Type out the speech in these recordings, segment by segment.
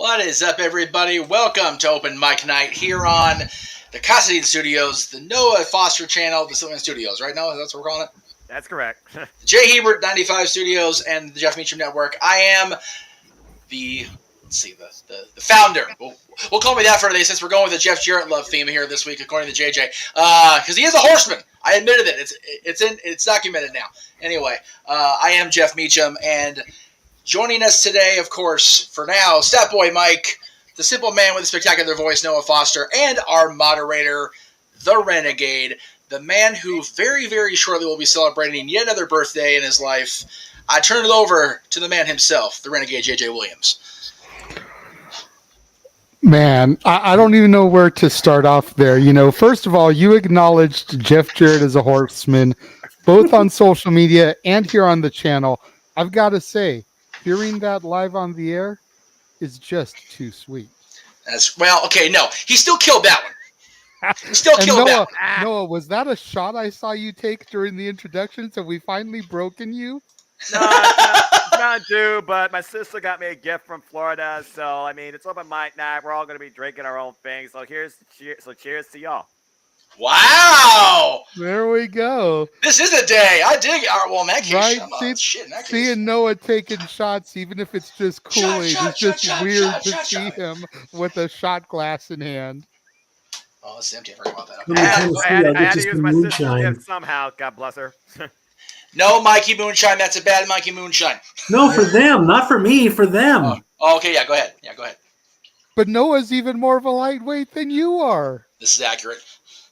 What is up, everybody? Welcome to Open Mic Night here on the Cassadine Studios, the Noah Foster channel, the Sylvan Studios, right? Noah, that's what we're calling it? That's correct. The Jay Hebert 95 Studios and the Jeff Meacham Network. I am the founder. We'll call me that for today since we're going with the Jeff Jarrett love theme here this week, according to JJ. Because he is a horseman. I admitted it. It's documented now. Anyway, I am Jeff Meacham, and joining us today, of course, for now, Stat Boy Mike, the simple man with a spectacular voice, Noah Foster, and our moderator, the Renegade, the man who very, very shortly will be celebrating yet another birthday in his life. I turn it over to the man himself, the Renegade JJ Williams. Man, I don't even know where to start off there. You know, first of all, you acknowledged Jeff Jarrett as a horseman, both on social media and here on the channel. I've got to say, hearing that live on the air is just too sweet. He still killed that one. He still killed that one. Noah, was that a shot I saw you take during the introduction? So we finally broken you? No, it's not due, but my sister got me a gift from Florida. So, I mean, it's open mic night. We're all going to be drinking our own thing. So, cheers to y'all. Wow! There we go. This is a day. I dig it. Well, in that case, right? Seeing Noah taking shots, even if it's just Kool-Aid, it's just weird to see him with a shot glass in hand. Oh, it's empty. I forgot about that. I had to use my sister's gift somehow. God bless her. No Mikey Moonshine. That's a bad Mikey Moonshine. No, for them. Not for me. For them. Oh, okay, yeah, go ahead. But Noah's even more of a lightweight than you are. This is accurate.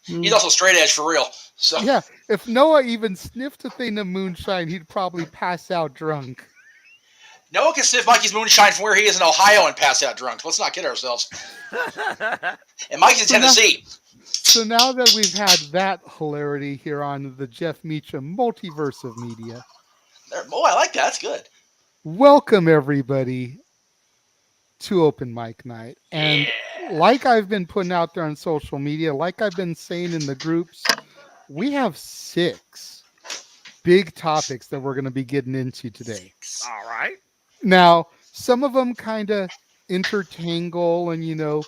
He's also straight edge for real. So yeah, if Noah even sniffed a thing of moonshine, he'd probably pass out drunk. Noah can sniff Mikey's moonshine from where he is in Ohio and pass out drunk. Let's not kid ourselves. And Mikey's in Tennessee. So now that we've had that hilarity here on the Jeff Meacham multiverse of media. I like that. That's good. Welcome, everybody, to Open Mic Night. And like I've been putting out there on social media, like I've been saying in the groups, we have 6 big topics that we're going to be getting into today. All right. Now, some of them kind of intertangle and,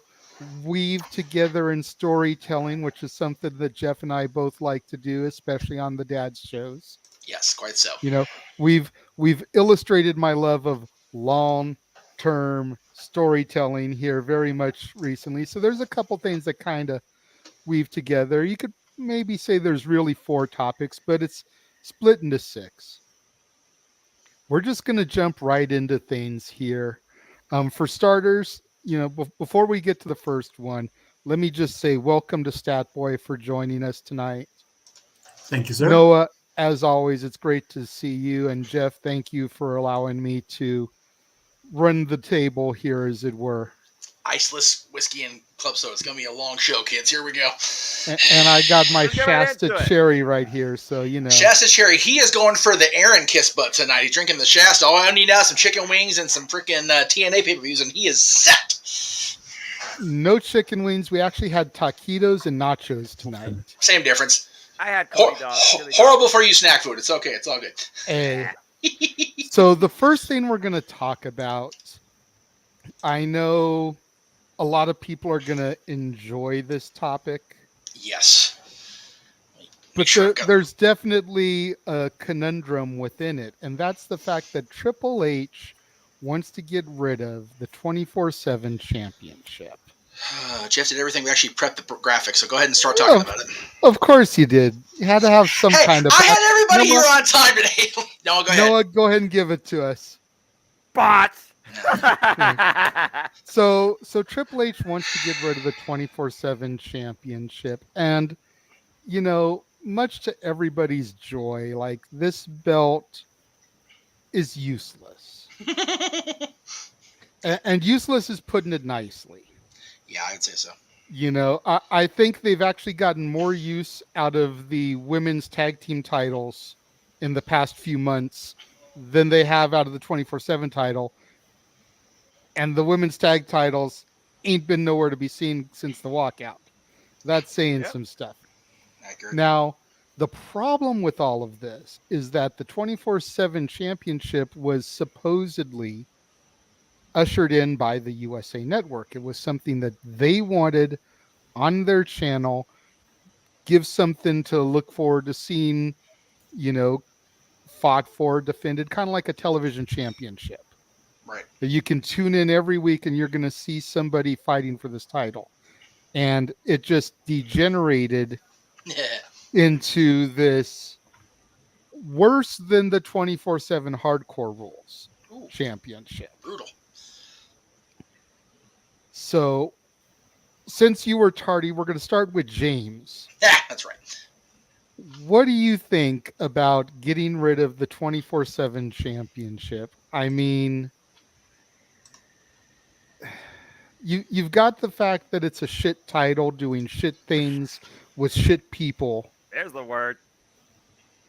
weave together in storytelling, which is something that Jeff and I both like to do, especially on the dad's shows. Yes, quite so. We've illustrated my love of long-term storytelling here very much recently. So there's a couple things that kind of weave together. You could maybe say there's really 4 topics, but it's split into 6. We're just going to jump right into things here. For starters, before we get to the first one, let me just say welcome to Stat Boy for joining us tonight. Thank you, sir. Noah, as always, it's great to see you. And Jeff, thank you for allowing me to run the table here, as it were. Iceless whiskey and club soda. It's going to be a long show, kids. Here we go. And I got my Shasta Cherry right here, so Shasta Cherry. He is going for the Aaron Kiss butt tonight. He's drinking the Shasta. All I need now is some chicken wings and some freaking TNA pay-per-views, and he is set. No chicken wings. We actually had taquitos and nachos tonight. Same difference. I had chili dogs. Horrible for you snack food. It's okay. It's all good. Hey. So the first thing we're going to talk about, I know a lot of people are going to enjoy this topic. Yes. But there's definitely a conundrum within it. And that's the fact that Triple H wants to get rid of the 24/7 championship. Jeff did everything. We actually prepped the graphics, so go ahead and start talking about it. Of course you did. You had to have some kind of... I had everybody here on time today. Noah, go ahead. Noah, go ahead and give it to us. Bots! So Triple H wants to get rid of the 24/7 championship. And, much to everybody's joy, like, this belt is useless. and useless is putting it nicely. Yeah, I'd say so. I think they've actually gotten more use out of the women's tag team titles in the past few months than they have out of the 24/7 title. And the women's tag titles ain't been nowhere to be seen since the walkout. That's saying some stuff. Accurate. Now, the problem with all of this is that the 24/7 championship was supposedly ushered in by the USA Network. It was something that they wanted on their channel, give something to look forward to seeing, fought for, defended, kind of like a television championship. Right. You can tune in every week and you're going to see somebody fighting for this title. And it just degenerated Yeah. into this worse than the 24/7 hardcore rules Ooh, championship. brutal. So since you were tardy, we're going to start with James. Yeah, that's right. What do you think about getting rid of the 24/7 championship? I mean, you've got the fact that it's a shit title doing shit things with shit people. There's the word.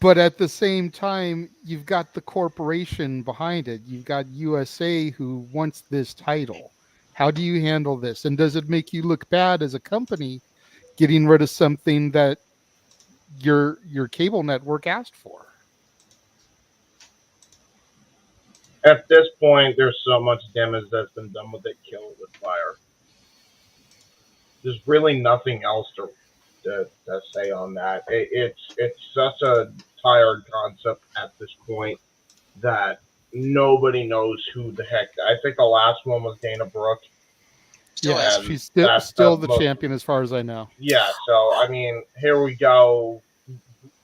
But at the same time, you've got the corporation behind it. You've got USA who wants this title. How do you handle this? And does it make you look bad as a company getting rid of something that your cable network asked for? At this point, there's so much damage that's been done with it. Kill it with fire. There's really nothing else to say on that. It's such a tired concept at this point that nobody knows who the heck. I think the last one was Dana Brooke. Still Yes, has. she's that's still the the most- champion as far as I know. Yeah, so I mean, here we go.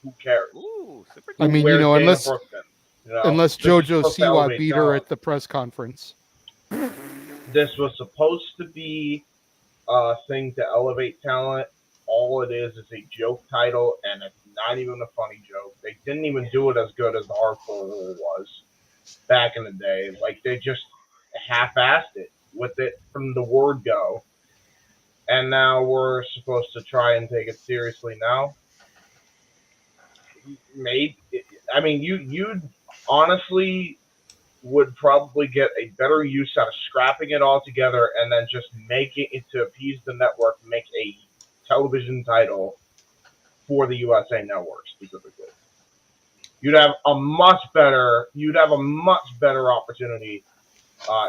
Who cares? Ooh, super. I mean, Where's Dana unless Brooke then? unless This is JoJo supposed to Siwa elevate beat her talent. at the press conference. This was supposed to be a thing to elevate talent. All it is a joke title, and it's not even a funny joke. They didn't even do it as good as the hardcore rule was back in the day. Like, they just half-assed it with it from the word go. And now we're supposed to try and take it seriously now. Maybe, I mean, you honestly would probably get a better use out of scrapping it all together and then just making it to appease the network, make a television title for the USA Network specifically. You'd have a much better opportunity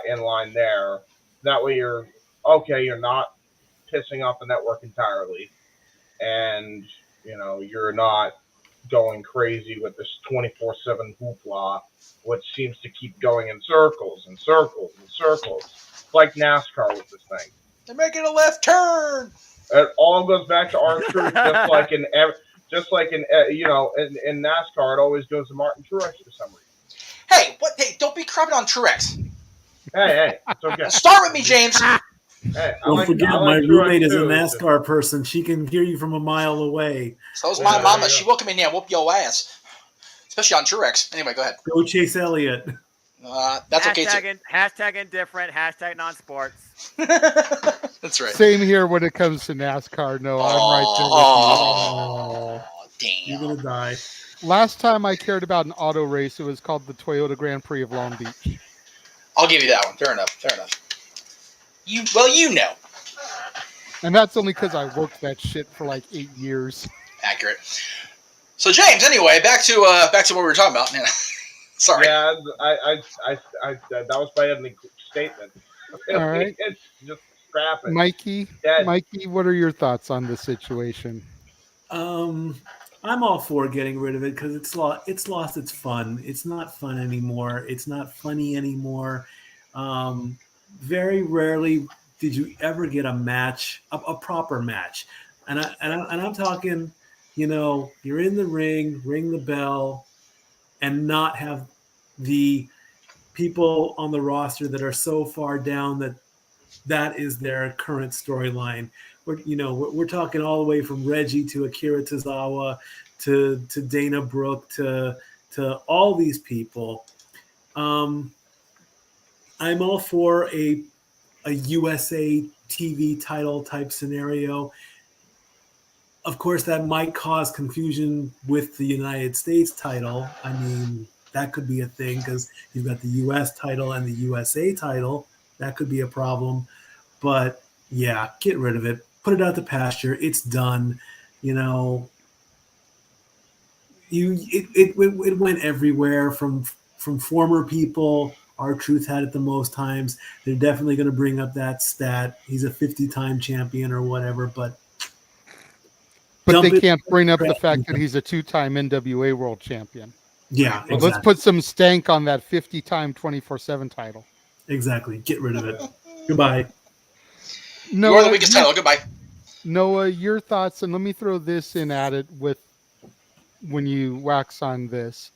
in line there. That way you're not pissing off the network entirely, and you're not going crazy with this 24/7 hoopla, which seems to keep going in circles and circles and circles. It's like NASCAR with this thing. They're making a left turn. It all goes back to R-Truth, just like in NASCAR, it always goes to Martin Truex for some reason. Hey, what? Hey, don't be crapping on Truex. Hey, it's okay. Start with me, James. Hey, Don't forget, I my like roommate Truex is a too. NASCAR person. She can hear you from a mile away. So's my mama. yeah. She will come in here and whoop your ass. Especially on Truex. Anyway, go ahead. Go Chase Elliott. That's okay too. Hashtag indifferent. Hashtag non-sports. That's right. Same here when it comes to NASCAR. No, I'm right there with you. You're Damn. gonna die. Last time I cared about an auto race, it was called the Toyota Grand Prix of Long Beach. I'll give you that one. Fair enough. You know. And that's only because I worked that shit for like 8 years. Accurate. So James, anyway, back to what we were talking about. Sorry. Yeah, I that was my ending statement. All right. It's just scrapping. Mikey, Dead. what are your thoughts on the situation? I'm all for getting rid of it because it's lost its fun. It's not fun anymore. It's not funny anymore. Very rarely did you ever get a match, a proper match, and I'm talking, you're in the ring the bell, and not have the people on the roster that are so far down that is their current storyline. We're talking all the way from Reggie to Akira Tozawa to Dana Brooke to all these people. I'm all for a USA TV title type scenario. Of course, that might cause confusion with the United States title. I mean, that could be a thing because you've got the US title and the USA title. That could be a problem. But yeah, get rid of it. Put it out to pasture. It's done. It went everywhere from former people R-Truth had it the most times. They're definitely going to bring up that stat. He's a 50-time champion or whatever, but they dump it- can't bring up the fact that he's a 2-time NWA world champion. Yeah, But exactly. let's put some stank on that 50-time 24/7 title. Exactly. Get rid of it. Goodbye. You are the weakest title. Goodbye. Noah, your thoughts, and let me throw this in at it with when you wax on this.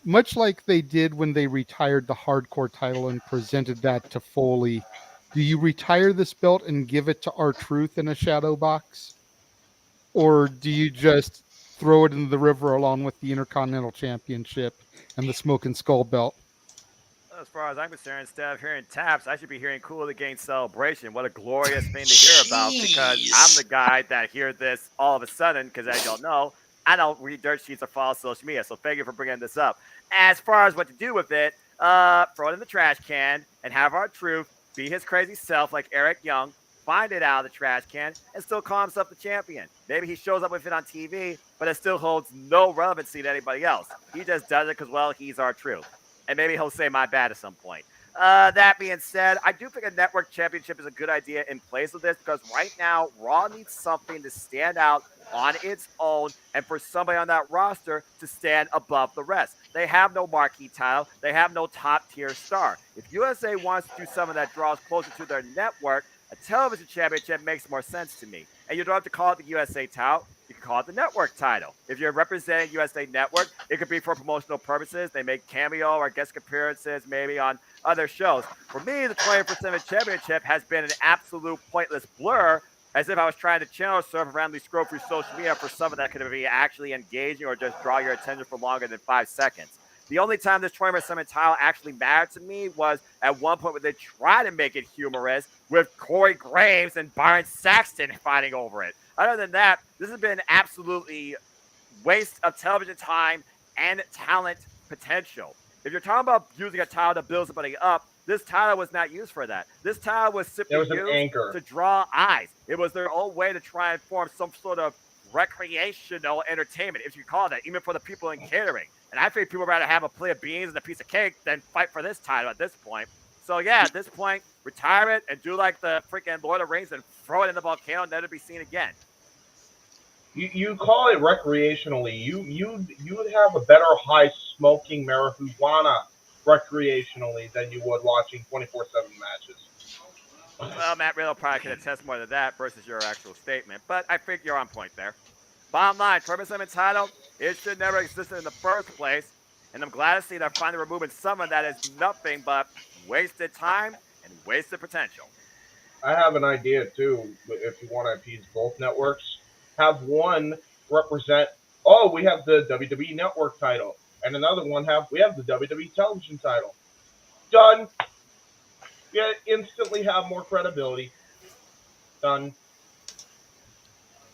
Much like they did when they retired the hardcore title and presented that to Foley, do you retire this belt and give it to R-Truth in a shadow box? Or do you just throw it into the river along with the Intercontinental Championship and the Smoke and Skull belt? As far as I'm concerned, instead of hearing taps, I should be hearing Cool Against Celebration. What a glorious thing to hear about, because I'm the guy that hears this all of a sudden, because as y'all know, I don't read dirt sheets or follow social media, so thank you for bringing this up. As far as what to do with it, throw it in the trash can and have R-Truth be his crazy self like Eric Young, find it out of the trash can, and still call himself the champion. Maybe he shows up with it on TV, but it still holds no relevancy to anybody else. He just does it because, well, he's R-Truth. And maybe he'll say my bad at some point. That being said, I do think a network championship is a good idea in place of this, because right now, Raw needs something to stand out on its own and for somebody on that roster to stand above the rest. They have no marquee title. They have no top-tier star. If USA wants to do something that draws closer to their network, a television championship makes more sense to me. And you don't have to call it the USA title. You can call it the network title. If you're representing USA Network, it could be for promotional purposes. They make cameo or guest appearances maybe on other shows. For me, the 24/7 championship has been an absolute pointless blur, as if I was trying to channel surf randomly scroll through social media for something that could be actually engaging or just draw your attention for longer than 5 seconds. The only time this 24/7 title actually mattered to me was at one point where they tried to make it humorous with Corey Graves and Byron Saxton fighting over it. Other than that, this has been absolutely waste of television time and talent potential. If you're talking about using a title to build somebody up, this title was not used for that. This title was simply used to draw eyes. It was their own way to try and form some sort of recreational entertainment, if you call it that, even for the people in catering. And I think people would rather have a plate of beans and a piece of cake than fight for this title at this point. So yeah, at this point, retire it and do like the freaking Lord of the Rings and throw it in the volcano and never be seen again. You call it recreationally. You would have a better high smoking marijuana recreationally than you would watching 24/7 matches. Well, Matt Riddle probably could attest more to that versus your actual statement, but I think you're on point there. Bottom line, 24/7 title, it should never existed in the first place, and I'm glad to see they're finally removing someone that is nothing but wasted time and wasted potential. I have an idea too. If you want to appease both networks, have one represent. Oh, we have the WWE Network title, and another one we have the WWE Television title. Done. Yeah, instantly have more credibility. Done.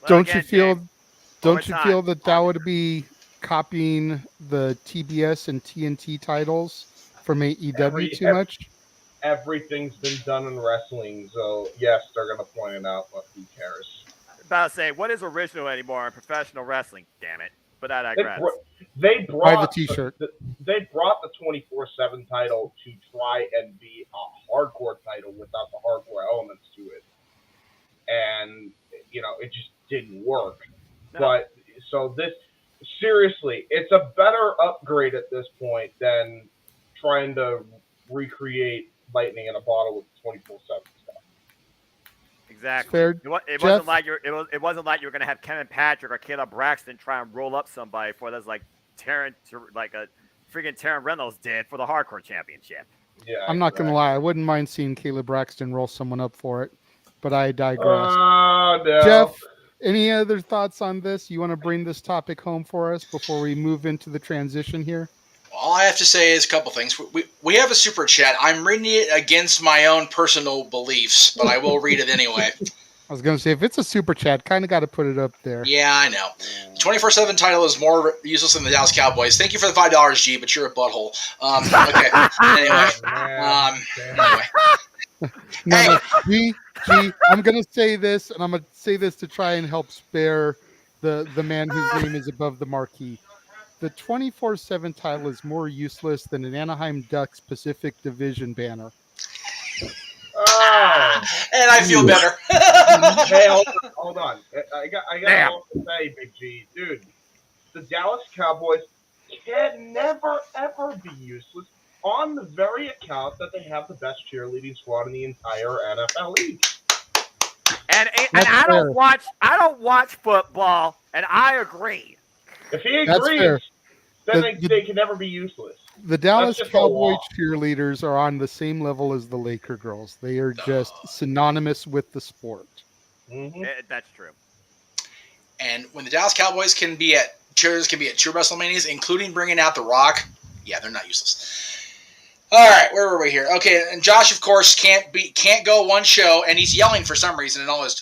Well, Don't again, you feel? Jay, Don't you overtime. feel that would be copying the TBS and TNT titles from AEW too much? Everything's been done in wrestling, so yes, they're gonna point it out, but who cares? About to say, what is original anymore in professional wrestling? Damn it! But I digress. They Buy brought the T-shirt. They brought the 24/7 title to try and be a hardcore title without the hardcore elements to it, and it just didn't work. No. But so this seriously, it's a better upgrade at this point than trying to recreate lightning in a bottle with 24/7 stuff. Exactly. Fair. It wasn't like it wasn't like you were gonna have Kevin Patrick or Caleb Braxton try and roll up somebody for this, like a freaking Taryn Reynolds did for the Hardcore Championship. Yeah, I'm not going to lie. I wouldn't mind seeing Caleb Braxton roll someone up for it, but I digress. No. Jeff, any other thoughts on this? You want to bring this topic home for us before we move into the transition here? All I have to say is a couple things. We have a super chat. I'm reading it against my own personal beliefs, but I will read it anyway. I was going to say, if it's a super chat, kind of got to put it up there. Yeah, I know. 24/7 title is more useless than the Dallas Cowboys. Thank you for the $5, G, but you're a butthole. Okay. Anyway. No, G, I'm going to say this, and I'm going to say this to try and help spare the man whose name is above the marquee. The 24/7 title is more useless than an Anaheim Ducks Pacific Division banner. Oh, And I feel better. hey, hold on. I got to say, Big G, dude, the Dallas Cowboys can never ever be useless on the very account that they have the best cheerleading squad in the entire NFL league. And That's I fair. don't watch football, and I agree. If he That's agrees, fair. then they can never be useless. The Dallas just a Cowboy law. cheerleaders are on the same level as the Laker girls. They are just synonymous with the sport. Mm-hmm. That's true. And when the Dallas Cowboys cheerleaders can be at true WrestleManias, including bringing out The Rock, yeah, they're not useless. All right, where were we here? Okay, and Josh, of course, can't go one show, and he's yelling for some reason in all his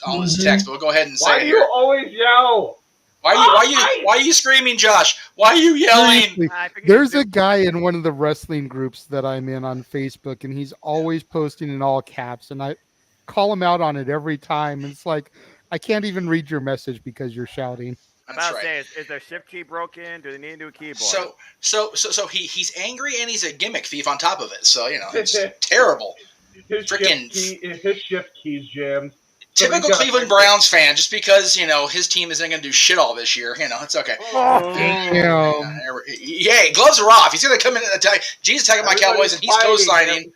text. But we'll go ahead and say Why it do here. you always yell? Why are you screaming, Josh? Why are you yelling? Seriously, there's a guy in one of the wrestling groups that I'm in on Facebook, and he's always posting in all caps, and I call him out on it every time. And it's like, I can't even read your message because you're shouting. That's right. Say, is their shift key broken? Do they need a new keyboard? So he's angry and he's a gimmick thief on top of it. So it's terrible. His shift keys jammed. Typical Cleveland Browns fan, just because his team isn't going to do shit all this year. It's okay. Hey, gloves are off. He's going to come in and attack. G's attacking my Cowboys, and he's co-signing.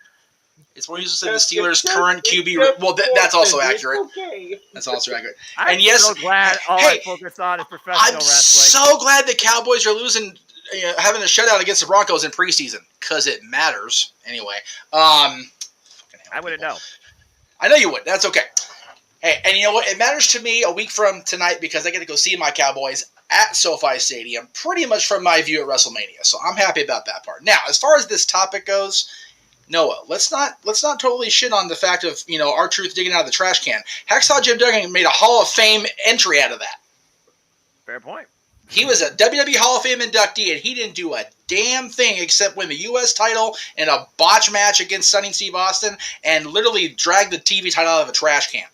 It's more useless than the Steelers' current QB. Well, that's also accurate. Okay. That's also accurate. I'm so glad I focus on is professional wrestling. I'm so glad the Cowboys are losing, having a shutout against the Broncos in preseason, because it matters. Anyway, I wouldn't know. I know you would. That's okay. Hey, and you know what? It matters to me a week from tonight because I get to go see my Cowboys at SoFi Stadium, pretty much from my view at WrestleMania. So I'm happy about that part. Now, as far as this topic goes, Noah, let's not totally shit on the fact of R-Truth digging out of the trash can. Hacksaw Jim Duggan made a Hall of Fame entry out of that. Fair point. He was a WWE Hall of Fame inductee, and he didn't do a damn thing except win the U.S. title in a botch match against Sonny Steve Austin and literally drag the TV title out of a trash can.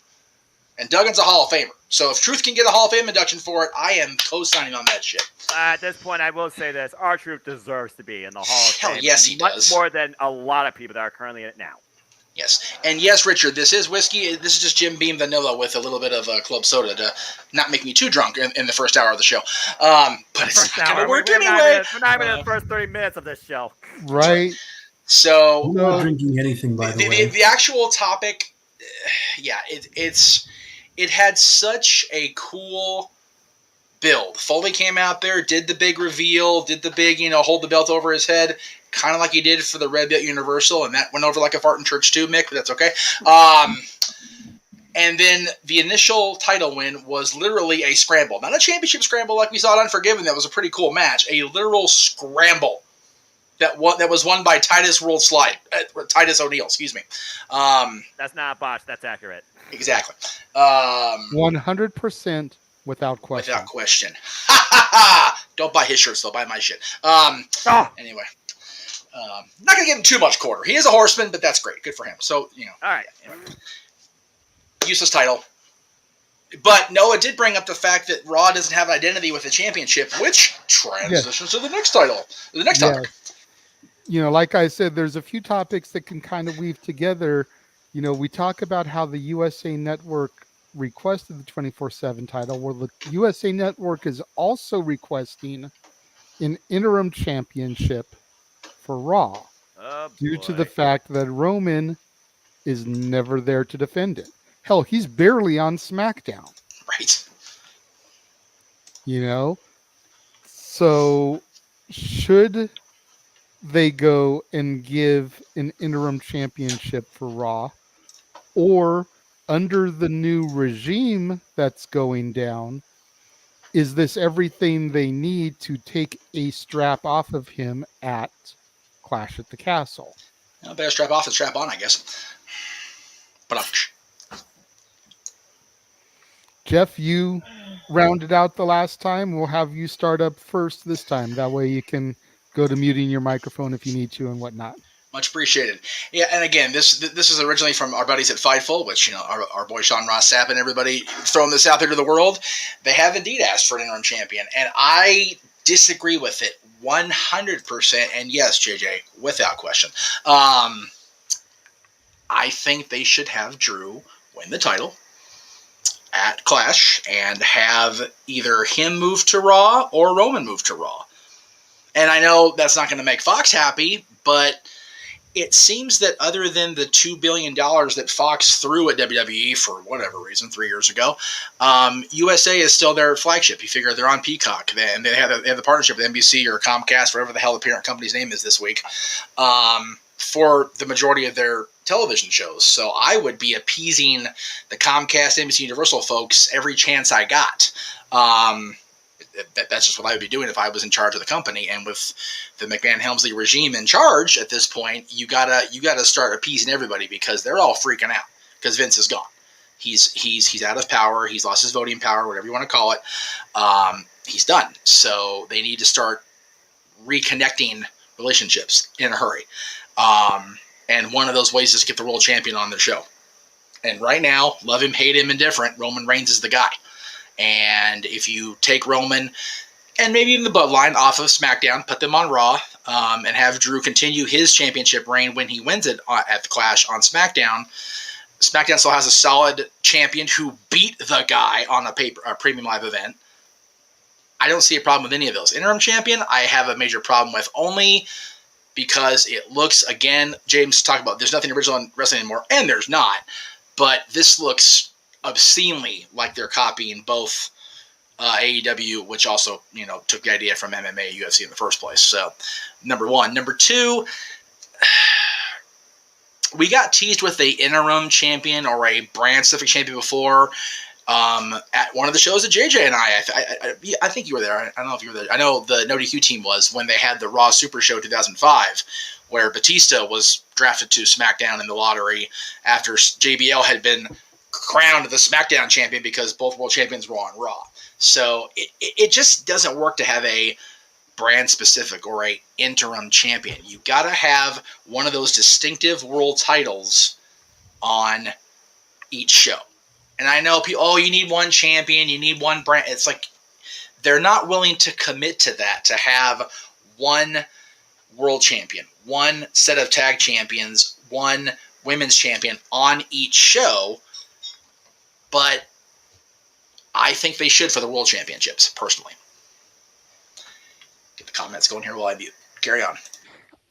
And Duggan's a Hall of Famer. So if Truth can get a Hall of Fame induction for it, I am co-signing on that shit. At this point, I will say this. R-Truth deserves to be in the Hall of Fame. Hell yes, he does. Much more than a lot of people that are currently in it now. Yes. And yes, Richard, this is whiskey. This is just Jim Beam vanilla with a little bit of club soda to not make me too drunk in the first hour of the show. But it's not going to work anyway. We're not even in the first 30 minutes of this show. Right. So I'm not drinking anything, by the way. The actual topic, yeah, it had such a cool build. Foley came out there, did the big reveal, did the big, hold the belt over his head, kind of like he did for the Red Belt Universal, and that went over like a fart in church too, Mick, but that's okay. And then the initial title win was literally a scramble. Not a championship scramble like we saw at Unforgiven. That was a pretty cool match. A literal scramble that was won by Titus O'Neil, excuse me. That's not a botch. That's accurate. Exactly. 100% without question. Without question. Ha ha ha! Don't buy his shirts, though. Buy my shit. Anyway. Not going to give him too much quarter. He is a horseman, but that's great. Good for him. So, All right. Anyway. Useless title. But Noah did bring up the fact that Raw doesn't have an identity with the championship, which transitions to the next title. The next topic. Like I said, there's a few topics that can kind of weave together. We talk about how the USA Network requested the 24/7 title. Well, the USA Network is also requesting an interim championship for Raw due to the fact that Roman is never there to defend it. Hell, he's barely on SmackDown. Right. So should they go and give an interim championship for Raw, or under the new regime that's going down, is this everything they need to take a strap off of him at Clash at the Castle? Better strap off than strap on, I guess. But Jeff, you rounded out the last time. We'll have you start up first this time. That way you can go to muting your microphone if you need to and whatnot. Much appreciated. Yeah, and again, this is originally from our buddies at Fightful, which, our boy Sean Ross Sapp and everybody throwing this out there to the world. They have indeed asked for an interim champion, and I disagree with it 100%. And yes, JJ, without question. I think they should have Drew win the title at Clash and have either him move to Raw or Roman move to Raw. And I know that's not going to make Fox happy, but it seems that other than the $2 billion that Fox threw at WWE for whatever reason 3 years ago, USA is still their flagship. You figure they're on Peacock, and they have the partnership with NBC or Comcast, whatever the hell the parent company's name is this week, for the majority of their television shows. So I would be appeasing the Comcast, NBC, Universal folks every chance I got. That's just what I would be doing if I was in charge of the company. And with the McMahon-Helmsley regime in charge at this point, you gotta start appeasing everybody because they're all freaking out because Vince is gone. He's out of power. He's lost his voting power, whatever you want to call it. He's done. So they need to start reconnecting relationships in a hurry. And one of those ways is to get the world champion on their show. And right now, love him, hate him, indifferent, Roman Reigns is the guy. And if you take Roman and maybe even the Bloodline off of SmackDown, put them on Raw, and have Drew continue his championship reign when he wins it at the Clash on SmackDown, SmackDown still has a solid champion who beat the guy on a premium live event. I don't see a problem with any of those. Interim champion, I have a major problem with only because it looks, again, James talked about there's nothing original in wrestling anymore, and there's not. But this looks obscenely like they're copying both AEW, which also, took the idea from MMA, UFC in the first place. So, number one. Number two, we got teased with a interim champion or a brand-specific champion before at one of the shows that JJ and I think you were there. I don't know if you were there. I know the No DQ team was when they had the Raw Super Show 2005, where Batista was drafted to SmackDown in the lottery after JBL had been crowned the SmackDown champion because both world champions were on Raw. So it just doesn't work to have a brand specific or a interim champion. You got to have one of those distinctive world titles on each show. And I know people, you need one champion, you need one brand. It's like they're not willing to commit to that, to have one world champion, one set of tag champions, one women's champion on each show. But I think they should for the world championships, personally. Get the comments going here while I mute. Carry on.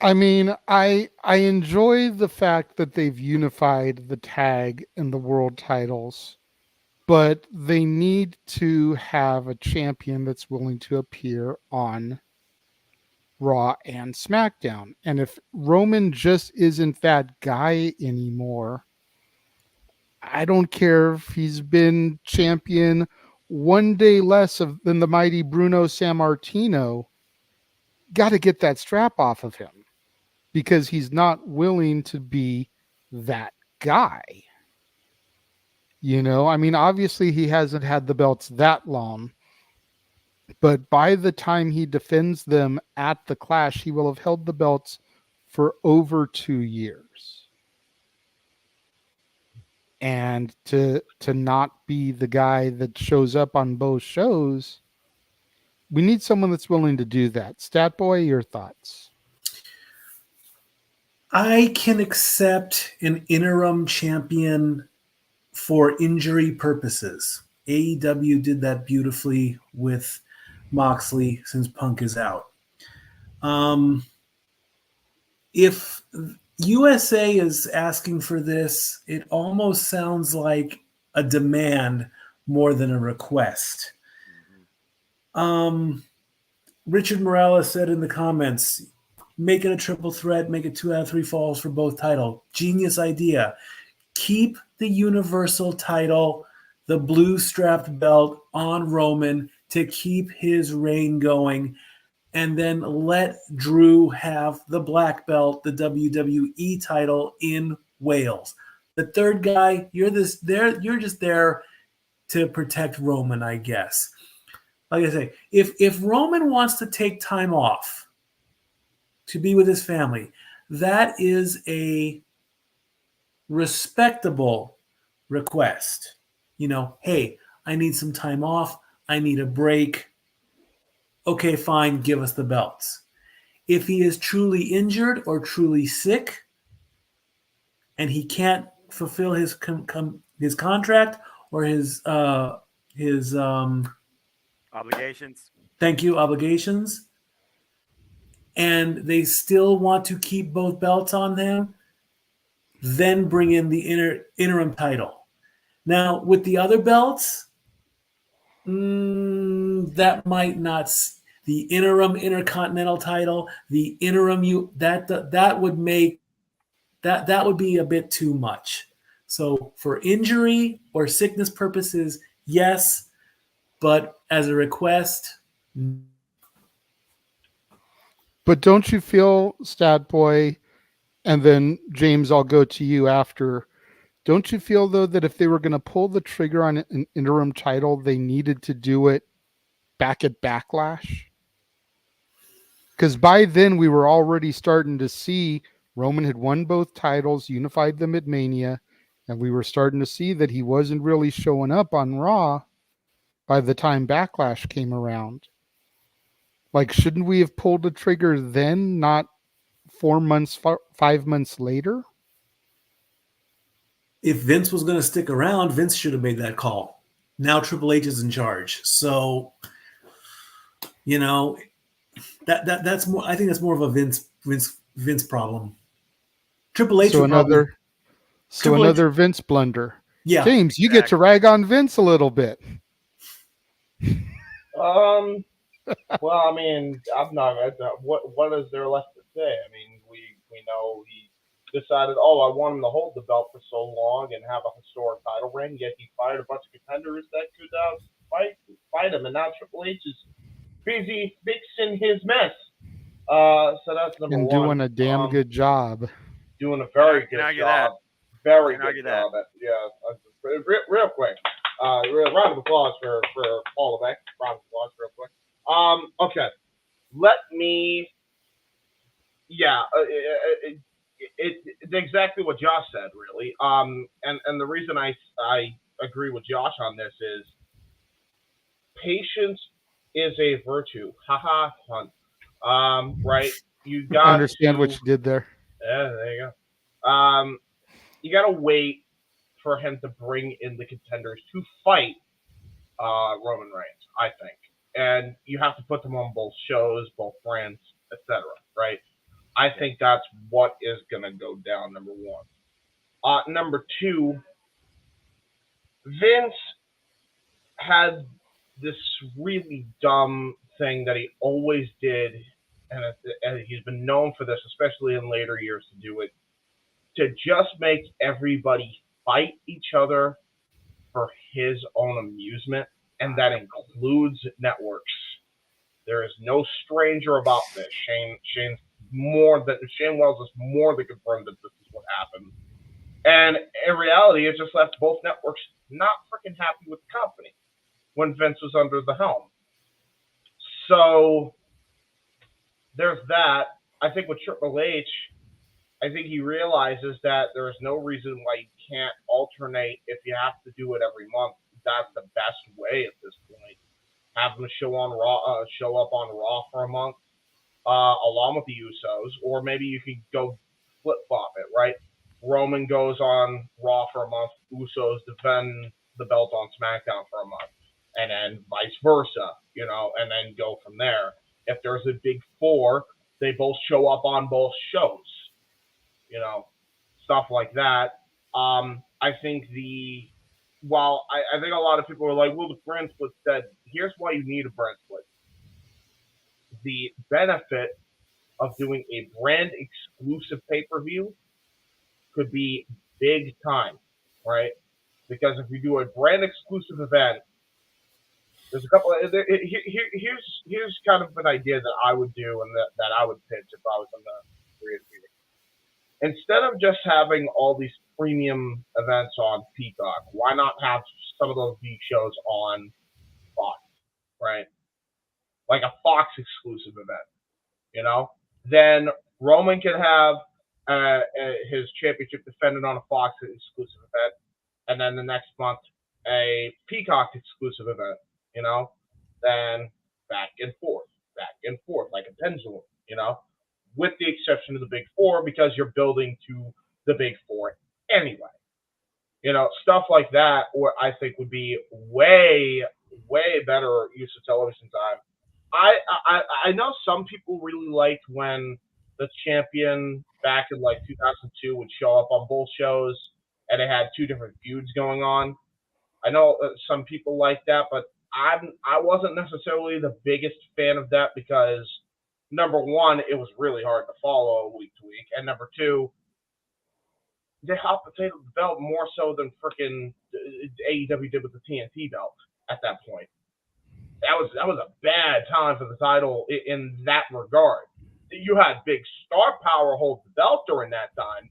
I mean, I enjoy the fact that they've unified the tag and the world titles, but they need to have a champion that's willing to appear on Raw and SmackDown. And if Roman just isn't that guy anymore, I don't care if he's been champion one day less than the mighty Bruno Sammartino. Got to get that strap off of him because he's not willing to be that guy. I mean, obviously he hasn't had the belts that long, but by the time he defends them at the Clash, he will have held the belts for over 2 years. And to not be the guy that shows up on both shows, we need someone that's willing to do that. Stat Boy, your thoughts? I can accept an interim champion for injury purposes. AEW did that beautifully with Moxley since Punk is out. If USA is asking for this, it almost sounds like a demand more than a request. Richard Morales said in the comments, make it a triple threat, make it 2 out of 3 falls for both titles. Genius idea. Keep the Universal title, the blue strapped belt on Roman to keep his reign going, and then let Drew have the black belt, the WWE title in Wales. The third guy, you're just there to protect Roman, I guess. Like I say, if Roman wants to take time off to be with his family, that is a respectable request. Hey, I need some time off. I need a break. okay, fine, give us the belts. If he is truly injured or truly sick and he can't fulfill his contract or his Obligations. thank you obligations, and they still want to keep both belts on them, then bring in the interim title. Now, with the other belts, that might not. The interim intercontinental title, the interim that would make that would be a bit too much. So for injury or sickness purposes, yes, but as a request, But don't you feel, Stat Boy, and then James, I'll go to you after. Don't you feel though that if they were going to pull the trigger on an interim title, they needed to do it back at Backlash? Because by then we were already starting to see Roman had won both titles, unified them at Mania, and we were starting to see that he wasn't really showing up on Raw by the time Backlash came around. Like, shouldn't we have pulled the trigger then, not 4 months, 5 months later? if Vince was going to stick around, Vince should have made that call. Now Triple H is in charge, so that's more. I think that's more of a Vince problem. Triple H So would probably another Vince blunder. yeah. James, you get to rag on Vince a little bit. Well, I mean, I'm not. What is there left to say? I mean, we know he decided, I want him to hold the belt for so long and have a historic title reign. Yet he fired a bunch of contenders that could fight him, and now Triple H is busy fixing his mess. So that's number And one. doing a damn good job. Doing a very good job. Very good job. Real quick. Round of applause for Paul Levesque. Round of applause, real quick. Okay. Let me. Yeah. It's exactly what Josh said, really. And the reason I agree with Josh on this is patience is a virtue. Haha, fun. Right? You got I understand what you did there. Yeah, there you go. You got to wait for him to bring in the contenders to fight Roman Reigns, I think. And you have to put them on both shows, both brands, etc. Right? I think that's what is going to go down, number one. Number two, Vince had this really dumb thing that he always did, and he's been known for this, especially in later years, to do it, to just make everybody fight each other for his own amusement, and that includes networks. There is no stranger about this. Shane Wells is more than confirmed that this is what happened. And in reality, it just left both networks not freaking happy with the company when Vince was under the helm. So there's that. I think with Triple H, I think he realizes that there is no reason why you can't alternate. If you have to do it every month, that's the best way at this point. Have them show up on Raw for a month, along with the Usos, or maybe you could go flip flop it, right? Roman goes on Raw for a month, Usos defend the belt on SmackDown for a month, and then vice versa, and then go from there. If there's a big four, they both show up on both shows, stuff like that. I think I think a lot of people are like, well, the brand split's dead. Here's why you need a brand split. The benefit of doing a brand exclusive pay-per-view could be big time, right? Because if you do a brand exclusive event, there's a couple of, here's kind of an idea that I would do and that I would pitch if I was in the creative meeting. Instead of just having all these premium events on Peacock, why not have some of those big shows on Fox, right? Like a Fox exclusive event, Then Roman can have his championship defended on a Fox exclusive event, and then the next month a Peacock exclusive event, then back and forth, back and forth like a pendulum, with the exception of the big four because you're building to the big four anyway. Stuff like that, or I think would be way, way better use of television time. I know some people really liked when the champion back in like 2002 would show up on both shows and it had two different feuds going on. I know some people like that, but I wasn't necessarily the biggest fan of that because number one, it was really hard to follow week to week, and number two, they hot potato the belt more so than freaking AEW did with the TNT belt at that point. That was a bad time for the title in that regard. You had big star power hold the belt during that time,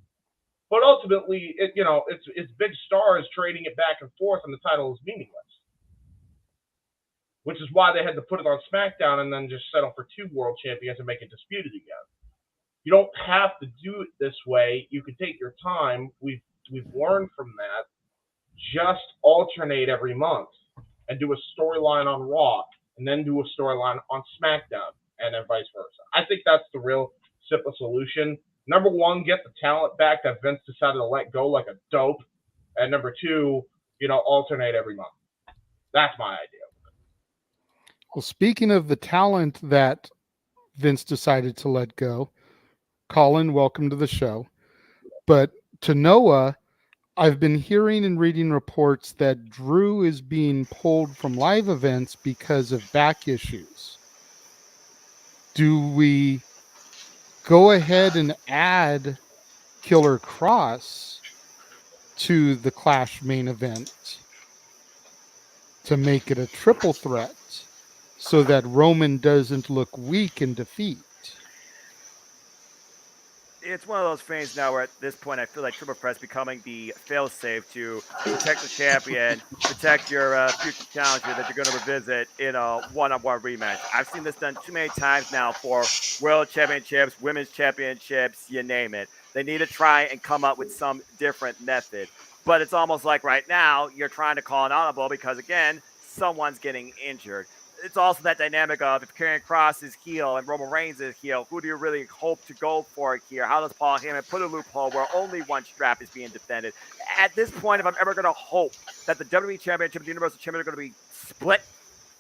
but ultimately, it's big stars trading it back and forth, and the title is meaningless. Which is why they had to put it on SmackDown and then just settle for two world champions and make it disputed again. You don't have to do it this way. You can take your time. We've learned from that. Just alternate every month and do a storyline on Raw and then do a storyline on SmackDown and then vice versa. I think that's the real simple solution. Number one, get the talent back that Vince decided to let go like a dope. And number two, alternate every month. That's my idea. Well, speaking of the talent that Vince decided to let go, Colin, welcome to the show. But to Noah, I've been hearing and reading reports that Drew is being pulled from live events because of back issues. Do we go ahead and add Killer Cross to the Clash main event to make it a triple threat so that Roman doesn't look weak in defeat? It's one of those things now where at this point I feel like Triple Threat's becoming the failsafe to protect the champion, protect your future challenger that you're going to revisit in a one-on-one rematch. I've seen this done too many times now for world championships, women's championships, you name it. They need to try and come up with some different method. But it's almost like right now you're trying to call an audible because, again, someone's getting injured. It's also that dynamic of if Karrion Kross is heel and Roman Reigns is heel, who do you really hope to go for here? How does Paul Heyman put a loophole where only one strap is being defended? At this point, if I'm ever going to hope that the WWE Championship and the Universal Championship are going to be split,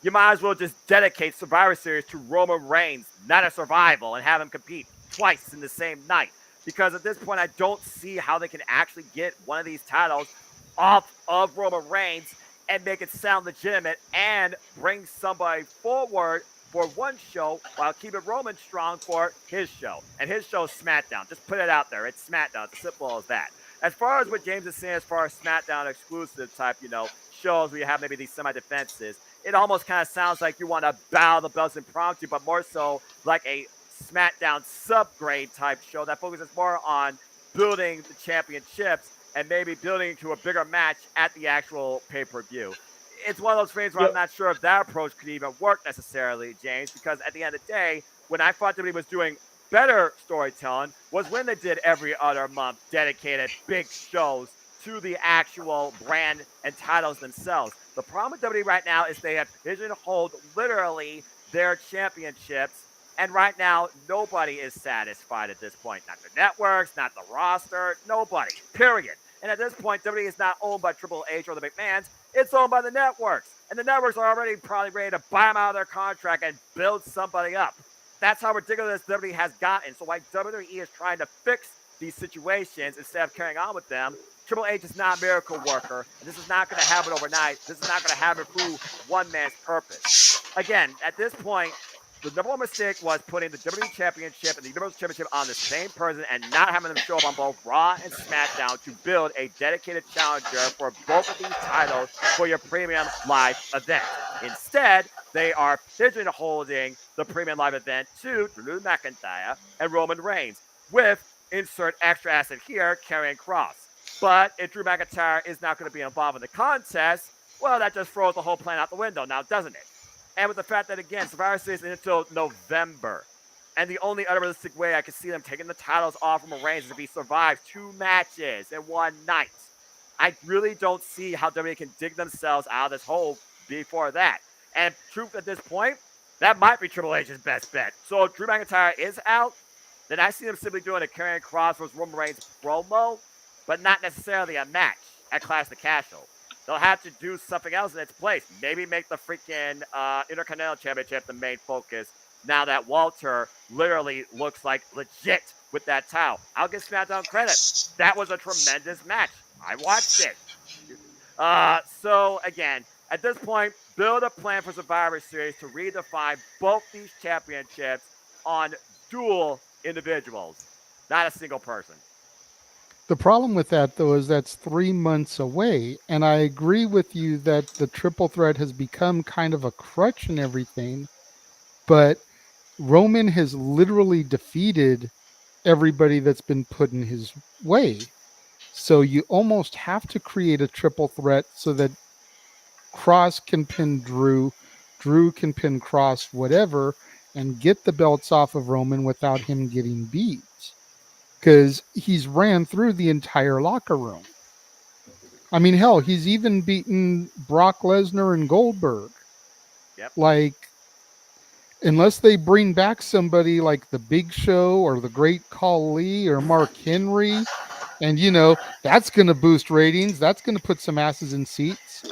you might as well just dedicate Survivor Series to Roman Reigns, not a Survival, and have him compete twice in the same night. Because at this point, I don't see how they can actually get one of these titles off of Roman Reigns and make it sound legitimate and bring somebody forward for one show while keeping Roman strong for his show. And his show is SmackDown. Just put it out there. It's SmackDown. It's as simple as that. As far as what James is saying, as far as SmackDown exclusive type, shows where you have maybe these semi-defenses, it almost kind of sounds like you want to bow the belts impromptu, but more so like a SmackDown subgrade type show that focuses more on building the championships and maybe building to a bigger match at the actual pay-per-view. It's one of those things where I'm not sure if that approach could even work necessarily, James, because at the end of the day, when I thought WWE was doing better storytelling was when they did every other month dedicated big shows to the actual brand and titles themselves. The problem with WWE right now is they have pigeonholed literally their championships. And right now, nobody is satisfied at this point. Not the networks, not the roster, nobody, period. And at this point, WWE is not owned by Triple H or the McMahons. It's owned by the networks. And the networks are already probably ready to buy them out of their contract and build somebody up. That's how ridiculous WWE has gotten. So while WWE is trying to fix these situations instead of carrying on with them, Triple H is not a miracle worker. And this is not going to happen overnight. This is not going to happen through one man's purpose. Again, at this point, the number one mistake was putting the WWE Championship and the Universal Championship on the same person and not having them show up on both Raw and SmackDown to build a dedicated challenger for both of these titles for your premium live event. Instead, they are pigeonholing the premium live event to Drew McIntyre and Roman Reigns with insert extra asset here, Karrion Kross. But if Drew McIntyre is not going to be involved in the contest, well, that just throws the whole plan out the window now, doesn't it? And with the fact that, again, Survivor Series is until November. And the only other realistic way I could see them taking the titles off from Reigns is if he survives 2 matches in one night. I really don't see how WWE can dig themselves out of this hole before that. And truth at this point, That might be Triple H's best bet. So if Drew McIntyre is out, then I see them simply doing a Karrion Kross versus Roman Reigns promo, but not necessarily a match at Clash of the Castle. They'll have to do something else in its place. Maybe make the freaking Intercontinental Championship the main focus now that Walter literally looks like legit with that towel. I'll give SmackDown credit. That was a tremendous match. I watched it. So, again, at this point, build a plan for Survivor Series to redefine both these championships on dual individuals, not a single person. The problem with that, though, is that's 3 months away. And I agree with you that the triple threat has become kind of a crutch and everything. But Roman has literally defeated everybody that's been put in his way. So you almost have to create a triple threat so that Cross can pin Drew, Drew can pin Cross, whatever, and get the belts off of Roman without him getting beat. Because he's ran through the entire locker room. I mean, hell, he's even beaten Brock Lesnar and Goldberg. Yep. Like, unless they bring back somebody like the Big Show or the Great Khali or Mark Henry, and that's going to boost ratings. That's going to put some asses in seats.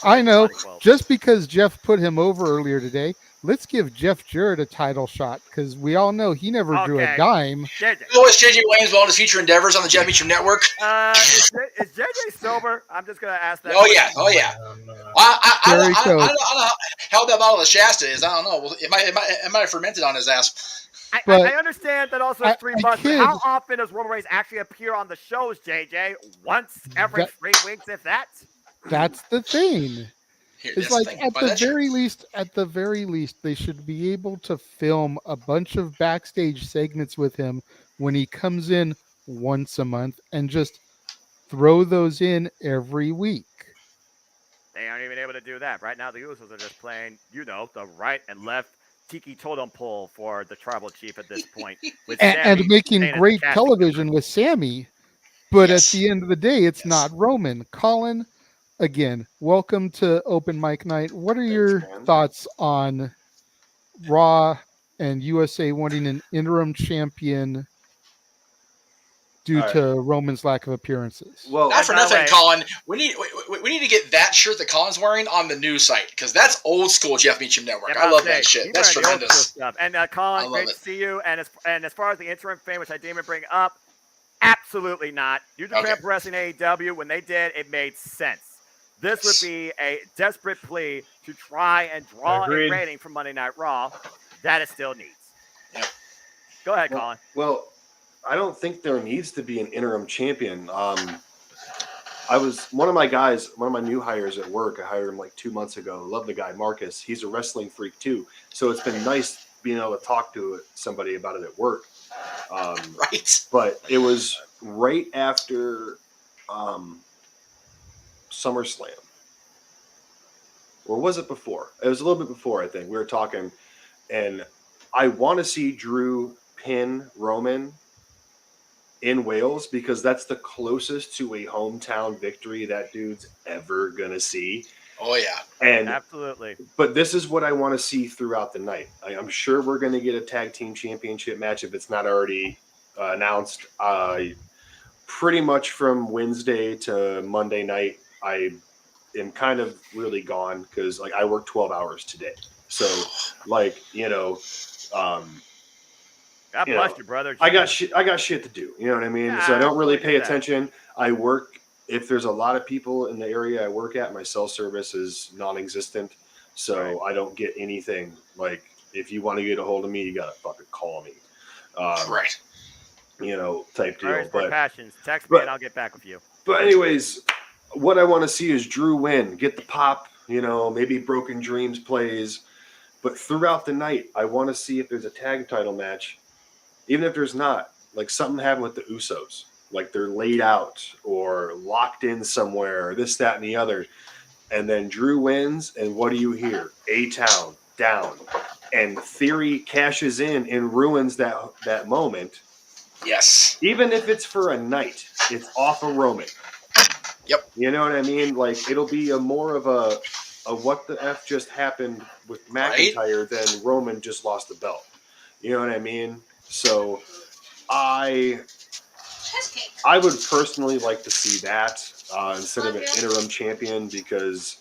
I know. Just because Jeff put him over earlier today, let's give Jeff Jarrett a title shot because we all know he never drew a dime. Who is JJ Williams on his future endeavors on the Jeff Meacham Network? Is JJ sober? I'm just going to ask that. Oh yeah. I don't know how that bottle of Shasta is. I don't know. Well, it might have fermented on his ass. I understand that also it's 3 months. But how often does Roman Reigns actually appear on the shows, JJ? Once every 3 weeks, if that? That's the thing. It's like at the very least, they should be able to film a bunch of backstage segments with him when he comes in once a month and just throw those in every week. They aren't even able to do that. Right now, the Usos are just playing, the right and left tiki totem pole for the tribal chief at this point. and making great television with Sammy. But at the end of the day, it's not Roman. Colin, again, welcome to Open Mic Night. What are your thoughts on Raw and USA wanting an interim champion due to Roman's lack of appearances? Well, not for nothing, Colin. We need to get that shirt that Colin's wearing on the new site because that's old school Jeff Meacham Network. I love that shit. That's tremendous. And Colin, great to see you. And as far as the interim thing, which I didn't even bring up, absolutely not. New Japan Pro Wrestling AEW, when they did, it made sense. This would be a desperate plea to try and draw a rating from Monday Night Raw that it still needs. Yep. Go ahead, Colin. Well, I don't think there needs to be an interim champion. one of my new hires at work. I hired him like 2 months ago. Love the guy, Marcus. He's a wrestling freak too. So it's been nice being able to talk to somebody about it at work. Right. But it was right after SummerSlam. Or was it before? It was a little bit before, I think. We were talking, and I want to see Drew pin Roman in Wales because that's the closest to a hometown victory that dude's ever going to see. Oh, yeah. And absolutely. But this is what I want to see throughout the night. I'm sure we're going to get a tag team championship match if it's not already announced. Pretty much from Wednesday to Monday night, I am kind of really gone because I work 12 hours today. So God bless you, brother. I got shit to do. You know what I mean? So I don't really pay attention. I work. If there's a lot of people in the area I work at, my cell service is non-existent. So I don't get anything. Like, if you want to get a hold of me, you got to fucking call me. Right. Type deal. But passions. Text me and I'll get back with you. But anyways, what I want to see is Drew win. Get the pop. Maybe Broken Dreams plays. But throughout the night, I want to see if there's a tag title match. Even if there's not, like something happened with the Usos, like they're laid out or locked in somewhere, or this, that, and the other. And then Drew wins, and what do you hear? A-Town down. And Theory cashes in and ruins that moment. Yes. Even if it's for a night, it's off of Roman. Yep. You know what I mean? Like, it'll be more of a what the F just happened with McIntyre, then Roman just lost the belt. You know what I mean? So I would personally like to see that instead of an interim champion, because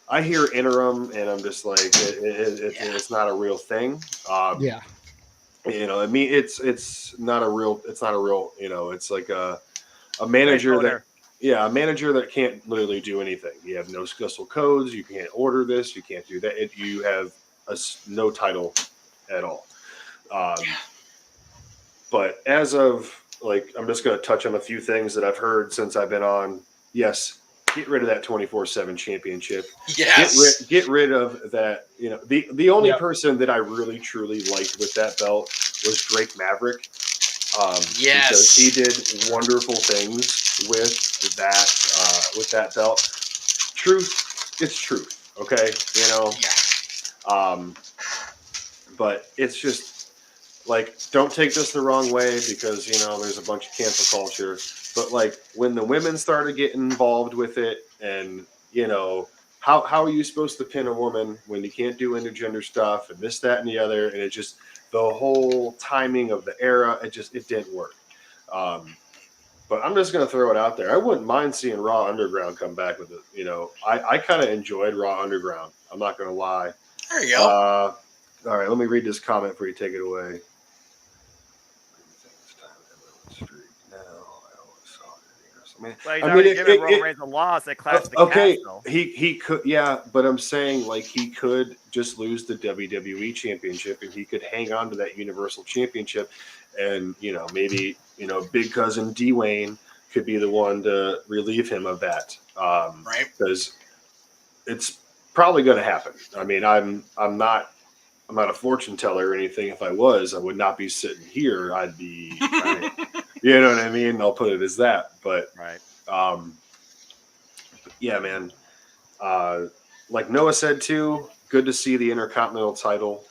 I hear interim and I'm just like, it's not a real thing. Yeah. You know, I mean, it's not a real, you know, it's like a manager that, a manager that can't literally do anything. You have no special codes. You can't order this. You can't do that. You have no title at all. But as of, like, I'm just going to touch on a few things that I've heard since I've been on. Yes, get rid of that 24/7 championship. Yes. Get rid of that. You know, the only person that I really truly liked with that belt was Drake Maverick. Because he did wonderful things with that belt. Truth, it's truth. Okay, you know. Yeah. But it's just, like, don't take this the wrong way, because, you know, there's a bunch of cancel culture. But, like, when the women started getting involved with it, and, you know, how are you supposed to pin a woman when you can't do intergender stuff and this, that, and the other? And it just, the whole timing of the era, it didn't work. But I'm just going to throw it out there. I wouldn't mind seeing Raw Underground come back with it. You know, I kind of enjoyed Raw Underground. I'm not going to lie. There you go. All right, let me read this comment before you take it away. Roman Reigns a loss at Clash of the Castle. He could, yeah, but I'm saying, like, he could just lose the WWE Championship and he could hang on to that Universal Championship, and, you know, maybe, you know, Big Cousin Dwayne could be the one to relieve him of that, right? Because it's probably going to happen. I mean, I'm not a fortune teller or anything. If I was, I would not be sitting here. I'd be, you know what I mean? I'll put it as that. But, yeah, man. Like Noah said too, good to see the Intercontinental title.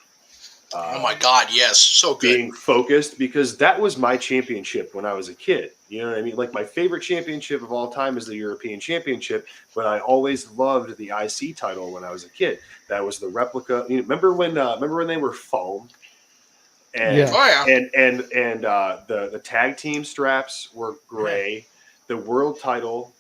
Oh my God, yes, so good. Being focused, because that was my championship when I was a kid. You know what I mean? Like, my favorite championship of all time is the European Championship, but I always loved the IC title when I was a kid. That was the replica. You know, remember when they were foam? And the tag team straps were gray. The world title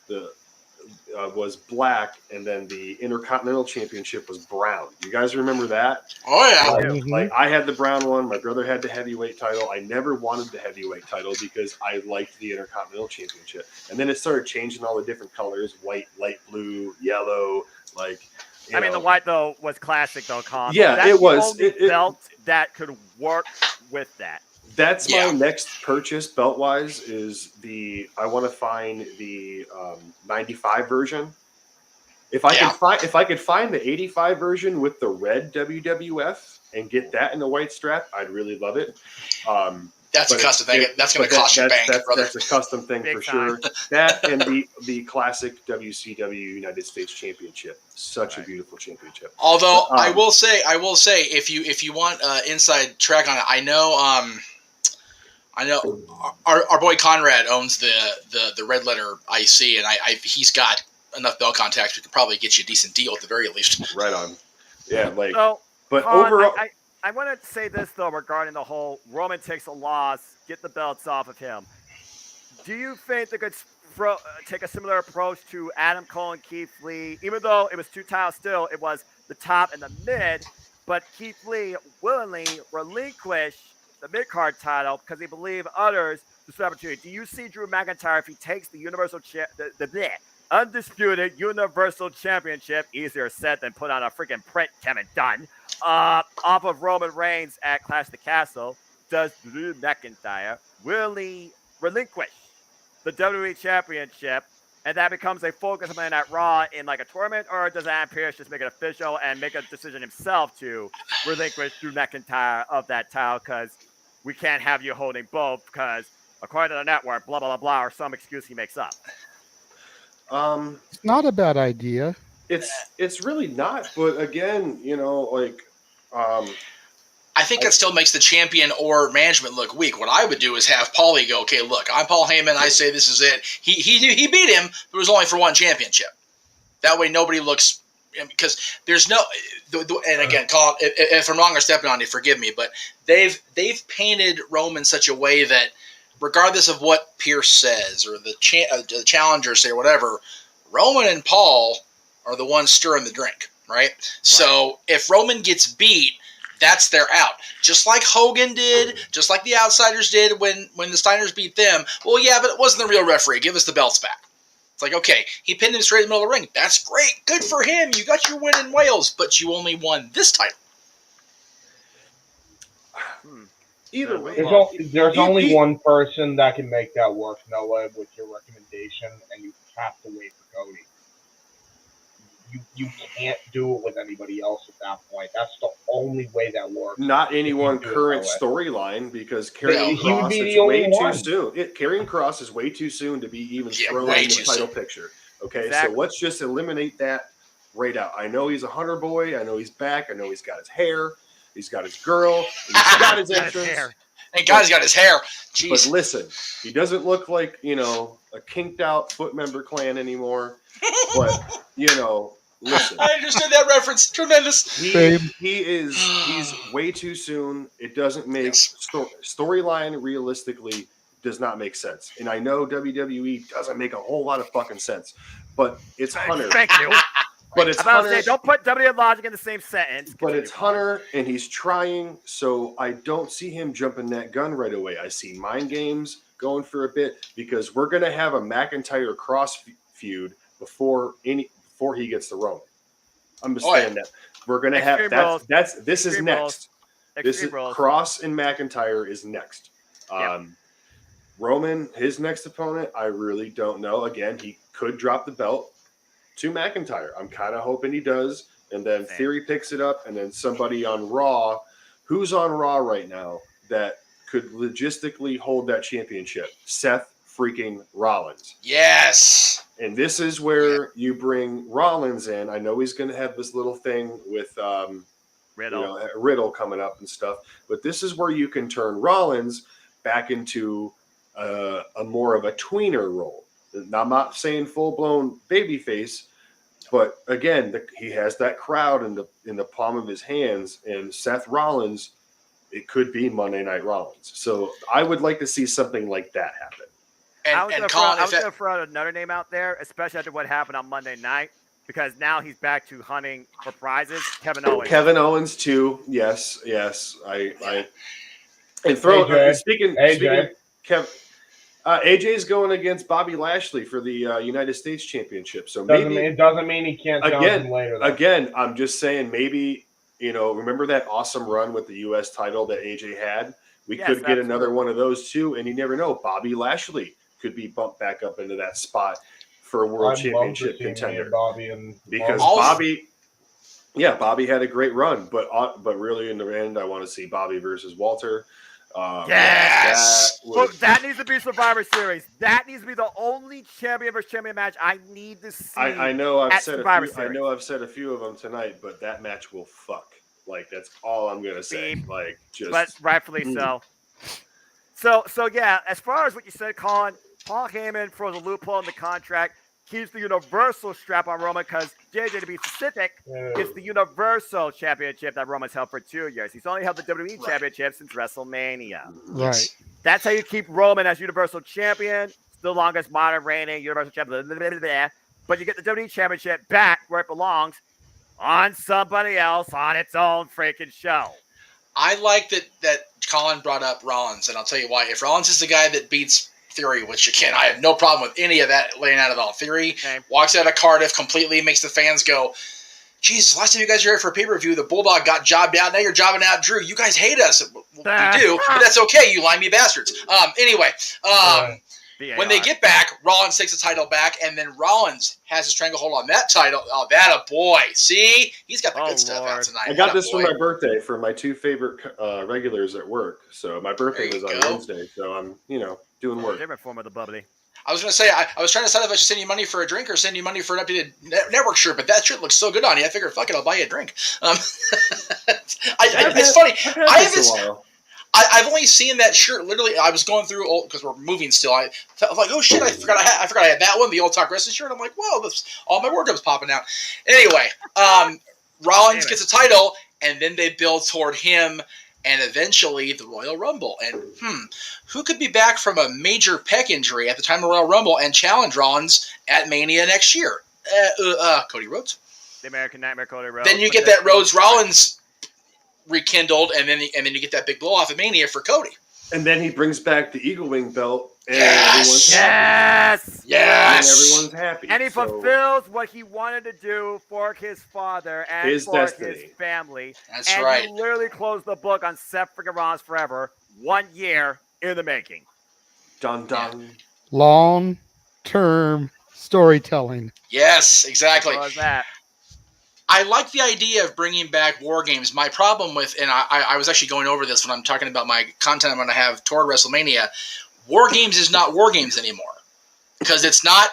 was black, and then the Intercontinental Championship was brown. You guys remember that? Oh yeah. Like, I had the brown one. My brother had the heavyweight title. I never wanted the heavyweight title because I liked the Intercontinental Championship. And then it started changing all the different colors: white, light blue, yellow. Like, I mean, the white though was classic though, Con. Yeah, that's it was. The only belt that could work with that. That's my next purchase belt wise, is I want to find the 95 version. If I could find the 85 version with the red WWF and get that in the white strap, I'd really love it. That's a custom thing. That's going to cost you bank, brother. That's a custom thing for sure. That and the classic WCW United States Championship. Such a beautiful championship. Although I will say, if you want inside track on it, I know our boy Conrad owns the Red Letter IC, and he's got enough belt contacts. We could probably get you a decent deal at the very least. Right on. Yeah, like. So, but Con, overall, I want to say this though regarding the whole Roman takes a loss, get the belts off of him. Do you think they could take a similar approach to Adam Cole and Keith Lee? Even though it was two titles, still it was the top and the mid, but Keith Lee willingly relinquished the mid-card title because he believed others this opportunity. Do you see Drew McIntyre, if he takes the undisputed Universal Championship, easier said than put on a freaking print, Kevin Dunn, off of Roman Reigns at Clash of the Castle, does Drew McIntyre really relinquish the WWE Championship, and that becomes a focus of mine at Raw in like a tournament, or does Adam Pearce just make it official and make a decision himself to relinquish Drew McIntyre of that title, because we can't have you holding both because according to the network, blah, blah, blah, blah, or some excuse he makes up? It's not a bad idea. It's really not, but again, you know, like, I think that still makes the champion or management look weak. What I would do is have Paulie go, okay, look, I'm Paul Heyman. I say this is it. He beat him, but it was only for one championship. That way nobody looks because there's no, and again, Colin, if I'm wrong or stepping on you, forgive me, but they've painted Roman in such a way that regardless of what Pierce says or the challengers say or whatever, Roman and Paul are the ones stirring the drink, right? So if Roman gets beat, that's their out. Just like Hogan did, just like the Outsiders did when the Steiners beat them. Well, yeah, but it wasn't the real referee. Give us the belts back. It's like, okay, he pinned him straight in the middle of the ring. That's great. Good for him. You got your win in Wales, but you only won this title. Either way, There's only one person that can make that work, Noah, with your recommendation, and you have to wait for Cody. You can't do it with anybody else at that point. That's the only way that works. Not any one current storyline, because Karrion Kross is way too soon. Karrion Kross is way too soon to be even thrown in the title picture. Okay, so let's just eliminate that right out. I know he's a Hunter boy. I know he's back. I know he's got his hair. He's got his girl. He's got his entrance. Thank God he's got his hair. Jeez. But listen, he doesn't look like, a kinked out foot member clan anymore. But, listen. I understood that reference. Tremendous. He's way too soon. It doesn't make storyline realistically does not make sense. And I know WWE doesn't make a whole lot of fucking sense, but it's Hunter. Thank you. But it's Hunter. Don't put WWE and Logic in the same sentence. But it's Hunter, and he's trying, so I don't see him jumping that gun right away. I see mind games going for a bit, because we're going to have a McIntyre Cross feud before he gets the Roman. I'm just saying that we're going to have this is next. This is Cross and McIntyre is next. Roman, his next opponent, I really don't know. Again, he could drop the belt to McIntyre. I'm kind of hoping he does, and then Theory picks it up, and then somebody on Raw, who's on Raw right now that could logistically hold that championship? Seth freaking Rollins. Yes. And this is where you bring Rollins in. I know he's going to have this little thing with Riddle coming up and stuff, but this is where you can turn Rollins back into a more of a tweener role. Now, I'm not saying full-blown babyface, but again, he has that crowd in the palm of his hands, and Seth Rollins, it could be Monday Night Rollins. So I would like to see something like that happen. I was going to throw out another name out there, especially after what happened on Monday night, because now he's back to hunting for prizes. Kevin Owens. Kevin Owens too. Yes. Speaking of Kevin. AJ's going against Bobby Lashley for the United States Championship. So it doesn't mean he can't challenge him later. Again, I'm just saying maybe, remember that awesome run with the U.S. title that AJ had? We could get another one of those too, and you never know. Bobby Lashley could be bumped back up into that spot for a World Championship contender. Bobby had a great run, but really in the end, I want to see Bobby versus Walter. Yes. That needs to be Survivor Series. That needs to be the only champion versus champion match I need to see. I know I've said a few of them tonight, but that match will fuck. Like, that's all I'm gonna say. But rightfully so. So yeah. As far as what you said, Colin, Paul Heyman throws a loophole in the contract. Keeps the Universal strap on Roman, because JJ, to be specific, it's the Universal Championship that Roman's held for 2 years. He's only held the WWE Championship since WrestleMania. Right. That's how you keep Roman as Universal Champion, the longest modern reigning Universal Champion. But you get the WWE Championship back where it belongs, on somebody else on its own freaking show. I like that Colin brought up Rollins, and I'll tell you why. If Rollins is the guy that beats Theory, which again, I have no problem with any of that laying out at all. Theory walks out of Cardiff completely, makes the fans go, Jesus, last time you guys were here for a pay-per-view, the Bulldog got jobbed out. Now you're jobbing out Drew. You guys hate us. We do, but that's okay, you limey bastards. When they get back, Rollins takes the title back, and then Rollins has a stranglehold on that title. Oh, that a boy. See? He's got the good stuff out tonight. I got this for my birthday for my two favorite regulars at work. So my birthday was on Wednesday, so I'm, doing work. Different form of the bubbly. I was going to say, I was trying to decide if I should send you money for a drink or send you money for an updated network shirt, but that shirt looks so good on you. I figured, fuck it, I'll buy you a drink. It's funny. I've only seen that shirt. Literally, I was going through old because we're moving still. I felt like, oh shit, I forgot I had that one, the old Talk Wrestling shirt. I'm like, whoa, that's all my workup's popping out. Anyway, Rollins gets a title, and then they build toward him, and eventually the Royal Rumble. And who could be back from a major pec injury at the time of Royal Rumble and challenge Rollins at Mania next year? Cody Rhodes. The American Nightmare, Cody Rhodes. Then you get that Rhodes Rollins rekindled, and then you get that big blow off of Mania for Cody. And then he brings back the Eagle Wing belt, and Yes! everyone's happy. And he fulfills what he wanted to do for his father and his for destiny. his family. That's and right. He literally closed the book on Seth freaking Rollins forever. 1 year in the making. Dun dun. Long-term storytelling. Yes, exactly. What was that? I like the idea of bringing back War Games. My problem with, and I was actually going over this when I'm talking about my content I'm going to have toward WrestleMania, War Games is not War Games anymore. Because it's not,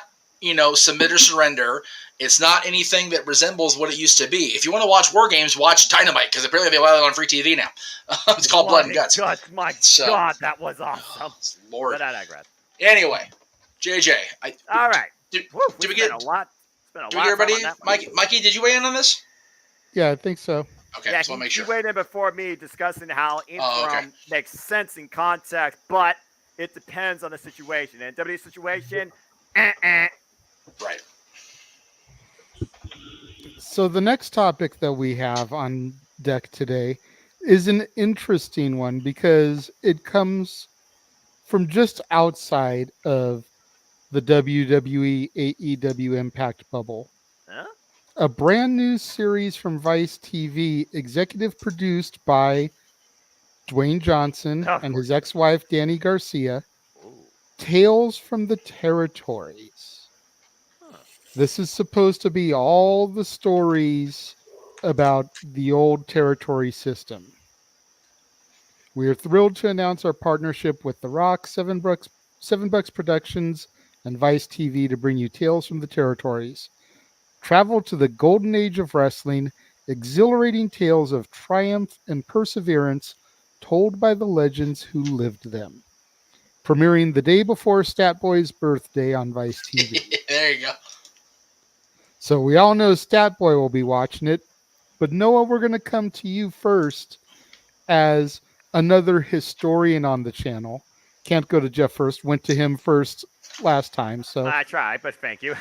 submit or surrender. It's not anything that resembles what it used to be. If you want to watch War Games, watch Dynamite, because apparently they allow it on free TV now. It's called Blood and Guts. My God, that was awesome. Lord. But I digress. Anyway, JJ. All right. Did we we get a lot? Did we get everybody? Mikey, did you weigh in on this? Yeah, I think so. Okay, yeah, so I'll make sure. He weighed in before me discussing how interim makes sense in context, but it depends on the situation. In WWE's situation, Right. So the next topic that we have on deck today is an interesting one because it comes from just outside of the WWE AEW Impact bubble. Huh? A brand new series from Vice TV, executive produced by Dwayne Johnson and his ex-wife Danny Garcia. Ooh. Tales from the Territories. This is supposed to be all the stories about the old territory system. We are thrilled to announce our partnership with The Rock, Seven Bucks Productions, and Vice TV to bring you Tales from the Territories. Travel to the golden age of wrestling, exhilarating tales of triumph and perseverance told by the legends who lived them. Premiering the day before Stat Boy's birthday on Vice TV. There you go. So we all know Stat Boy will be watching it, but Noah, we're going to come to you first as another historian on the channel. Can't go to Jeff first. Went to him first last time. So I tried, but thank you.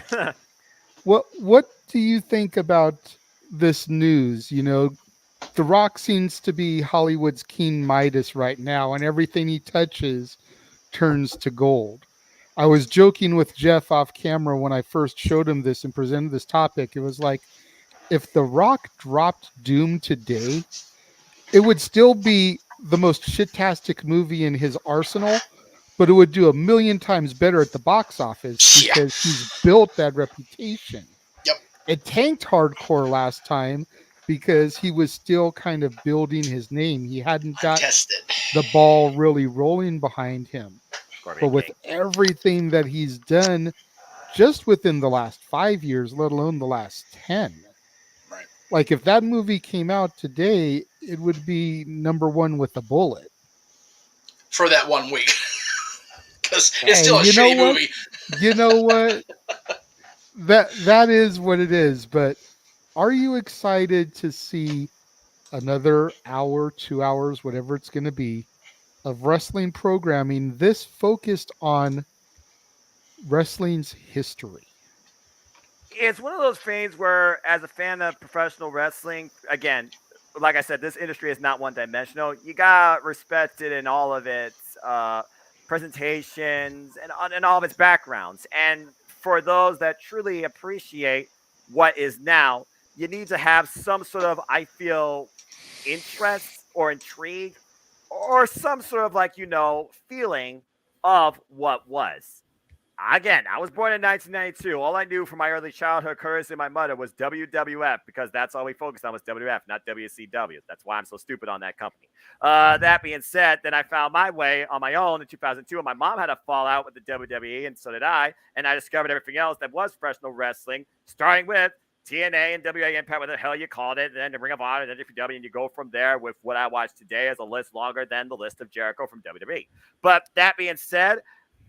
What do you think about this news? The Rock seems to be Hollywood's King Midas right now, and everything he touches turns to gold. I was joking with Jeff off camera when I first showed him this and presented this topic. It was like, if The Rock dropped Doom today, it would still be the most shitastic movie in his arsenal, but it would do 1,000,000 times better at the box office because he's built that reputation. Yep. It tanked hardcore last time because he was still kind of building his name. He hadn't got the ball really rolling behind him. But with everything that he's done just within the last 5 years, let alone the last 10, right. Like if that movie came out today, it would be #1 with a bullet. For that 1 week. Because it's still a shitty movie. You know what? That is what it is. But are you excited to see another hour, 2 hours, whatever it's going to be, of wrestling programming this focused on wrestling's history? It's one of those things where, as a fan of professional wrestling, again, like I said, this industry is not one-dimensional. You got respect it in all of its presentations and all of its backgrounds. And for those that truly appreciate what is now, you need to have some sort of, I feel, interest or intrigue or some sort of feeling of what was. Again, I was born in 1992. All I knew from my early childhood, courtesy of my mother, was WWF because that's all we focused on was WWF, not WCW. That's why I'm so stupid on that company. That being said, then I found my way on my own in 2002, and my mom had a fallout with the WWE, and so did I. And I discovered everything else that was professional wrestling, starting with TNA and WA Impact, whatever the hell you called it, and then the Ring of Honor, and then WCW, and you go from there with what I watched today as a list longer than the list of Jericho from WWE. But that being said,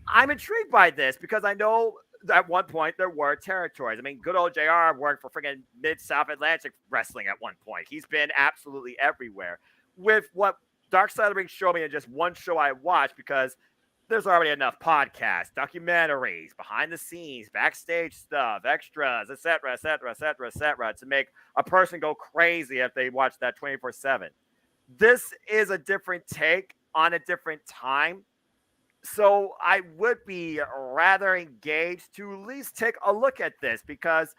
I'm intrigued by this because I know at one point there were territories. I mean, good old JR worked for friggin' Mid-South Atlantic Wrestling at one point. He's been absolutely everywhere. With what Dark Side of the Ring showed me in just one show I watched, because there's already enough podcasts, documentaries, behind the scenes, backstage stuff, extras, etc., etc., etc., etc., to make a person go crazy if they watch that 24/7. This is a different take on a different time. So I would be rather engaged to at least take a look at this, because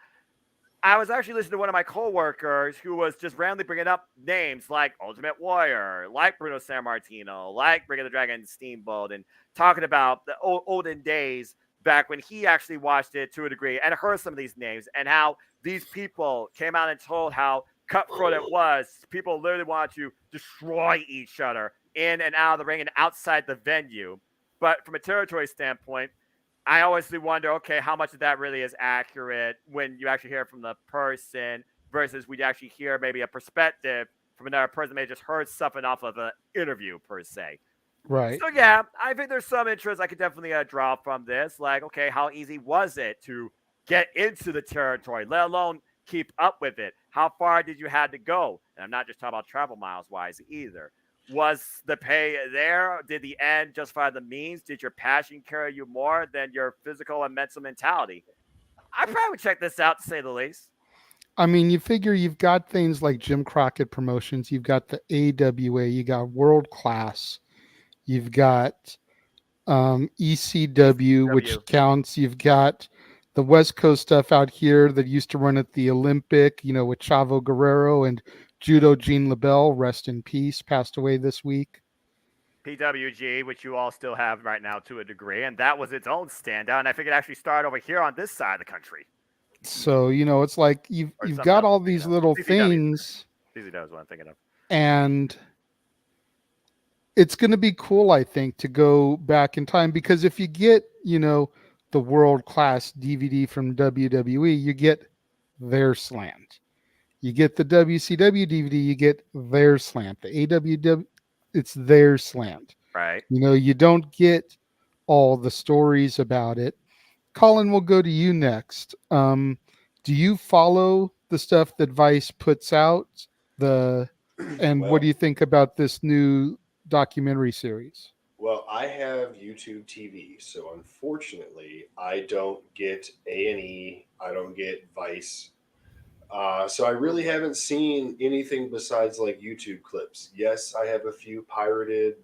I was actually listening to one of my coworkers who was just randomly bringing up names like Ultimate Warrior, like Bruno Sammartino, like Bring of the Dragon Steamboat, and talking about the olden days back when he actually watched it to a degree and heard some of these names, and how these people came out and told how cutthroat it was. People literally wanted to destroy each other in and out of the ring and outside the venue. But from a territory standpoint, I always do wonder, okay, how much of that really is accurate when you actually hear from the person versus we actually hear maybe a perspective from another person may just heard something off of an interview per se. Right. So yeah, I think there's some interest I could definitely draw from this. Like, okay, how easy was it to get into the territory, let alone keep up with it? How far did you have to go? And I'm not just talking about travel miles wise either. Was the pay there? Did the end justify the means? Did your passion carry you more than your physical and mental mentality? I probably would check this out, to say the least. I mean, you figure you've got things like Jim Crockett Promotions, you've got the AWA, you got World Class, you've got ECW, which counts. You've got the West Coast stuff out here that used to run at the Olympic, with Chavo Guerrero and Judo Gene LaBelle, rest in peace, passed away this week. PWG, which you all still have right now to a degree, and that was its own standout. And I think it actually started over here on this side of the country. So, it's like you've got all these little things. CCW is what I'm thinking of. And it's going to be cool, I think, to go back in time, because if you get, the World Class DVD from WWE, you get their slant. You get the WCW DVD, you get their slant. The AWW, it's their slant. Right. You don't get all the stories about it. Colin, we'll go to you next. Do you follow the stuff that Vice puts out? What do you think about this new documentary series? Well, I have YouTube TV, so unfortunately, I don't get A&E. I don't get Vice. So I really haven't seen anything besides like YouTube clips. Yes, I have a few pirated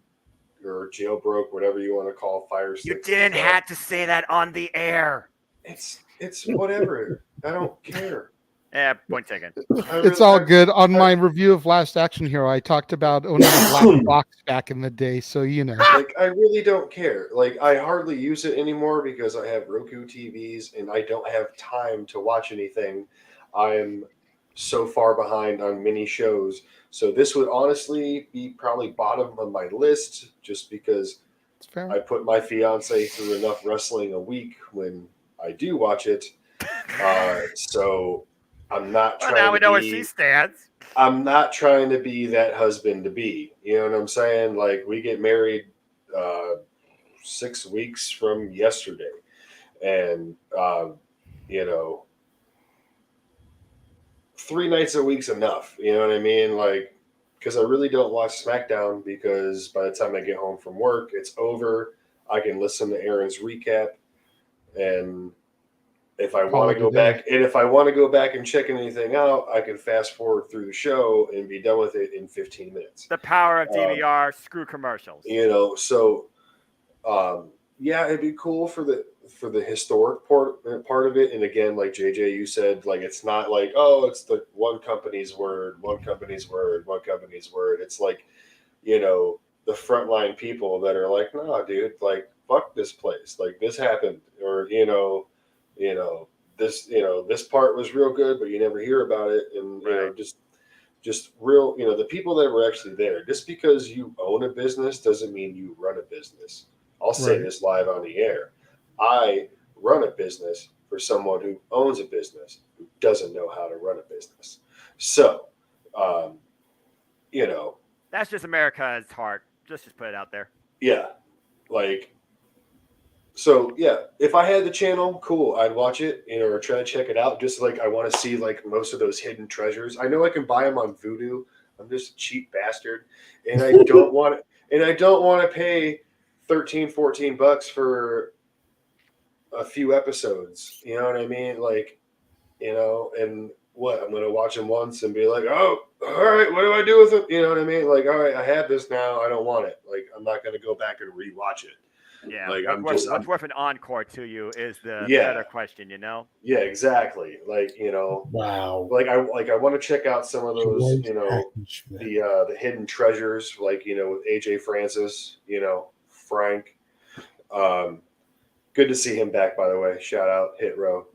or jailbroke, whatever you want to call Fire Sticks. You didn't have to say that on the air. It's whatever. I don't care. Yeah, point taken. It's all good. On my review of Last Action Hero, I talked about owning a black box back in the day, so Like, I really don't care. Like, I hardly use it anymore because I have Roku TVs and I don't have time to watch anything. I'm so far behind on many shows. So this would honestly be probably bottom of my list, just because I put my fiance through enough wrestling a week when I do watch it. So I'm not trying now we know where she stands. I'm not trying to be that husband to be. You know what I'm saying? Like, we get married 6 weeks from yesterday. And, 3 nights a week's enough. You know what I mean? Like, because I really don't watch SmackDown, because by the time I get home from work, it's over. I can listen to Aaron's recap. And if I want to go back and check anything out, I can fast forward through the show and be done with it in 15 minutes. The power of DVR, screw commercials. Yeah, it'd be cool for the historic part of it. And again, like JJ, you said, like, it's not like, oh, it's the one company's word. It's like, the frontline people that are like, nah, dude, like, fuck this place. Like, this happened, or, this part was real good, but you never hear about it. And, just real, the people that were actually there. Just because you own a business doesn't mean you run a business. I'll say this live on the air. I run a business for someone who owns a business who doesn't know how to run a business. So, That's just America's heart. Just put it out there. yeah, like, so yeah, if I had the channel, cool, I'd watch it, or try to check it out. Just like I want to see like most of those hidden treasures. I know I can buy them on Vudu. I'm just a cheap bastard, and I don't want to pay $13-14 for a few episodes. You know what I mean? Like, and what, I'm gonna watch them once and be like, oh, all right, what do I do with it? You know what I mean? Like, all right, I have this now. I don't want it. Like, I'm not gonna go back and rewatch it. Yeah, like what's worth an encore to you is the Yeah. better question, Yeah, exactly. Like, Wow. like I want to check out some of those, the hidden treasures, like, with AJ Francis, Frank. Good to see him back, by the way. Shout out Hit Row.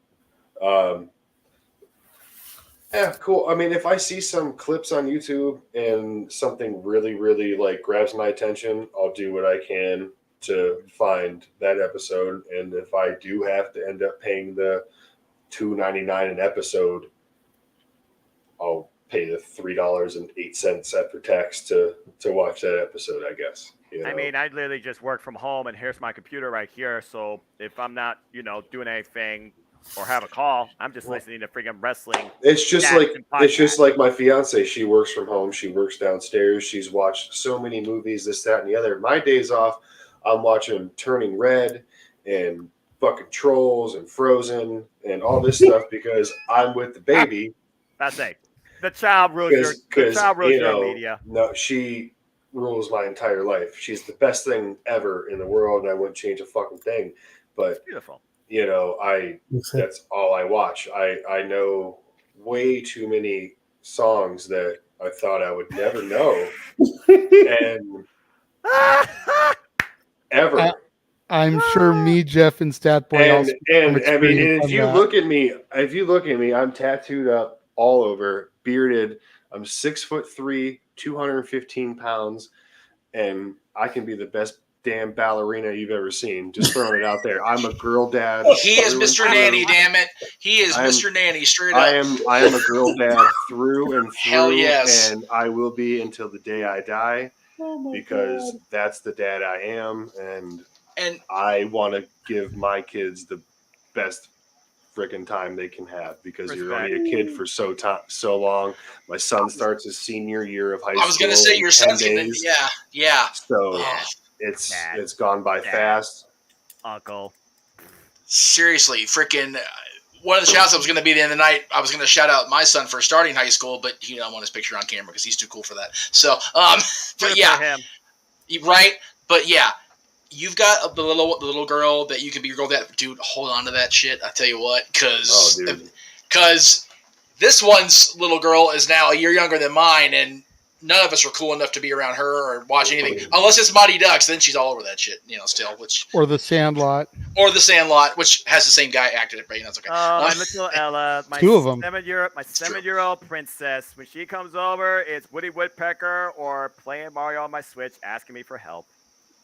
Yeah, cool. I mean, if I see some clips on YouTube and something really, really like grabs my attention, I'll do what I can to find that episode. And if I do have to end up paying the $2.99 an episode, I'll pay the $3.08 after tax to watch that episode, I guess. I mean, I literally just work from home, and here's my computer right here. So if I'm not, doing anything or have a call, I'm just listening to freaking wrestling. It's just like my fiance. She works from home. She works downstairs. She's watched so many movies, this, that, and the other. My days off, I'm watching Turning Red and fucking Trolls and Frozen and all this stuff because I'm with the baby. That's it. The child rules your media. No, she rules my entire life. She's the best thing ever in the world, and I wouldn't change a fucking thing. But beautiful. That's all I watch. I know way too many songs that I thought I would never know, and ever. I'm sure me, Jeff, and Statboy. And I mean, if you look at me, I'm tattooed up all over, bearded. I'm 6'3", 215 pounds, and I can be the best damn ballerina you've ever seen. Just throwing it out there. I'm a girl dad. He is Mr. Nanny, damn it. He is Mr. Nanny, straight up. I am a girl dad through and through. Hell yes. And I will be until the day I die, because that's the dad I am, and I want to give my kids the best freaking time they can have, because you're only a kid for so long. My son starts his senior year of high school. I was going to say your son's going to, yeah. So it's gone by fast. Uncle. Seriously, freaking one of the shouts that was going to be the end of the night, I was going to shout out my son for starting high school, but he don't want his picture on camera because he's too cool for that. So, but yeah, right. But yeah, you've got the little girl that you can be your girl dad. Dude, hold on to that shit. I tell you what, because this one's little girl is now a year younger than mine, and none of us are cool enough to be around her or watch anything unless it's Mighty Ducks. Then she's all over that shit, still. Or the Sandlot, which has the same guy acted it, but it's okay. Oh, my little Ella, my two of them. 7-year-old princess. When she comes over, it's Woody Woodpecker or playing Mario on my Switch, asking me for help.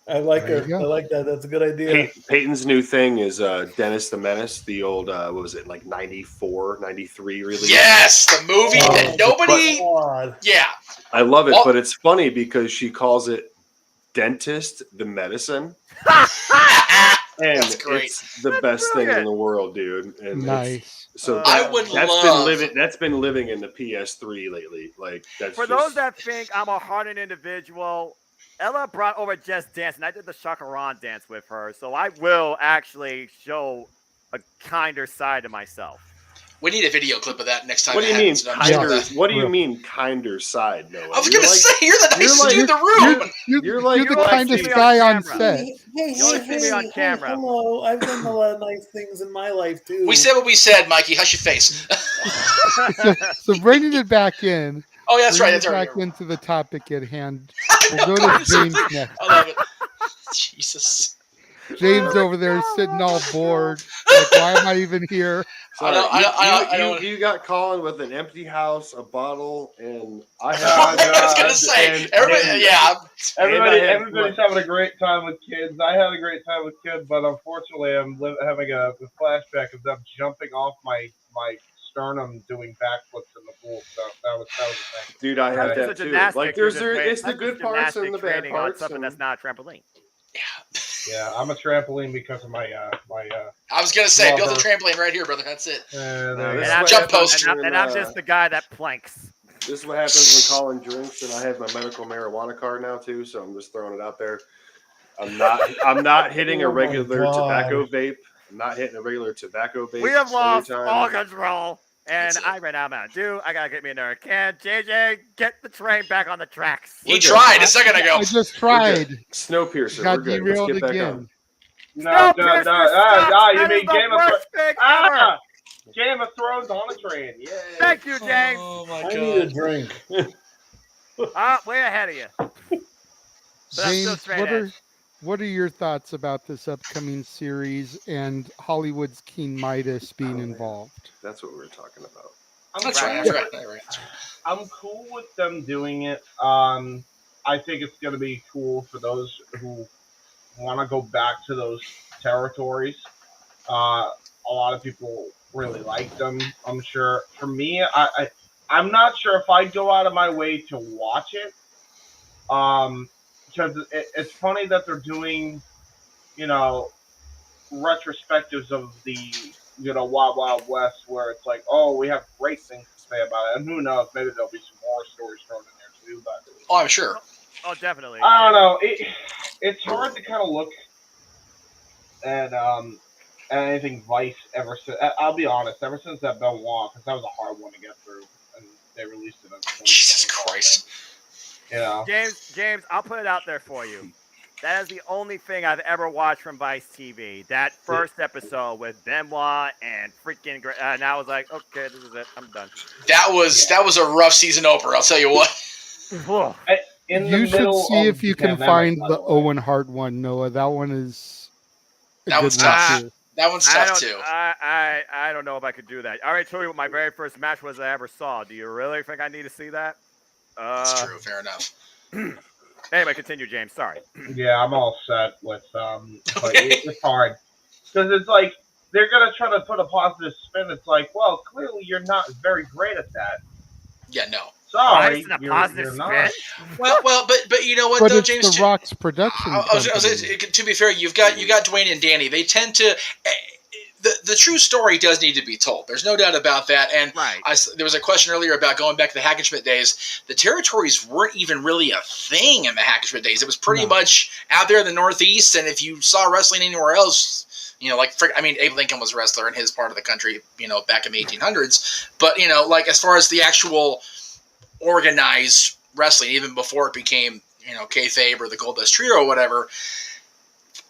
I like her. I like that. That's a good idea. Peyton's new thing is Dennis the Menace, the old, what was it, like 94, 93 release? Yes, the movie that nobody... Yeah. I love it, but it's funny because she calls it Dentist the Medicine. And that's great. It's the best thing in the world, dude. And nice. So that's been living in the PS3 lately. Like, that's for those that think I'm a hardened individual, Ella brought over Just Dance, and I did the Chacaran dance with her, so I will actually show a kinder side to myself. We need a video clip of that next time. What do you mean kinder? What do you mean kinder side, Noah? I was going to say, you're the nicest dude in the room. You're the kindest guy on set. You only see me on camera. Hello, I've done a lot of nice things in my life, too. We said what we said, Mikey. Hush your face. So bringing it back in. Oh, yeah, that's right. That's back into the topic at hand. We'll go to James next. I love it. Jesus. James over there sitting all bored. Like, why am I even here? Sorry, I don't. you got Colin with an empty house, a bottle, and I I have. was gonna say, and- everybody, and- yeah. Everybody's having a great time with kids. I had a great time with kids, but unfortunately, I'm having a flashback of them jumping off my sternum doing backflips in the pool. So that was the thing. Dude, I had That's that just a too. gymnastic, Like, you're it's just the good parts and the bad training on parts. something and- that's not a trampoline. Yeah, I'm a trampoline because of my I was gonna say, build a Rubber. trampoline right here, brother. That's it. No, there you this go. is what Jump happens post. when, And I'm just the guy that planks. This is what happens when Colin drinks, and I have my medical marijuana card now too. So I'm just throwing it out there. I'm not hitting a Oh my regular God. tobacco vape. I'm not hitting a regular tobacco vape. We have lost anytime. all control. And That's it. I ran out of Mountain Dew. I gotta get me another can. JJ, get the train back on the tracks. He tried a second ago. I just We're tried. good. Snowpiercer. Got We're good. Let's derailed get back again. on. No. You That mean is the Game of Thrones? worst thing ever. Ah, Game of Thrones on a train. Yay! Thank you, James. Oh my I need a god. drink. Way ahead of you. But I'm still James, straight edge. what are your thoughts about this upcoming series and Hollywood's King Midas being involved? That's what we were talking about. That's right. I forgot. Right. I'm cool with them doing it. I think it's going to be cool for those who want to go back to those territories. A lot of people really like them, I'm sure. For me, I'm not sure if I'd go out of my way to watch it. Because it's funny that they're doing, retrospectives of the, Wild Wild West, where it's like, oh, we have great things to say about it. And who knows, maybe there'll be some horror stories thrown in there too. But Oh, I'm sure. Oh, definitely. I don't know. It's hard to kind of look at anything Vice ever since. I'll be honest, ever since that Benoit, because that was a hard one to get through, and they released it. Jesus Christ. James, I'll put it out there for you. That is the only thing I've ever watched from Vice TV. That first episode with Benoit and freaking, and I was like, okay, this is it. I'm done. That was a rough season opener. I'll tell you what. You should see if you can find the Owen Hart one, Noah. That one is a That good one's one tough. too. That one's tough too. I don't know if I could do that. I already told you what my very first match was I ever saw. Do you really think I need to see that? That's true. Fair enough. Anyway, continue, James. Sorry. Yeah, I'm all set with but it's hard because it's like they're gonna try to put a positive spin. It's like, well, clearly you're not very great at that. Yeah, no. Sorry, Why is it a positive not. spin? Well, but you know what But though, it's James. the Rock's production. I was company. to be fair, you got Dwayne and Danny. They tend to. The true story does need to be told. There's no doubt about that. And Right. there was a question earlier about going back to the Hackenschmidt days. The territories weren't even really a thing in the Hackenschmidt days. It was pretty much out there in the Northeast. And if you saw wrestling anywhere else, Abe Lincoln was a wrestler in his part of the country, back in the 1800s. But, as far as the actual organized wrestling, even before it became, kayfabe or the Goldust Trio or whatever,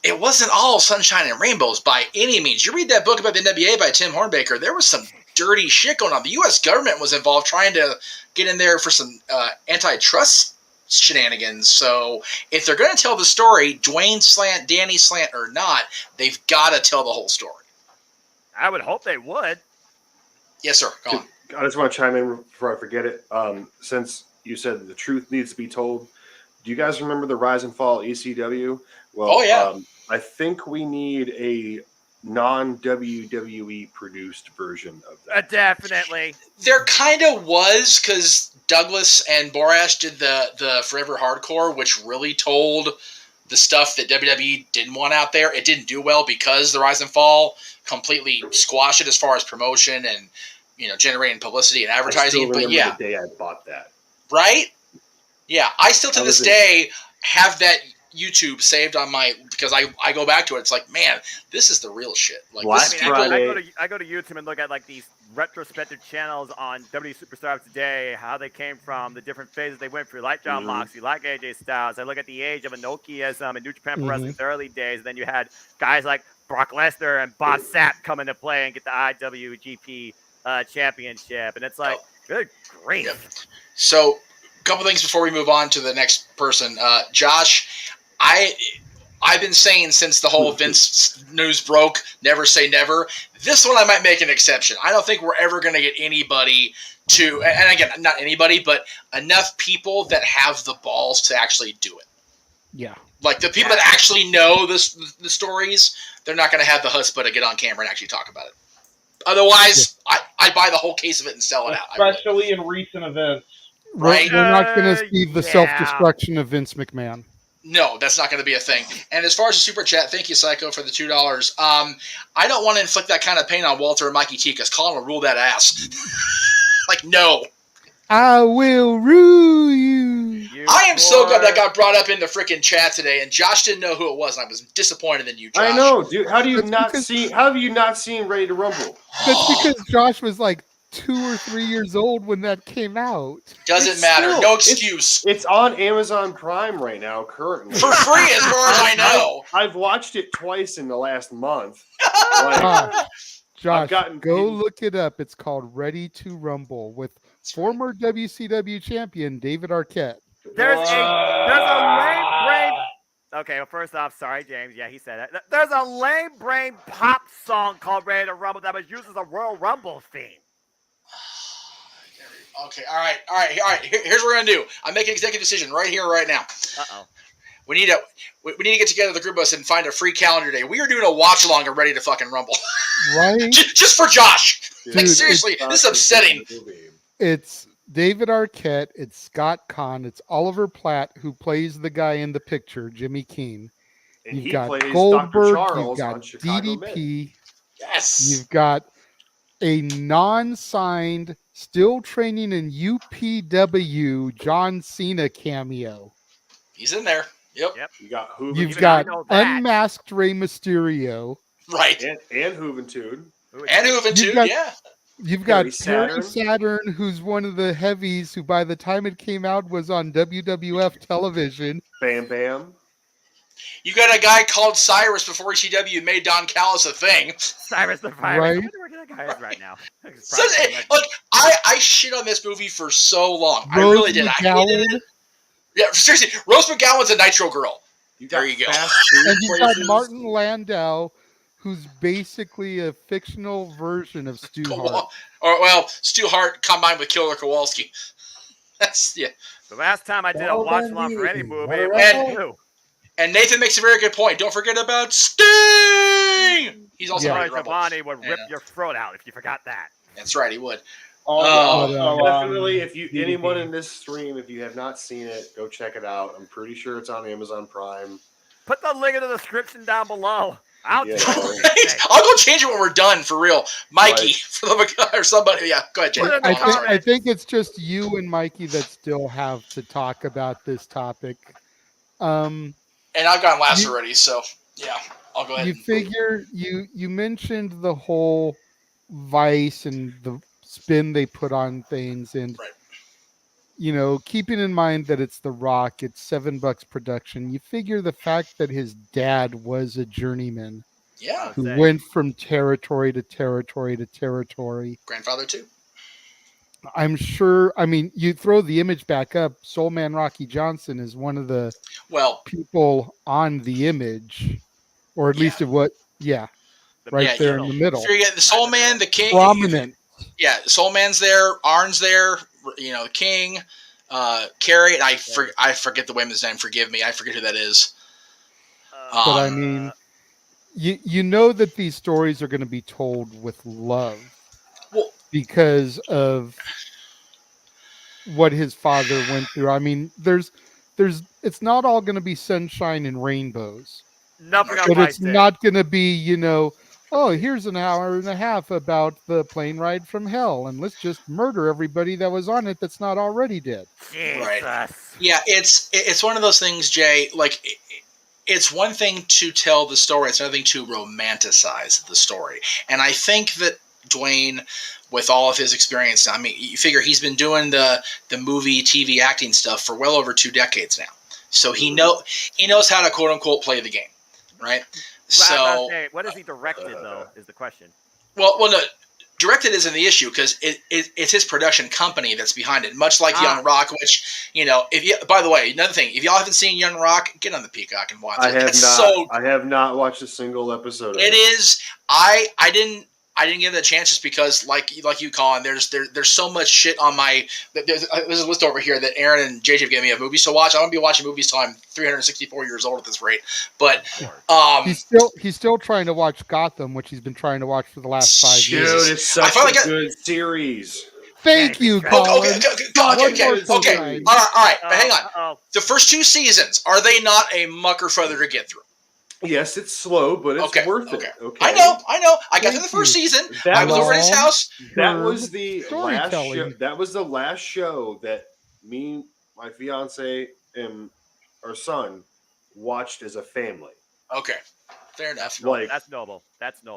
it wasn't all sunshine and rainbows by any means. You read that book about the NWA by Tim Hornbaker, there was some dirty shit going on. The U.S. government was involved trying to get in there for some antitrust shenanigans. So if they're going to tell the story, Dwayne slant, Danny slant or not, they've got to tell the whole story. I would hope they would. Yes, sir. Go on. I just want to chime in before I forget it. Since you said the truth needs to be told, do you guys remember the Rise and Fall ECW? Well, Oh, yeah. I think we need a non-WWE produced version of that. Definitely. There kind of was, because Douglas and Borash did the Forever Hardcore, which really told the stuff that WWE didn't want out there. It didn't do well because the Rise and Fall completely squashed it as far as promotion and generating publicity and advertising. I still remember but yeah, the day I bought that. right? Yeah, I still to That this was it. day have that YouTube saved on my, because I go back to it. It's like, man, this is the real shit. Like Last this I, is mean, Friday- I go to YouTube and look at like these retrospective channels on WWE Superstars today, how they came from, the different phases they went through, like John Moxley, like AJ Styles. I look at the age of Inokiism and New Japan Pro Wrestling's early days. And then you had guys like Brock Lesnar and Bob Sapp come into play and get the IWGP championship. And it's like, good grief. Yep. So, a couple things before we move on to the next person. Josh, I've been saying since the whole Vince news broke, never say never. This one I might make an exception. I don't think we're ever going to get anybody to, and again, not anybody, but enough people that have the balls to actually do it. Yeah. Like the people that actually know the stories, they're not going to have the chutzpah to get on camera and actually talk about it. Otherwise, I'd buy the whole case of it and sell it out. Especially in recent events. Right? We're not going to see the self-destruction of Vince McMahon. No, that's not going to be a thing. And as far as the super chat, thank you, Psycho, for the $2. I don't want to inflict that kind of pain on Walter and Mikey T because Colin will rule that ass. Like, no. I will rule you. I am so glad that got brought up in the freaking chat today, and Josh didn't know who it was, and I was disappointed in you, Josh. I know, dude. How have you not seen Ready to Rumble? That's because Josh was like 2 or 3 years old when that came out. Doesn't matter. No excuse. It's on Amazon Prime right now, currently. For free, as far as I know. I've watched it twice in the last month. Josh, go look it up. It's called Ready to Rumble with former WCW champion David Arquette. There's a lame brain. Okay, well, first off, sorry, James. Yeah, he said it. There's a lame brain pop song called Ready to Rumble that was used as a Royal Rumble theme. Okay, all right. Here's what we're gonna do. I'm making an executive decision right here, right now. Uh-oh. We need to get together, the group of us, and find a free calendar day. We are doing a watch along of Ready to fucking Rumble, right? just for Josh. Dude, like seriously, this is upsetting. It's David Arquette. It's Scott Conn. It's Oliver Platt who plays the guy in the picture, Jimmy Keene. And you've he got plays Goldberg. Dr. Charles You've got on Chicago DDP. Yes. You've got a non-signed, still training in UPW, John Cena cameo. He's in there. Yep. You got Juventude. You've got unmasked Rey Mysterio. Right. And Juventude. And Juventude, yeah. You've got Perry Saturn, who's one of the heavies who by the time it came out was on WWF television. Bam Bam. You got a guy called Cyrus before ECW made Don Callis a thing. Cyrus the Virus. Right. I wonder where that guy is right now. So, look, I shit on this movie for so long. I really did. I hated it. Yeah, seriously. Rose McGowan's a Nitro girl. There you go. And you've got Martin Landau, who's basically a fictional version of Stu Hart. Stu Hart combined with Killer Kowalski. That's, yeah. The last time I did a watch-along for any movie, it was and Nathan makes a very good point. Don't forget about Sting! He's also Roy Giovanni would rip your throat out if you forgot that. That's right, he would. Definitely, anyone in this stream, if you have not seen it, go check it out. I'm pretty sure it's on Amazon Prime. Put the link in the description down below. I'll go change it when we're done, for real. Mikey, or somebody. Yeah, go ahead, Jay. I think it's just you and Mikey that still have to talk about this topic. And I've gone last already, so yeah, I'll go ahead. You figure you mentioned the whole Vice and the spin they put on things, and keeping in mind that it's The Rock, it's $7 production. You figure the fact that his dad was a journeyman, who went from territory to territory to territory. Grandfather too. I'm sure. I mean, you throw the image back up. Soul Man Rocky Johnson is one of the people on the image, or at least of what. Yeah, there in the middle. So you get the Soul Man, the King. Prominent. Yeah, Soul Man's there. Arn's there. The King. Carrie. And I forget the women's name. Forgive me. I forget who that is. But I mean, you know that these stories are going to be told with love. Because of what his father went through. I mean, it's not all going to be sunshine and rainbows. Nothing. But it's not going to be, here's an hour and a half about the plane ride from hell, and let's just murder everybody that was on it that's not already dead. Jesus. Right. Yeah, it's one of those things, Jay. Like, it's one thing to tell the story; it's another thing to romanticize the story. And I think that Dwayne, with all of his experience, I mean, you figure he's been doing the movie, TV acting stuff for well over 2 decades now. So he knows how to quote unquote play the game, right? So what has he directed though is the question. Well, no. directed isn't the issue because it's his production company that's behind it. Much like Young Rock, which if you. By the way, another thing, if y'all haven't seen Young Rock, get on the Peacock and watch it. I have not watched a single episode of it. It is. I didn't give it a chance just because, like you, Colin, there's so much shit on my. There's a list over here that Aaron and JJ have given me of movies to watch. I'm gonna be watching movies till I'm 364 years old at this rate. But he's still trying to watch Gotham, which he's been trying to watch for the last 5 years. Dude, it's such a good series. Thank you, Colin. Okay. All right. But hang on. The first 2 seasons, are they not a mucker further to get through? Yes, it's slow, but it's worth it. Okay. I know. I got through the first season. I was over at his house. That was the last show. That was the last show that me, my fiance, and our son watched as a family. Okay, fair enough. Like that's noble.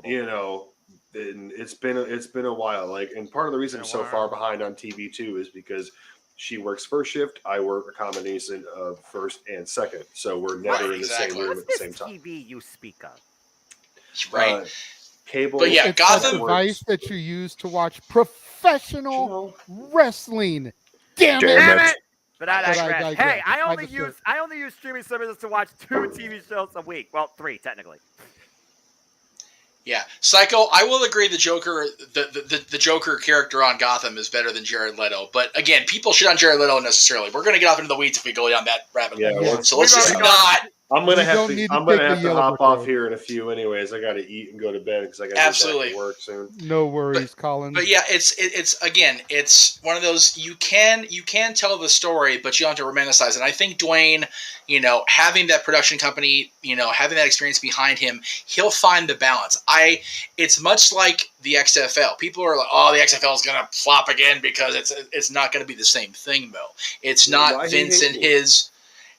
You know, it's been a while. And part of the reason I'm so far behind on TV too is because she works first shift. I work a combination of first and second, so we're never in the same room at the same time. TV you speak of? Right. Cable. But yeah, it's Gotham. a device that you use to watch professional wrestling. Damn it! But I digress. Hey, I only use streaming services to watch 2 TV shows a week. Well, 3 technically. Yeah, Psycho. I will agree. The Joker, the Joker character on Gotham is better than Jared Leto. But again, people shit on Jared Leto unnecessarily. We're going to get off into the weeds if we go down that rabbit hole. Yeah, so let's just not. I'm gonna have to hop off here in a few. Anyways, I got to eat and go to bed because I got to get back to work soon. No worries, Colin. But yeah, it's one of those you can tell the story, but you don't have to romanticize it. I think Dwayne, having that production company, having that experience behind him, he'll find the balance. It's much like the XFL. People are like, oh, the XFL is gonna flop again because it's not gonna be the same thing though. It's not Vince and his.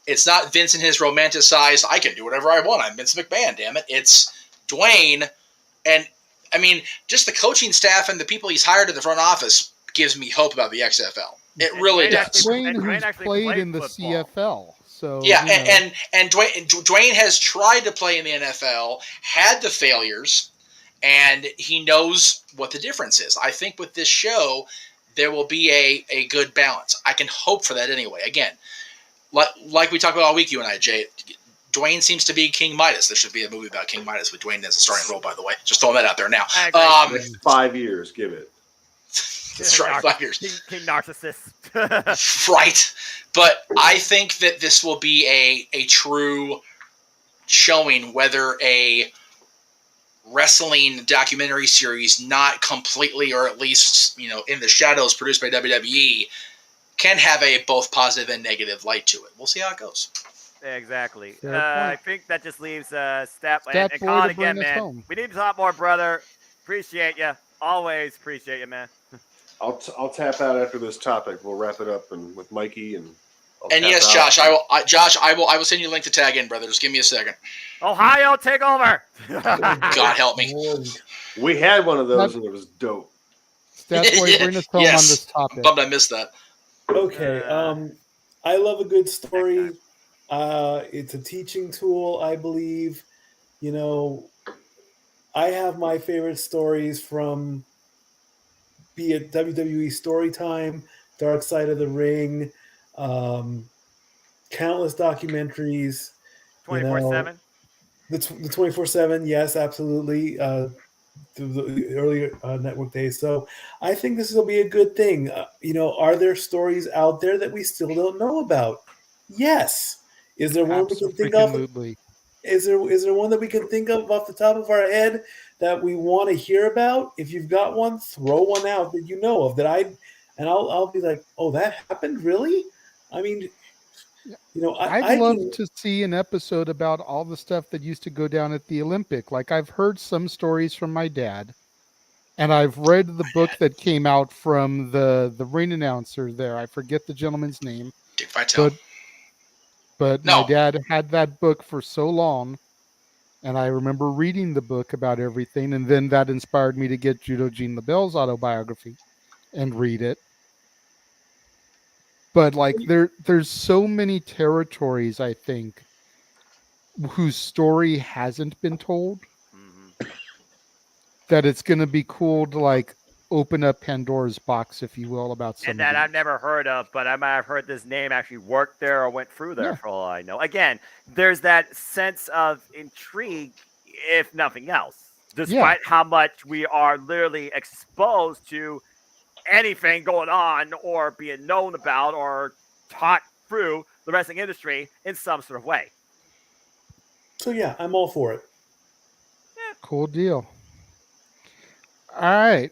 It's not Vince and his romanticized, I can do whatever I want. I'm Vince McMahon, damn it. It's Dwayne. And, I mean, just the coaching staff and the people he's hired in the front office gives me hope about the XFL. It really does. Dwayne, who's played in the CFL. So, yeah, and Dwayne has tried to play in the NFL, had the failures, and he knows what the difference is. I think with this show, there will be a good balance. I can hope for that anyway. Again, like we talked about all week, you and I, Jay, Dwayne seems to be King Midas. There should be a movie about King Midas with Dwayne as a starring role, by the way. Just throwing that out there now. 5 years, give it. That's right, 5 years. King narcissist. Right. But I think that this will be a true showing whether a wrestling documentary series, not completely or at least, in the shadows produced by WWE, can have a both positive and negative light to it. We'll see how it goes. Exactly. I think that just leaves Step and Colin again, man. Home. We need to talk more, brother. Appreciate you. Always appreciate you, man. I'll tap out after this topic. We'll wrap it up with Mikey and. Yes, Josh, I will send you a link to tag in, brother. Just give me a second. Ohio, take over. God help me. We had one of those and it was dope. Stat Boy, bring us home on this topic. Bummed I missed that. Okay. I love a good story. It's a teaching tool, I believe. I have my favorite stories from be it WWE Storytime, Dark Side of the Ring, countless documentaries. 24/7? The 24/7, yes, absolutely. The earlier network days. So I think this will be a good thing. Are there stories out there that we still don't know about? Yes. Is there one we can think of? Is there one that we can think of off the top of our head that we want to hear about? If you've got one, throw one out that you know of I'll be like, oh, that happened, really? I mean, I'd love to see an episode about all the stuff that used to go down at the Olympic. Like, I've heard some stories from my dad, and I've read the book that came out from the ring announcer there. I forget the gentleman's name. Dick Vitale. But my dad had that book for so long, and I remember reading the book about everything, and then that inspired me to get Judo Gene LaBelle's autobiography and read it. But there's so many territories, I think, whose story hasn't been told, that it's going to be cool to open up Pandora's box, if you will, about some And that of I've these. never heard of, but I might have heard this name actually worked there or went through there Yeah. for all I know. Again, there's that sense of intrigue, if nothing else, despite how much we are literally exposed to anything going on or being known about or taught through the wrestling industry in some sort of way. So yeah, I'm all for it. Cool deal. All right.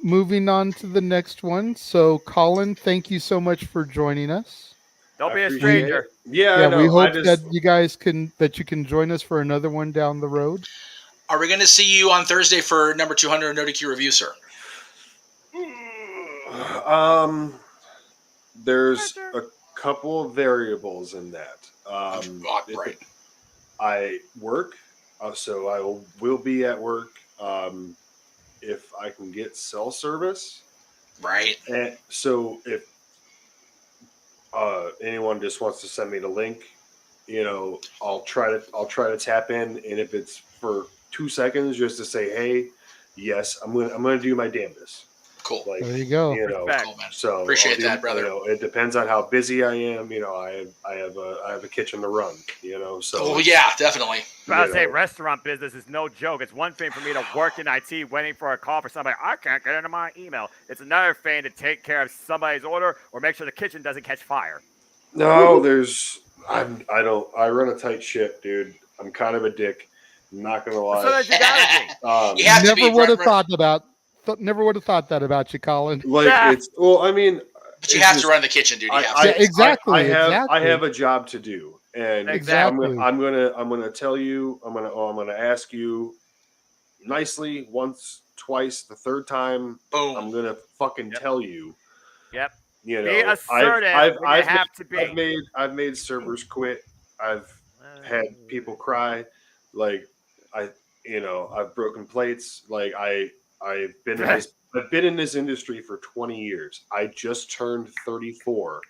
Moving on to the next one. So, Colin, thank you so much for joining us. Don't I be a appreciate stranger. it. Yeah, Yeah, I we know. I hope that just you guys can join us for another one down the road. Are we going to see you on Thursday for number 200 No DQ review, sir? there's a couple of variables in that. Right. I work, so I will be at work. If I can get cell service, Right. and so if anyone just wants to send me the link, I'll try to tap in, and if it's for 2 seconds, just to say, hey, yes, I'm gonna do my damnedest. Cool. Like, There you go. Respect. Cool, man. so Appreciate that, brother. It depends on how busy I am. I have a kitchen to run. So Oh yeah, definitely. But I'll say know. restaurant business is no joke. It's one thing for me to work in IT waiting for a call for somebody. I can't get into my email. It's another thing to take care of somebody's order or make sure the kitchen doesn't catch fire. No, I run a tight ship, dude. I'm kind of a dick. I'm not gonna lie. So that you gotta be. You have to Never be. would have thought that about you, Colin. Like Yeah. it's well, I mean, But you it's have just- to run the kitchen, dude. You have I- to. Exactly. I have a job to do, and Exactly. I'm gonna tell you. I'm gonna ask you nicely once, twice. The third time, Boom. I'm gonna fucking Yep. tell you. Yep. You know, Be assertive when you have to be. I've made servers quit. I've had people cry. Like I've broken plates. Like I've been in this industry for 20 years. I just turned 34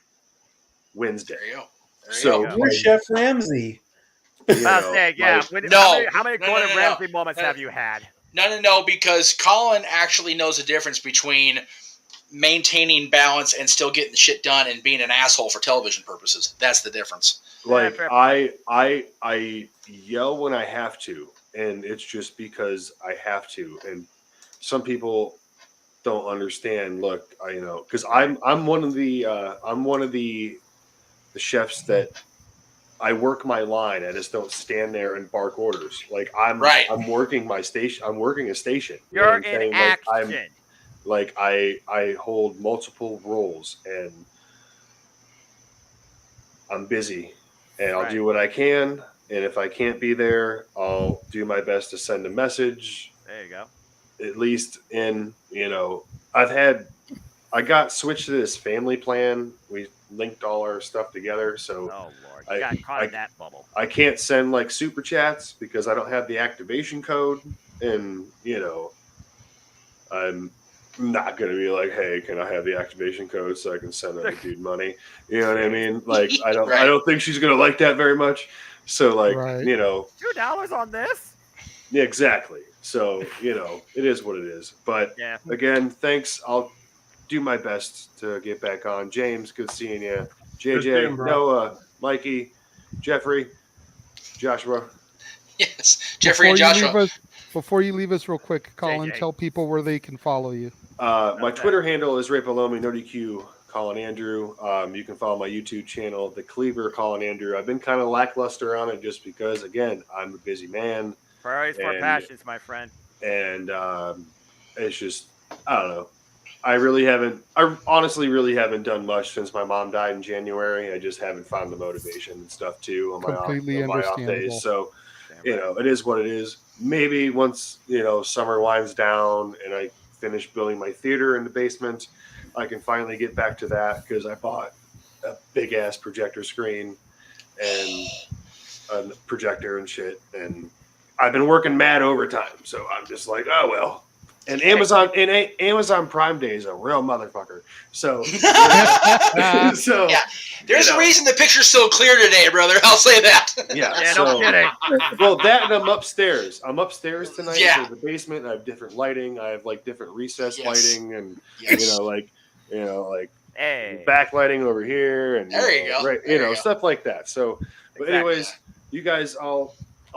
Wednesday. There you go. So you go. You're Chef Ramsay. I'll say, yeah. How many Gordon Ramsay moments have you had? No, because Colin actually knows the difference between maintaining balance and still getting the shit done and being an asshole for television purposes. That's the difference. Like fair I yell when I have to, and it's just because I have to. And some people don't understand. Look, because I'm one of the chefs that I work my line. I just don't stand there and bark orders. Like I'm working my station. I'm working a station. You know You're what I'm saying? in action. I hold multiple roles, and I'm busy, and I'll do what I can. And if I can't be there, I'll do my best to send a message. There you go. At least I got switched to this family plan. We linked all our stuff together. So Oh, Lord. You got caught in that bubble. I can't send like super chats because I don't have the activation code. And, I'm not going to be like, hey, can I have the activation code so I can send that dude money? You know what I mean? Like, I don't think she's going to like that very much. So like, $2 on this? Yeah, exactly. So, it is what it is. But again, thanks. I'll do my best to get back on. James, good seeing you. JJ, Noah, Mikey, Jeffrey, Joshua. Yes, Jeffrey and Joshua. Before you leave us real quick, Colin, JJ. tell people where they can follow you. My Twitter handle is Rapalomi, NoDQ, Colin Andrew. You can follow my YouTube channel, The Cleaver, Colin Andrew. I've been kind of lackluster on it just because, again, I'm a busy man. Priorities for passions, my friend. And it's just, I don't know. I honestly really haven't done much since my mom died in January. I just haven't found the motivation and stuff too on my off days. So, it is what it is. Maybe once, summer winds down and I finish building my theater in the basement, I can finally get back to that because I bought a big ass projector screen and a projector and shit. And I've been working mad overtime. So I'm just like, oh, well, And Amazon Prime Day is a real motherfucker. So, so Yeah. There's you a know. reason the picture's so clear today, brother. I'll say that. Yeah, Yeah, so no kidding. well, that and I'm upstairs. I'm upstairs tonight. Yeah. So the basement. I have different lighting. I have like different recessed Yes. lighting, and Yes. like Hey. backlighting over here, and There you go. right, There you go. stuff like that. So, but Exactly. anyways, you guys, I'll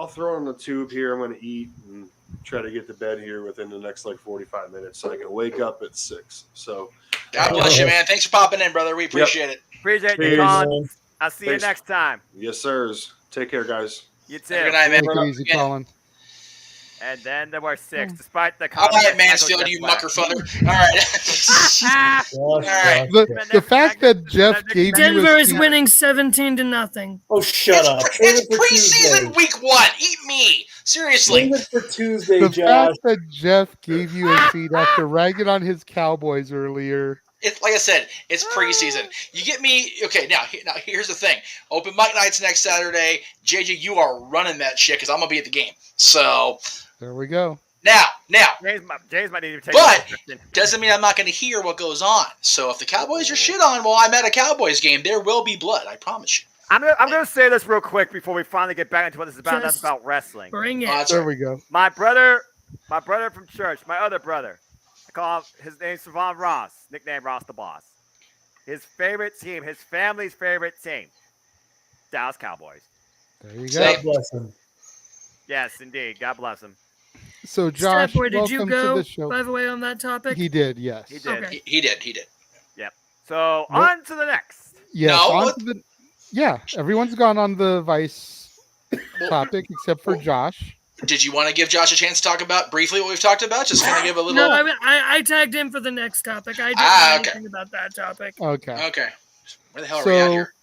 throw on the tube here. I'm going to eat and try to get to bed here within the next like 45 minutes, so I can wake up at 6. So, God bless you, man. Thanks for popping in, brother. We appreciate it. Appreciate you, Cheers. Colin. I'll see you Thanks. next time. yes, sirs. Take care, guys. You Have a too. good night, man. Take it easy, Yeah. Colin. And then there were 6, despite the All comment. right, Mansfield, you muckerfucker. All right. All right. The fact that Jeff gave you Denver a is seat, winning 17-0. Oh, shut up. It's Save it for preseason Tuesday. week 1. Eat me. Seriously. Save it for Tuesday, the Josh. fact that Jeff gave you a seat after ragging on his Cowboys earlier. It's like I said, it's preseason. You get me. Okay, now here's the thing. Open mic nights next Saturday. JJ, you are running that shit because I'm gonna be at the game. So There we go. now, James might need to take But- a description. doesn't mean I'm not going to hear what goes on. So if the Cowboys are shit on while I'm at a Cowboys game, there will be blood. I promise you. I'm gonna say this real quick before we finally get back into what this is about. and That's Just- about wrestling. Bring it. That's There right. we go. My brother from church, my other brother. I call him, his name's Savon Ross, nickname Ross the Boss. His favorite team, his family's favorite team, Dallas Cowboys. There you go. Same. God bless him. Yes, indeed. God bless him. So Josh, Steph, where did you welcome to go, the show. by the way, on that topic? He did, yes. He did. Okay. He did. So Nope. on to the next. Yes. No, on what- to the, yeah, everyone's gone on the Vice topic except for Josh. Did you want to give Josh a chance to talk about briefly what we've talked about? Just kind of give a little. No, I tagged in for the next topic. I didn't know okay. anything about that topic. Okay. Okay. Where the hell are we at So here?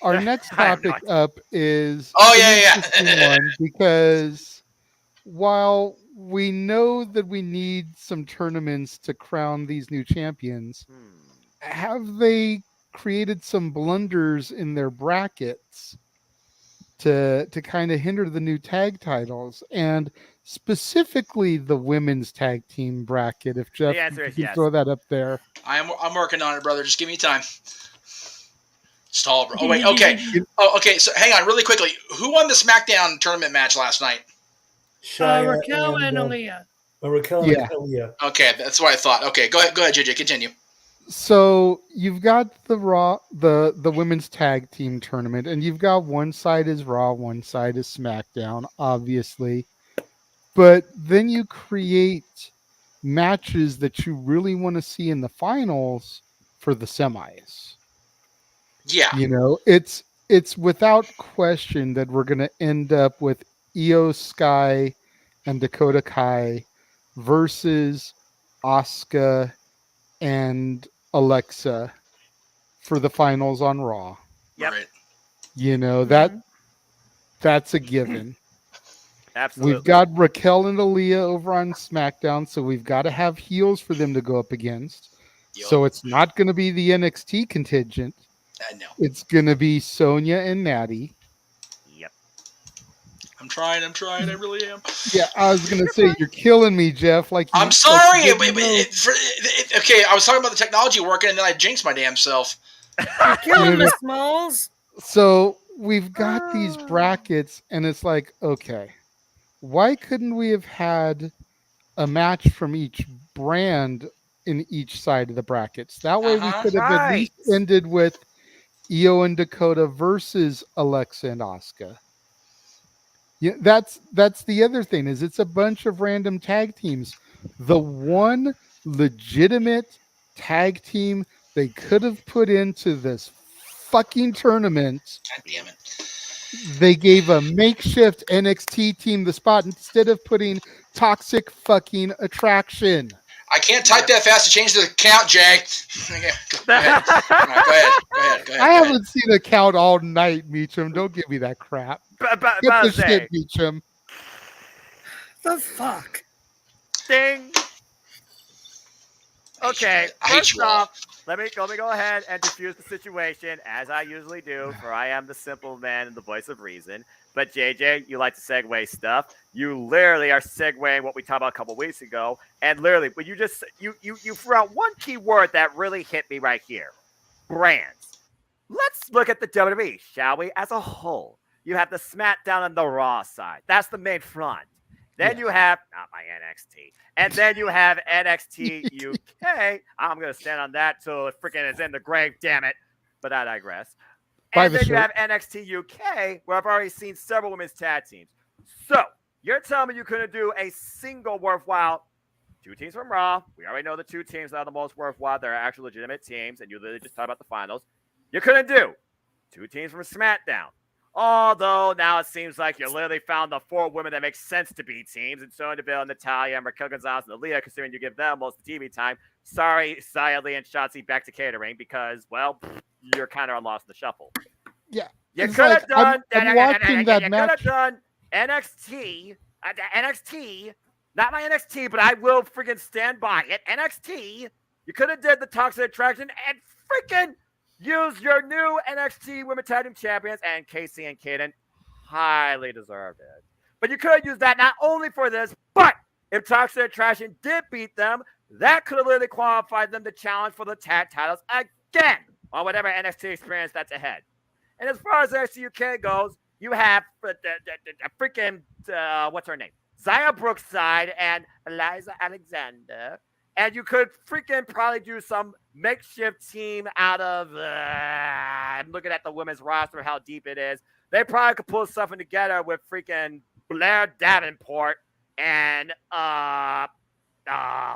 our next I have topic no up is Oh, an yeah. interesting one because while we know that we need some tournaments to crown these new champions, have they created some blunders in their brackets to kind of hinder the new tag titles, and specifically the women's tag team bracket? If Jeff, The answer you is can yes. throw that up there. I'm working on it, brother. Just give me time. Stall, bro. Oh wait. Okay. Oh, okay. So hang on, really quickly. Who won the SmackDown tournament match last night? Shia Raquel and Aaliyah. Raquel and Yeah. Aaliyah. Okay, that's what I thought. Okay, go ahead, JJ. Continue. So you've got the Raw, the women's tag team tournament, and you've got one side is Raw, one side is SmackDown, obviously. But then you create matches that you really want to see in the finals for the semis. Yeah. You know, it's without question that we're going to end up with Io Sky and Dakota Kai versus Asuka and Alexa for the finals on Raw. Yep. Right. You know, that's a given. Absolutely. We've got Raquel and Aaliyah over on SmackDown, so we've got to have heels for them to go up against. Yup. So it's not going to be the NXT contingent. No. It's going to be Sonya and Natty. Yep. I'm trying. I really am. Yeah, I was going to say, you're killing me, Jeff. Like I'm like sorry. you didn't know. Okay, I was talking about the technology working, and then I jinxed my damn self. You're killing the Smalls. So we've got these brackets, and it's like, okay, why couldn't we have had a match from each brand in each side of the brackets? That way we could have at least ended with Io and Dakota versus Alexa and Asuka. Yeah, that's the other thing, is it's a bunch of random tag teams. The one legitimate tag team they could have put into this fucking tournament, God damn it. they gave a makeshift NXT team the spot instead of putting Toxic Fucking Attraction. I can't type that fast to change the count, Jay. Okay, go ahead. All right, go ahead. I haven't seen a count all night, Meacham. Don't give me that crap. Get the shit, Meacham. The fuck? Ding. Okay, I hate first you all. off, let me go ahead and diffuse the situation as I usually do, for I am the simple man and the voice of reason. But JJ, you like to segue stuff. You literally are segueing what we talked about a couple weeks ago, and literally, but you just you threw out one key word that really hit me right here: brands. Let's look at the WWE, shall we? As a whole, you have the SmackDown and the Raw side. That's the main front. Then you have not my NXT, and then you have NXT UK. I'm gonna stand on that till it freaking is in the grave. Damn it! But I digress. Buy And the then you shirt. have NXT UK, where I've already seen several women's tag teams. So you're telling me you couldn't do a single worthwhile 2 teams from Raw? We already know the 2 teams that are the most worthwhile. They're actual legitimate teams, and you literally just talked about the finals. You couldn't do 2 teams from SmackDown. Although now it seems like you literally found the 4 women that make sense to be teams, and Sonya Deville, Natalya, and Raquel Gonzalez, and Aaliyah, considering you give them most of the TV time. Sorry, Xia Li and Shotzi back to catering because, well, you're kind of lost in the shuffle. Yeah. You It's could have like, done I'm watching that you could match. have done NXT, not my NXT, but I will freaking stand by it. NXT, you could have did the Toxic Attraction and freaking use your new NXT Women Tag Team Champions, and Casey and Kaden highly deserved it. But you could have used that not only for this, but if Toxic Attraction did beat them, that could have literally qualified them to challenge for the tag titles again on whatever NXT experience that's ahead. And as far as NXT UK goes, you have the freaking, what's her name? Xia Brookside and Eliza Alexander. And you could freaking probably do some makeshift team out of, I'm looking at the women's roster, how deep it is. They probably could pull something together with freaking Blair Davenport and,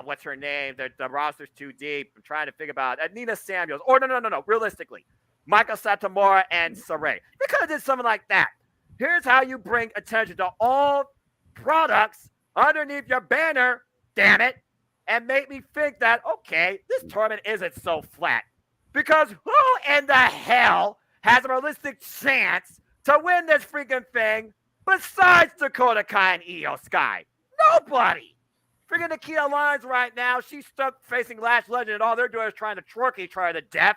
what's her name? The roster's too deep. I'm trying to figure about it. Nina Samuels. Or no. Realistically, Michael Satomura and Saray. They could have did something like that. Here's how you bring attention to all products underneath your banner, damn it, and make me think that, okay, this tournament isn't so flat. Because who in the hell has a realistic chance to win this freaking thing besides Dakota Kai and Io Sky? Nobody. Freaking Nikita Lyons right now, she's stuck facing Lash Legend, and all they're doing is trying to twerk each other to death.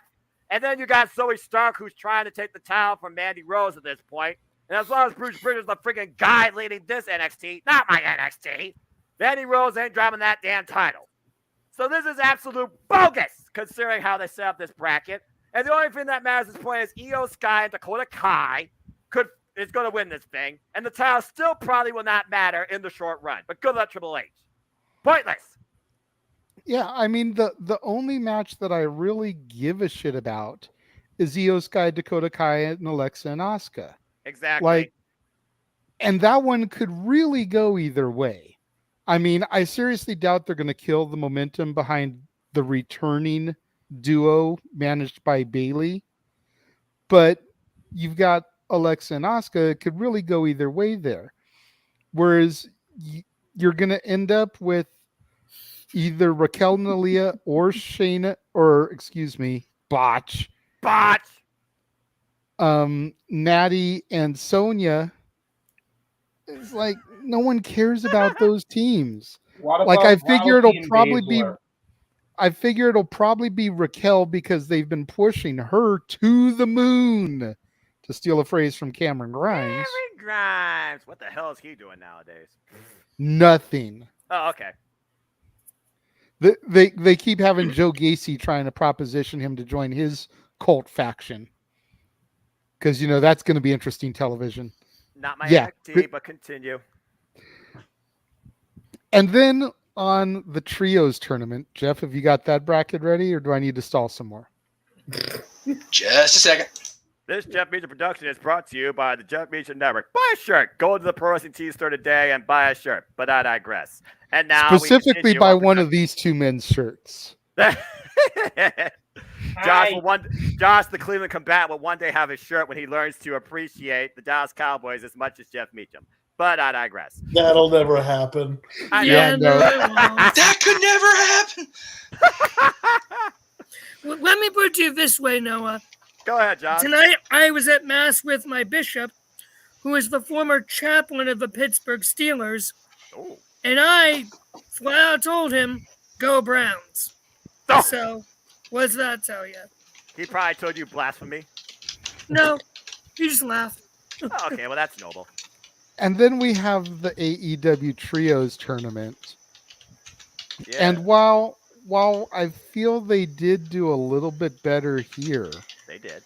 And then you got Zoe Stark, who's trying to take the title from Mandy Rose at this point. And as long as Bruce Bridges, the freaking guy leading this NXT, not my NXT, Mandy Rose ain't driving that damn title. So this is absolute bogus, considering how they set up this bracket. And the only thing that matters at this point is Io Sky and Dakota Kai is going to win this thing. And the title still probably will not matter in the short run. But good luck, Triple H. Pointless. Yeah, I mean the only match that I really give a shit about is Io Sky, Dakota Kai, and Alexa and Asuka. Exactly. And that one could really go either way. I mean, I seriously doubt they're going to kill the momentum behind the returning duo managed by Bayley. But you've got Alexa and Asuka. It could really go either way there. Whereas you're going to end up with either Raquel and Aaliyah or Shayna, Botch. Natty and Sonya. It's like no one cares about those teams. I figure it'll probably be Raquel because they've been pushing her to the moon, to steal a phrase from Cameron Grimes. Cameron Grimes. What the hell is he doing nowadays? Nothing. Oh, okay. They keep having Joe Gacy trying to proposition him to join his cult faction. Because, that's going to be interesting television. Not my NXT, but continue. And then on the trios tournament, Jeff, have you got that bracket ready, or do I need to stall some more? Just a second. This Jeff Meacham production is brought to you by the Jeff Meacham Network. Buy a shirt. Go to the Pro Wrestling Tees store today and buy a shirt. But I digress. And now specifically buy one of these 2 men's shirts. Josh, the Cleveland combatant, will one day have a shirt when he learns to appreciate the Dallas Cowboys as much as Jeff Meacham. But I digress. That'll never happen. That could never happen. Let me put it this way, Noah. Go ahead, Josh. Tonight, I was at Mass with my bishop, who is the former chaplain of the Pittsburgh Steelers. Ooh. And I flat out told him, go Browns. Oh. So, what does that tell you? He probably told you blasphemy. No, he just laughed. Oh, okay, well that's noble. And then we have the AEW Trios tournament. Yeah, And while I feel they did do a little bit better here, they did.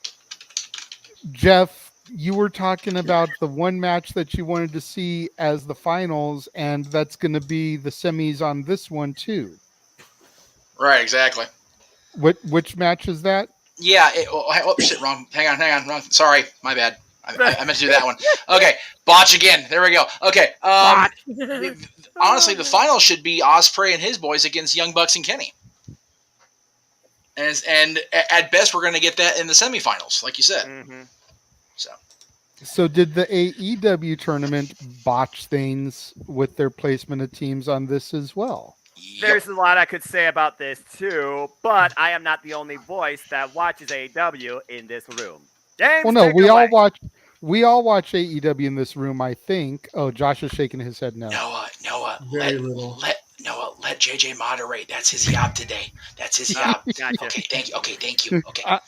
Jeff, you were talking about the one match that you wanted to see as the finals, and that's going to be the semis on this one too. Right, exactly. Which match is that? Yeah. Shit, wrong. Hang on, wrong. Sorry, my bad. I meant to do that one. Okay, botch again. There we go. Okay. Botch. Honestly, the final should be Ospreay and his boys against Young Bucks and Kenny. And at best, we're going to get that in the semifinals, like you said. Mm-hmm. So did the AEW tournament botch things with their placement of teams on this as well? There's a lot I could say about this too, but I am not the only voice that watches AEW in this room. James, Well, no, take it away. we all watch AEW in this room, I think. Oh, Josh is shaking his head no. Noah, Very little. let JJ moderate. That's his job today. That's his job. Gotcha. Okay, thank you. Okay.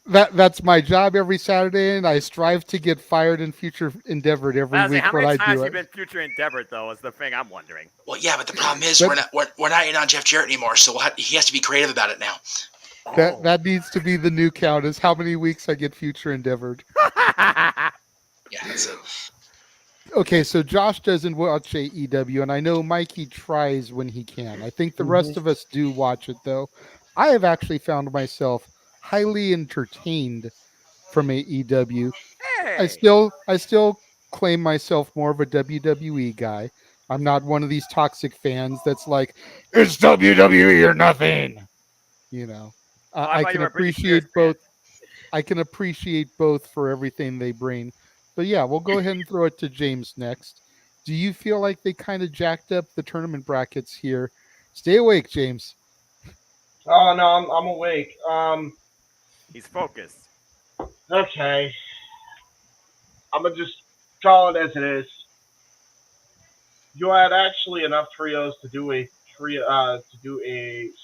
That's my job every Saturday, and I strive to get fired in future endeavored every Honestly, week how when many I times do have you it. been future endeavored though? Is the thing I'm wondering. Well, yeah, but the problem is we're not in on Jeff Jarrett anymore, so he has to be creative about it now. That needs to be the new count, is how many weeks I get future endeavored. Yeah, that's it. Okay, so Josh doesn't watch AEW, and I know Mikey tries when he can. I think the rest of us do watch it, though. I have actually found myself highly entertained from AEW. Hey. I still claim myself more of a WWE guy. I'm not one of these toxic fans that's like, it's WWE or nothing. You know, I I thought you can were a Britney appreciate Spears fan. both. I can appreciate both for everything they bring. But yeah, we'll go ahead and throw it to James next. Do you feel like they kind of jacked up the tournament brackets here? Stay awake, James. Oh no, I'm awake. He's focused. Okay. I'm gonna just call it as it is. You had actually enough trios to do a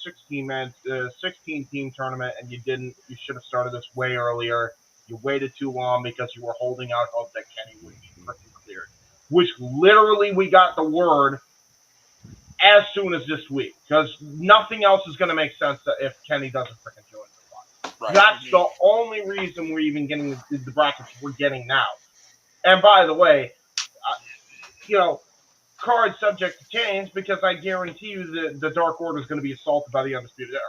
16 team tournament, and you didn't. You should have started this way earlier. You waited too long because you were holding out hope that Kenny would be freaking cleared. Which literally we got the word as soon as this week, because nothing else is going to make sense if Kenny doesn't freaking join the fight. Right. That's the only reason we're even getting the brackets we're getting now. And by the way, card subject to change, because I guarantee you that the Dark Order is going to be assaulted by the Undisputed Era.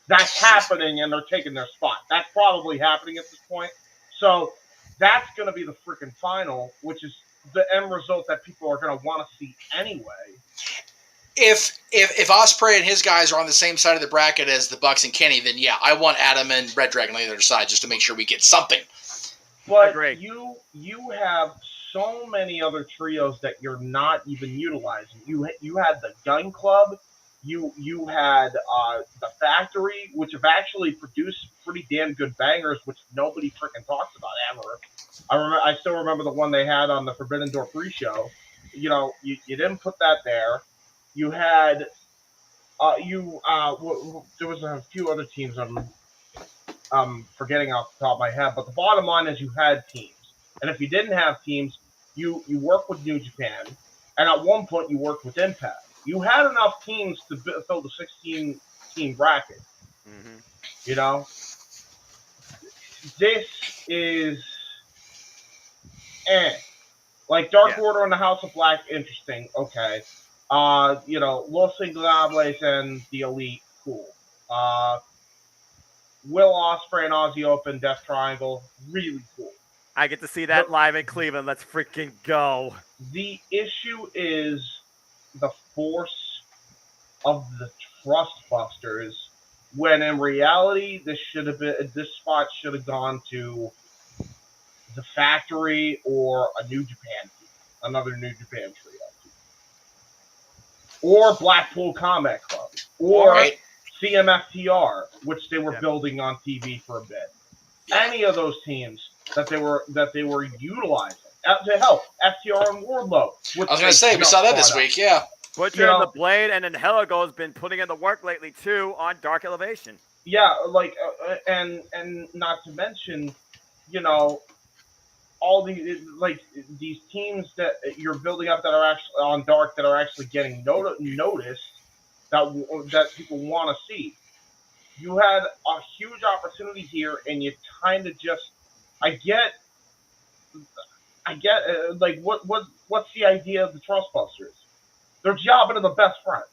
That's happening, and they're taking their spot. That's probably happening at this point. So that's going to be the freaking final, which is the end result that people are going to want to see anyway. If Ospreay and his guys are on the same side of the bracket as the Bucks and Kenny, then yeah, I want Adam and Red Dragon on the other side just to make sure we get something. But Agreed. you have so many other trios that you're not even utilizing. You had the Gun Club, you had the Factory, which have actually produced pretty damn good bangers, which nobody freaking talks about ever. I still remember the one they had on the Forbidden Door pre-show. You didn't put that there. You had there was a few other teams I'm forgetting off the top of my head, but the bottom line is you had teams. And if you didn't have teams, you worked with New Japan, and at one point you worked with Impact. You had enough teams to fill the 16-team bracket. Mm-hmm. This is like Dark Order and the House of Black, interesting. Okay. Los Ingobernables and the Elite, cool. Will Ospreay and Aussie Open, Death Triangle, really cool. I get to see that live in Cleveland. Let's freaking go. The issue is the force of the Trust Busters, when in reality this spot should have gone to the Factory or a New Japan team, another New Japan trio team, or Blackpool Combat Club, or CMFTR, which they were building on TV for a bit. Any of those teams that they were utilizing. To help, FTR and Wardlow. I was going to say, we saw that this week, yeah. Butcher and the Blade, and then Heligo has been putting in the work lately, too, on Dark Elevation. Yeah, and not to mention, all these these teams that you're building up that are actually on Dark that are actually getting noticed that people want to see. You had a huge opportunity here, and you kind of just. I get. Like what's the idea of the Trustbusters? They're jobbing to the best friend,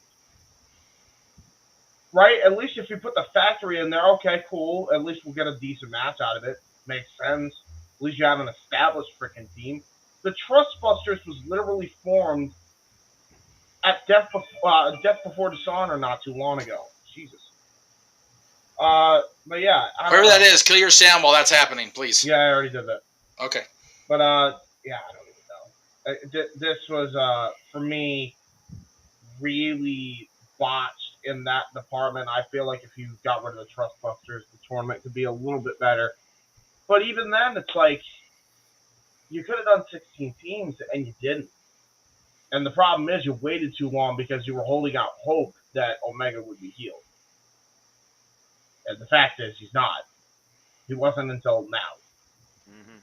right? At least if you put the factory in there, okay, cool. At least we'll get a decent match out of it. Makes sense. At least you have an established freaking team. The Trustbusters was literally formed at Death Before Dishonor not too long ago. Jesus. But yeah, Whoever that is, kill your sound while that's happening, please. Yeah, I already did that. Okay. But yeah, I don't even know. This was for me really botched in that department. I feel like if you got rid of the Trustbusters, the tournament could be a little bit better. But even then, it's like you could have done 16 teams and you didn't. And the problem is you waited too long because you were holding out hope that Omega would be healed. And the fact is, he's not. He wasn't until now. Mm-hmm.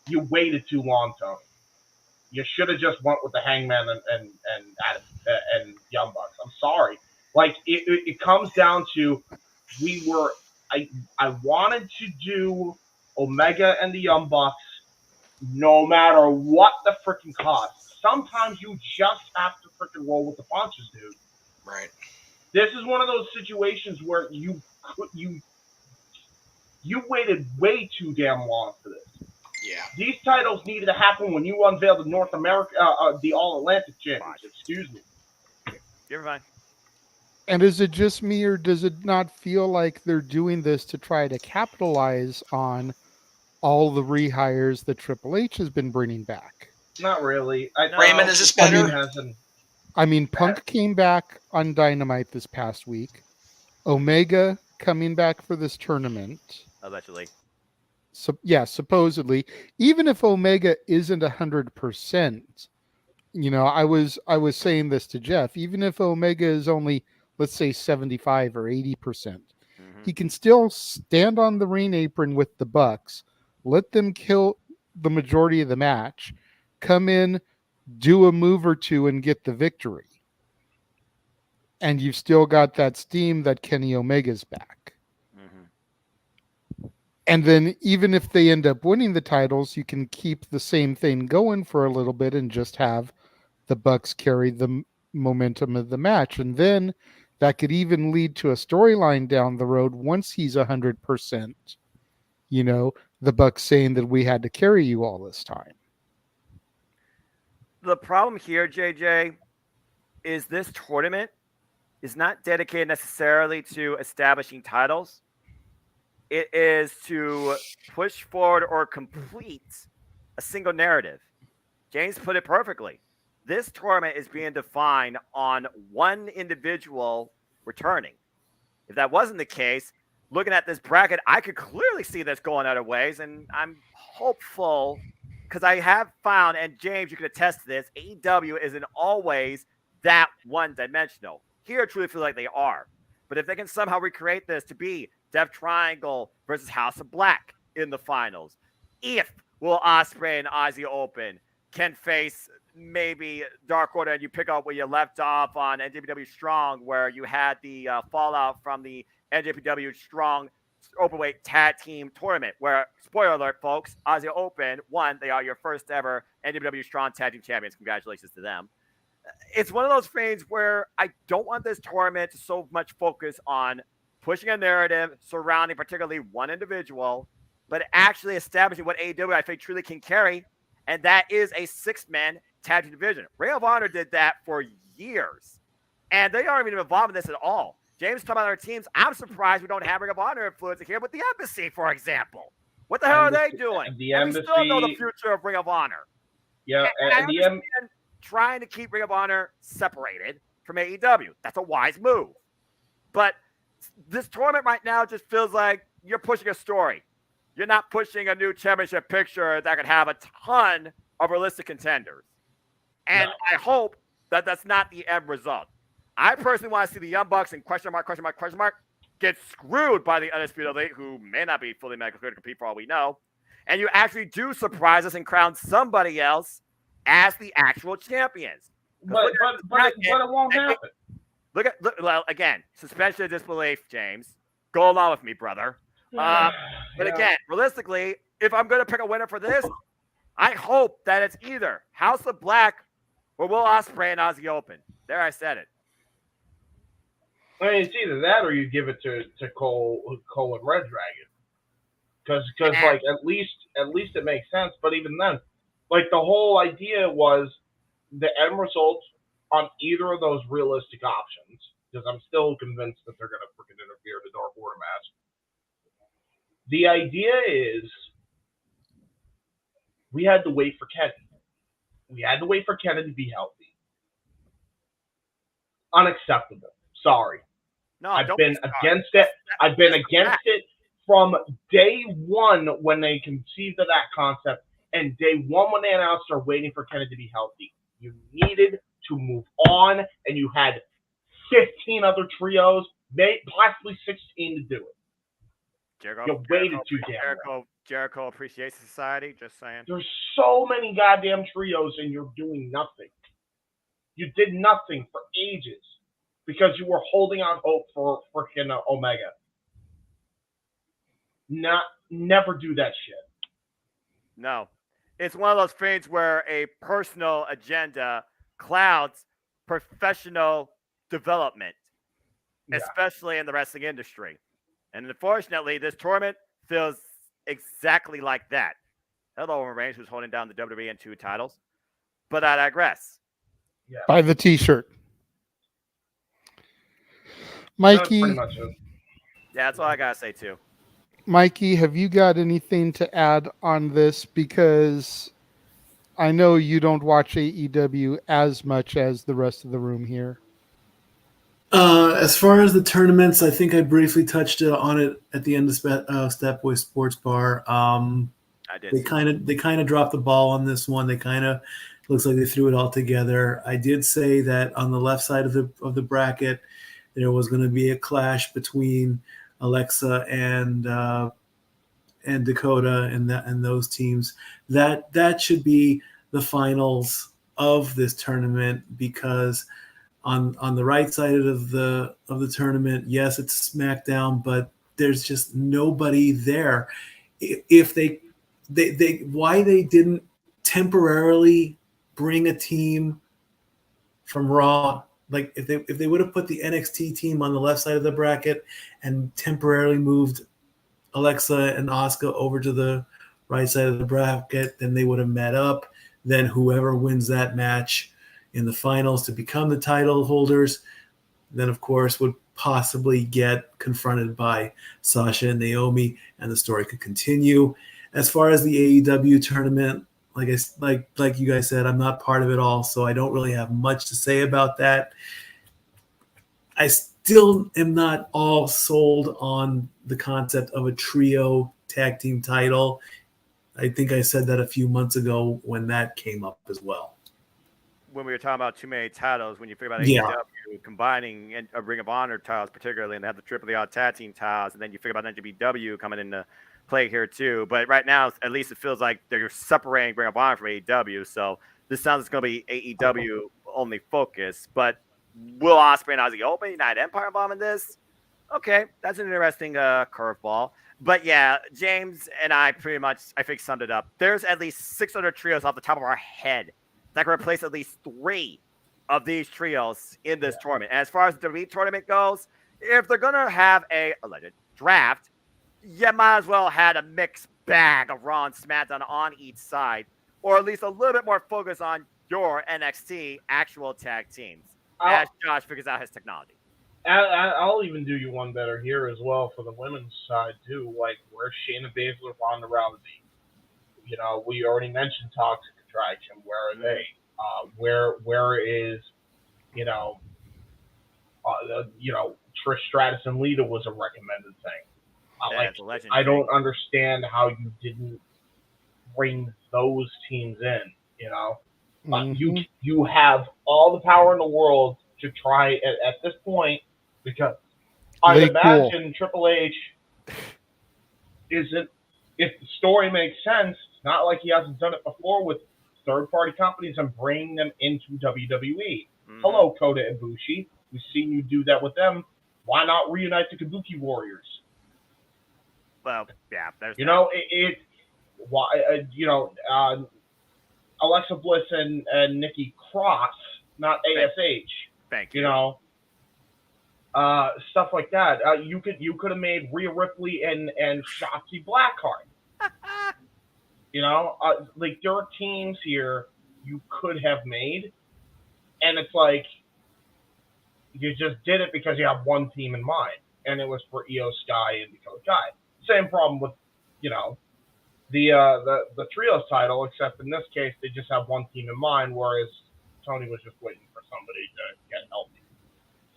You waited too long, Tony. You should have just went with the Hangman and Young Bucks. I'm sorry. Like it comes down to I wanted to do Omega and the Young Bucks no matter what the freaking cost. Sometimes you just have to freaking roll with the punches, dude. Right. This is one of those situations where you waited way too damn long for this. Yeah. These titles needed to happen when you unveiled the North America, the All Atlantic Championship. Excuse me. You're fine. And is it just me, or does it not feel like they're doing this to try to capitalize on all the rehires that Triple H has been bringing back? Not really. Raymond, is this better? I mean, Punk came back on Dynamite this past week. Omega coming back for this tournament. Allegedly. So yeah, supposedly. Even if Omega isn't 100%, I was saying this to Jeff. Even if Omega is only, let's say, 75 or 80%, he can still stand on the ring apron with the Bucks, let them kill the majority of the match, come in, do a move or two, and get the victory. And you've still got that steam that Kenny Omega's back. And then even if they end up winning the titles, you can keep the same thing going for a little bit and just have the Bucks carry the momentum of the match. And then that could even lead to a storyline down the road once he's 100%. The Bucks saying that we had to carry you all this time. The problem here, JJ, is this tournament is not dedicated necessarily to establishing titles. It is to push forward or complete a single narrative. James put it perfectly. This tournament is being defined on one individual returning. If that wasn't the case, looking at this bracket, I could clearly see this going other ways, and I'm hopeful because I have found, and James, you can attest to this, AEW isn't always that one-dimensional. Here, I truly feel like they are. But if they can somehow recreate this to be Death Triangle versus House of Black in the finals, if Will Ospreay and Ozzy Open can face maybe Dark Order, and you pick up where you left off on NJPW Strong, where you had the fallout from the NJPW Strong Openweight Tag Team Tournament, where, spoiler alert, folks, Ozzy Open won. They are your first ever NJPW Strong Tag Team Champions. Congratulations to them. It's one of those things where I don't want this tournament to so much focus on pushing a narrative surrounding particularly one individual, but actually establishing what AEW I think truly can carry, and that is a six-man tag team division. Ring of Honor did that for years, and they aren't even involved in this at all. James talking about our teams. I'm surprised we don't have Ring of Honor influence here with the Embassy, for example. What the hell are they doing? The and Embassy, we still know the future of Ring of Honor. Yeah, and the Embassy trying to keep Ring of Honor separated from AEW. That's a wise move. But this tournament right now just feels like you're pushing a story. You're not pushing a new championship picture that could have a ton of realistic contenders. And no. I hope that that's not the end result. I personally want to see the Young Bucks and question mark get screwed by the Undisputed Elite, who may not be fully medically cleared to compete for all we know. and you actually do surprise us and crown somebody else as the actual champions. But it won't happen. Well, again, suspension of disbelief, James. Go along with me, brother. But again, realistically, if I'm going to pick a winner for this, I hope that it's either House of Black or Will Ospreay and Aussie Open. There, I said it. I mean, it's either that or you give it to Cole and Red Dragon, because like at least it makes sense. But even then, like the whole idea was the end result on either of those realistic options, because I'm still convinced that they're going to freaking interfere in the Dark Order match. The idea is we had to wait for Kenny. We had to wait for Kenny to be healthy. Unacceptable. Sorry. No, I've been against it. I've been against it from day one when they conceived of that concept, and day one when they announced they're waiting for Kenny to be healthy. You needed to move on, and you had 15 other trios, possibly 16 to do it. You waited too damn long. Jericho Appreciation Society, just saying. There's so many goddamn trios, and you're doing nothing. You did nothing for ages because you were holding out hope for freaking Omega. Never do that shit. No. It's one of those things where a personal agenda clouds professional development, especially in the wrestling industry. And unfortunately, this tournament feels exactly like that. Hello, Roman Reigns, who's holding down the WWE and 2 titles. But I digress. Yeah. Buy the T-shirt. Mikey. That's pretty much it. Yeah, that's all I got to say, too. Mikey, have you got anything to add on this? Because I know you don't watch AEW as much as the rest of the room here. As far as the tournaments, I think I briefly touched on it at the end of Step Boy Sports Bar. I did. They kind of dropped the ball on this one. They kind of looks like they threw it all together. I did say that on the left side of the bracket, there was going to be a clash between Alexa and Dakota and those teams. That should be the finals of this tournament, because on the right side of the tournament, yes, it's SmackDown, but there's just nobody there. If they why they didn't temporarily bring a team from Raw, like if they would have put the NXT team on the left side of the bracket and temporarily moved Alexa and Asuka over to the right side of the bracket, then they would have met up. Then whoever wins that match in the finals to become the title holders, then of course would possibly get confronted by Sasha and Naomi, and the story could continue. As far as the AEW tournament, like you guys said, I'm not part of it all, so I don't really have much to say about that. I still am not all sold on the concept of a trio tag team title. I think I said that a few months ago when that came up as well. When we were talking about too many titles, when you figure about AEW combining a Ring of Honor titles particularly, and they have the Triple A tag team titles, and then you figure about NJPW coming into play here too. But right now, at least it feels like they're separating Ring of Honor from AEW. So this sounds like it's going to be AEW only focus. But will Ospreay and Aussie Open United Empire involved in this? Okay, that's an interesting curveball. But yeah, James and I pretty much, I think, summed it up. There's at least 600 trios off the top of our head that can replace at least 3 of these trios in this tournament. And as far as the WWE tournament goes, if they're going to have a alleged draft, you might as well have a mixed bag of Raw and SmackDown on each side, or at least a little bit more focus on your NXT actual tag teams, as Josh figures out his technology. I'll even do you one better here as well for the women's side too. Like, where's Shayna Baszler, Ronda Rousey? You know, we already mentioned Toxic Attraction. Where are they? Where is, Trish Stratus and Lita was a recommended thing. I don't understand how you didn't bring those teams in. You have all the power in the world to try at this point, because I imagine Triple H isn't if the story makes sense, it's not like he hasn't done it before with third-party companies and bringing them into WWE. Hello, Kota Ibushi. We've seen you do that with them. Why not reunite the Kabuki Warriors? Well, yeah, there's Alexa Bliss and Nikki Cross, not ASH. Thank you. You know, stuff like that. You could have made Rhea Ripley and Shotzi Blackheart. You know, like there are teams here you could have made, and it's like you just did it because you have one team in mind, and it was for Io Sky and Dakota Kai. Same problem with, you know, the trios title, except in this case they just have one team in mind, whereas Tony was just waiting for somebody to get healthy.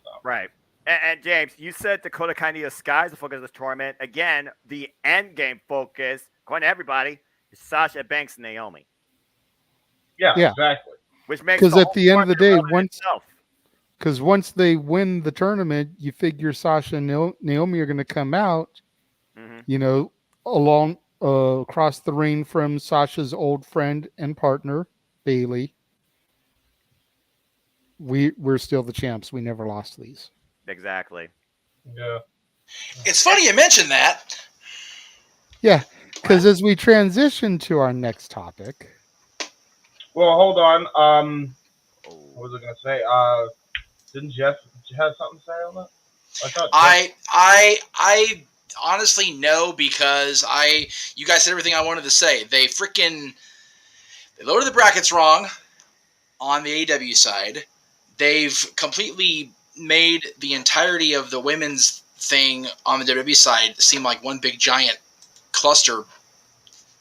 So. Right. And James, you said Dakota Kai and Io Sky is the focus of this tournament. Again, the end game focus, according to everybody, is Sasha Banks and Naomi. Yeah, exactly. Which makes because at the end of the day, once they win the tournament, you figure Sasha and Naomi are going to come out, you know, along across the ring from Sasha's old friend and partner Bailey. We're still the champs. We never lost these. Exactly. Yeah. It's funny you mentioned that. Yeah, because as we transition to our next topic. Well, hold on. What was I going to say? Didn't Jeff have something to say on that? I honestly no, because you guys said everything I wanted to say. They loaded the brackets wrong on the AW side. They've completely made the entirety of the women's thing on the WWE side seem like one big giant cluster.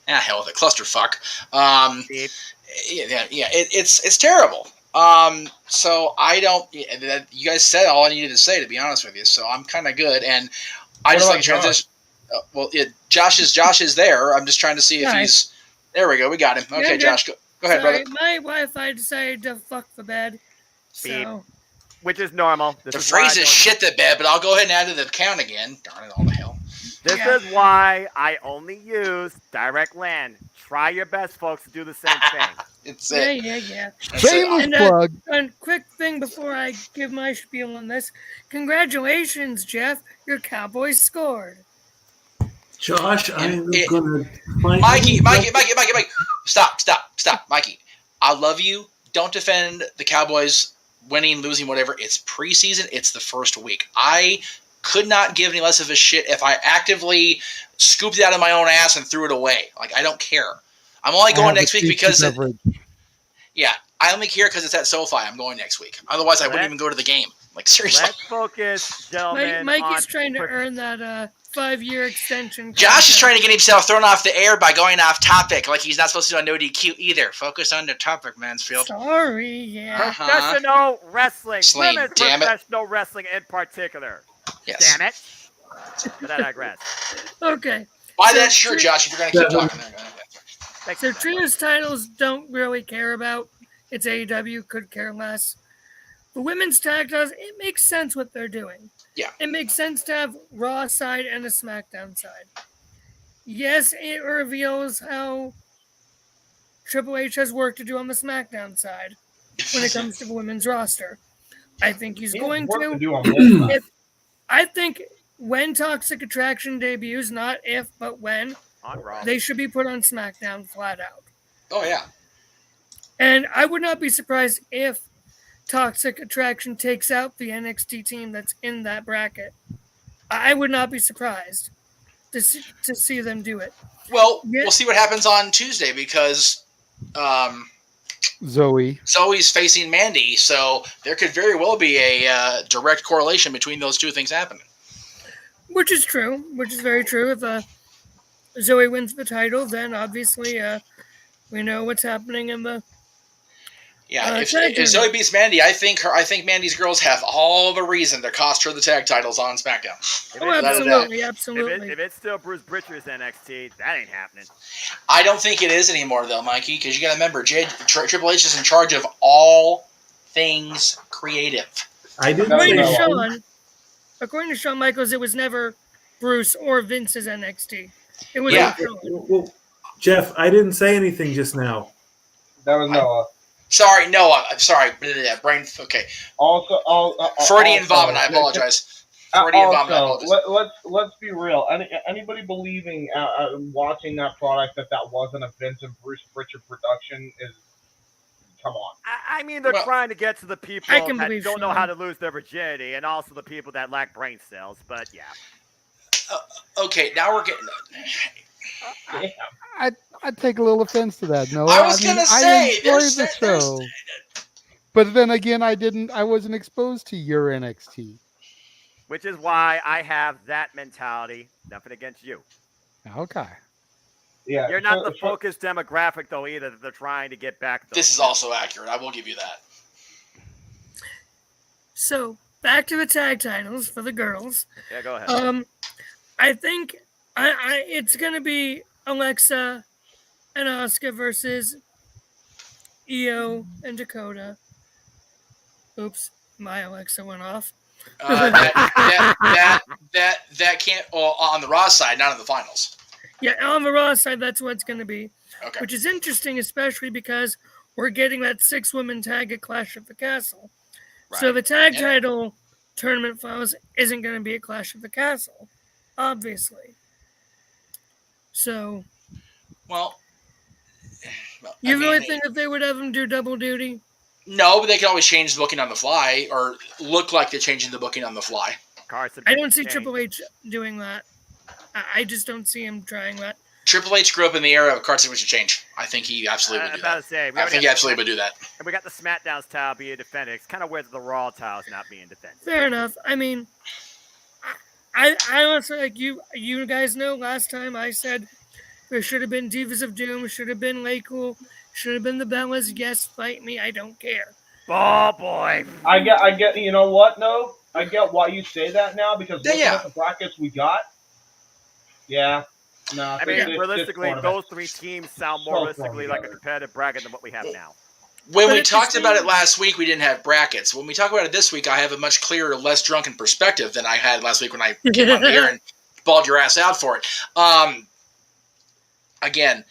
Hell with it, clusterfuck. It's terrible. So I don't. You guys said all I needed to say, to be honest with you. So I'm kind of good, and I just like to transition. Josh is there. I'm just trying to see if he's. There we go. We got him. Okay, Josh, go ahead, brother. My Wi-Fi decided to fuck the bed. So. Which is normal. The phrase is shit the bed, but I'll go ahead and add to the count again. Darn it, all the hell. This is why I only use direct LAN. Try your best, folks, to do the same thing. Yeah. Shameless plug. And quick thing before I give my spiel on this. Congratulations, Jeff. Your Cowboys scored. Josh, I'm going to... Mikey. Stop. Mikey, I love you. Don't defend the Cowboys winning, losing, whatever. It's preseason. It's the first week. I could not give any less of a shit if I actively scooped it out of my own ass and threw it away. Like, I don't care. I'm only going next week because... I only care because it's at SoFi. I'm going next week. Otherwise, I wouldn't even go to the game. Like, seriously. Let's focus, gentlemen. Mikey's trying to earn that 5-year extension. Josh is trying to get himself thrown off the air by going off topic, like he's not supposed to do a no DQ either. Focus on the topic, Mansfield. Sorry, yeah. Professional wrestling. Slain, Women's damn it. professional wrestling in particular. Yes. Damn it. But I digress. Okay. Buy that shirt, Josh, if you're going to keep talking. So trios titles don't really care about. It's AEW, could care less. The women's tag titles, it makes sense what they're doing. Yeah. It makes sense to have Raw side and a SmackDown side. Yes, it reveals how Triple H has work to do on the SmackDown side when it comes to the women's roster. I think he's going to. I think when Toxic Attraction debuts, not if, but when, they should be put on SmackDown flat out. Oh, yeah. And I would not be surprised if Toxic Attraction takes out the NXT team that's in that bracket. I would not be surprised to see them do it. Well, we'll see what happens on Tuesday because Zoe's facing Mandy, so there could very well be a direct correlation between those two things happening. Which is true. Which is very true. If Zoe wins the title, then obviously we know what's happening in the. Yeah, if Zoe beats Mandy, I think Mandy's girls have all the reason to cost her the tag titles on SmackDown. Absolutely. If it's still Bruce Pritchard's NXT, that ain't happening. I don't think it is anymore, though, Mikey, because you got to remember, Triple H is in charge of all things creative. According to Shawn Michaels, it was never Bruce or Vince's NXT. It was Yeah. Well, Jeff, I didn't say anything just now. That was Noah. Sorry, Noah. I'm sorry. Brain. Okay. Also, Freudian also, vomit. I apologize. Freudian vomit. I Also, apologize. let's be real. Anybody believing watching that product that wasn't a Vince and Bruce Pritchard production is, come on. I mean, they're Well, trying to get to the people I can that believe don't know Sean. how to lose their virginity, and also the people that lack brain cells. But yeah, Okay, now we're getting. I take a little offense to that. No, I was gonna say, I enjoy the there's- show, but then again, I wasn't exposed to your NXT. which is why I have that mentality. Nothing against you. Okay. Yeah, You're not the focused demographic, though, either. That they're trying to get back. Though. This is also accurate. I will give you that. So back to the tag titles for the girls. Yeah, go ahead. I think it's gonna be Alexa and Asuka versus Io and Dakota. Oops, my Alexa went off. That can't. Well, on the Raw side, not in the finals. Yeah, on the Raw side, that's what it's gonna be. Okay. Which is interesting, especially because we're getting that 6-woman tag at Clash of the Castle. Right. So the tag title tournament finals isn't going to be a Clash of the Castle, obviously. So, Well, you really think that they would have them do double duty? No, but they can always change the booking on the fly, or look like they're changing the booking on the fly. Carson, I don't see Triple H doing that. I just don't see him trying that. Triple H grew up in the era of Carson Witch change. I think he absolutely would do that. I think he absolutely would do that. And we got the SmackDown's tile being defended. It's kind of weird that the Raw tile is not being defended. Fair enough. I mean, I honestly, like you guys know, last time I said there should have been Divas of Doom, should have been Lay Cool, should have been the Bellas. Yes, fight me. I don't care. Oh boy. I get. You know what? No, I get why you say that now, because looking at the brackets we got. Yeah. No, I mean, realistically, those three teams sound more realistically like a competitive bracket than what we have now. When we talked about it last week, we didn't have brackets. When we talk about it this week, I have a much clearer, less drunken perspective than I had last week when I came on here and bawled your ass out for it. Again,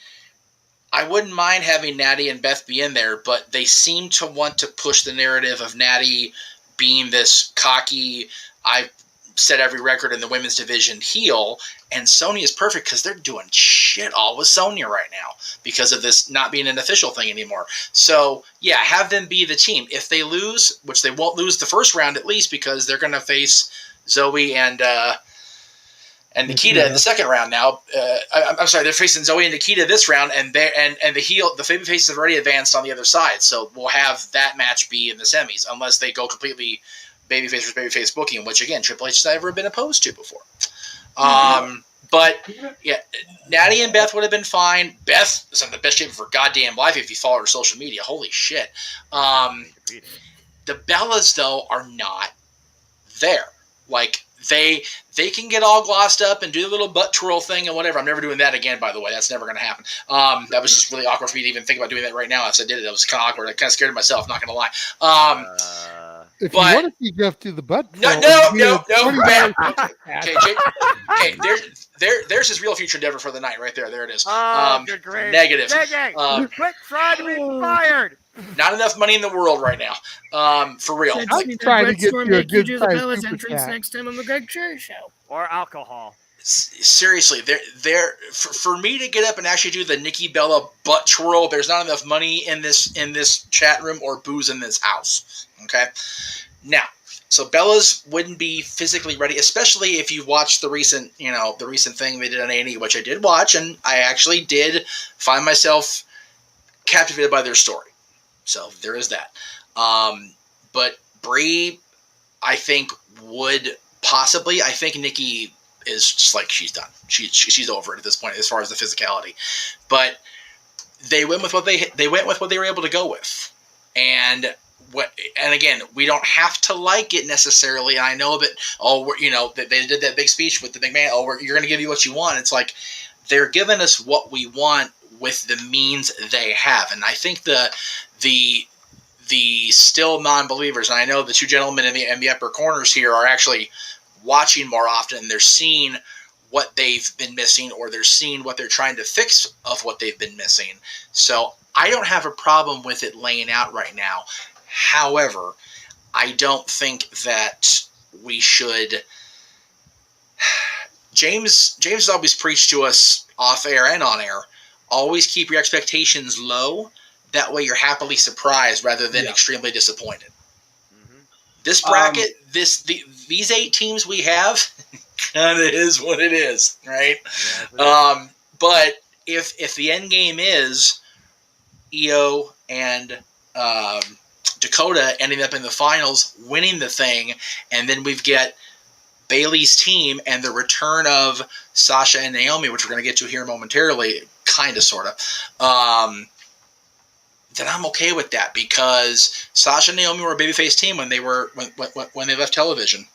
I wouldn't mind having Natty and Beth be in there, but they seem to want to push the narrative of Natty being this cocky, I've set every record in the women's division heel, and Sonya is perfect because they're doing shit all with Sonya right now because of this not being an official thing anymore. So, yeah, have them be the team. If they lose, which they won't lose the first round at least because they're going to face Zoe and Nikita in the second round now. I'm sorry, they're facing Zoe and Nikita this round, and the baby faces have already advanced on the other side. So we'll have that match be in the semis unless they go completely babyface versus babyface booking, which again Triple H has never been opposed to before. But yeah, Natty and Beth would have been fine. Beth is in the best shape of her goddamn life if you follow her social media. Holy shit. The Bellas though are not there. Like they can get all glossed up and do the little butt twirl thing and whatever. I'm never doing that again, by the way. That's never going to happen. That was just really awkward for me to even think about doing that right now. As I did it, it was kind of awkward. I kind of scared of myself. Not going to lie. If you want to see Jeff do the butt, No. Okay, there's his real future endeavor for the night right there. There it is. Good grief. Negative. Quit trying to be fired. Not enough money in the world right now. For real. I'm trying to get you a good do the Bella's entrance next time on the Greg Cherry Show. Or alcohol. Seriously, for me to get up and actually do the Nikki Bella butt twirl, there's not enough money in this chat room or booze in this house. Okay, now so Bella's wouldn't be physically ready, especially if you watch the recent thing they did on A&E, which I did watch, and I actually did find myself captivated by their story. So there is that. But Brie, I think would possibly. I think Nikki is just like she's done. She's over it at this point as far as the physicality. But they went with what they were able to go with. And again, we don't have to like it necessarily. I know that they did that big speech with the big man. You're going to give you what you want. It's like they're giving us what we want with the means they have. And I think the still non-believers, and I know the two gentlemen in the upper corners here are actually watching more often, and they're seeing what they've been missing, or they're seeing what they're trying to fix of what they've been missing. So I don't have a problem with it laying out right now. However, I don't think that we should. James has always preached to us off air and on air. Always keep your expectations low. That way you're happily surprised rather than extremely disappointed. Mm-hmm. This bracket, these 8 teams we have, kind of is what it is, right? Yeah, but if the end game is EO and Dakota ending up in the finals, winning the thing, and then we've got Bayley's team and the return of Sasha and Naomi, which we're going to get to here momentarily, kind of, sort of, then I'm okay with that, because Sasha and Naomi were a babyface team when they left television.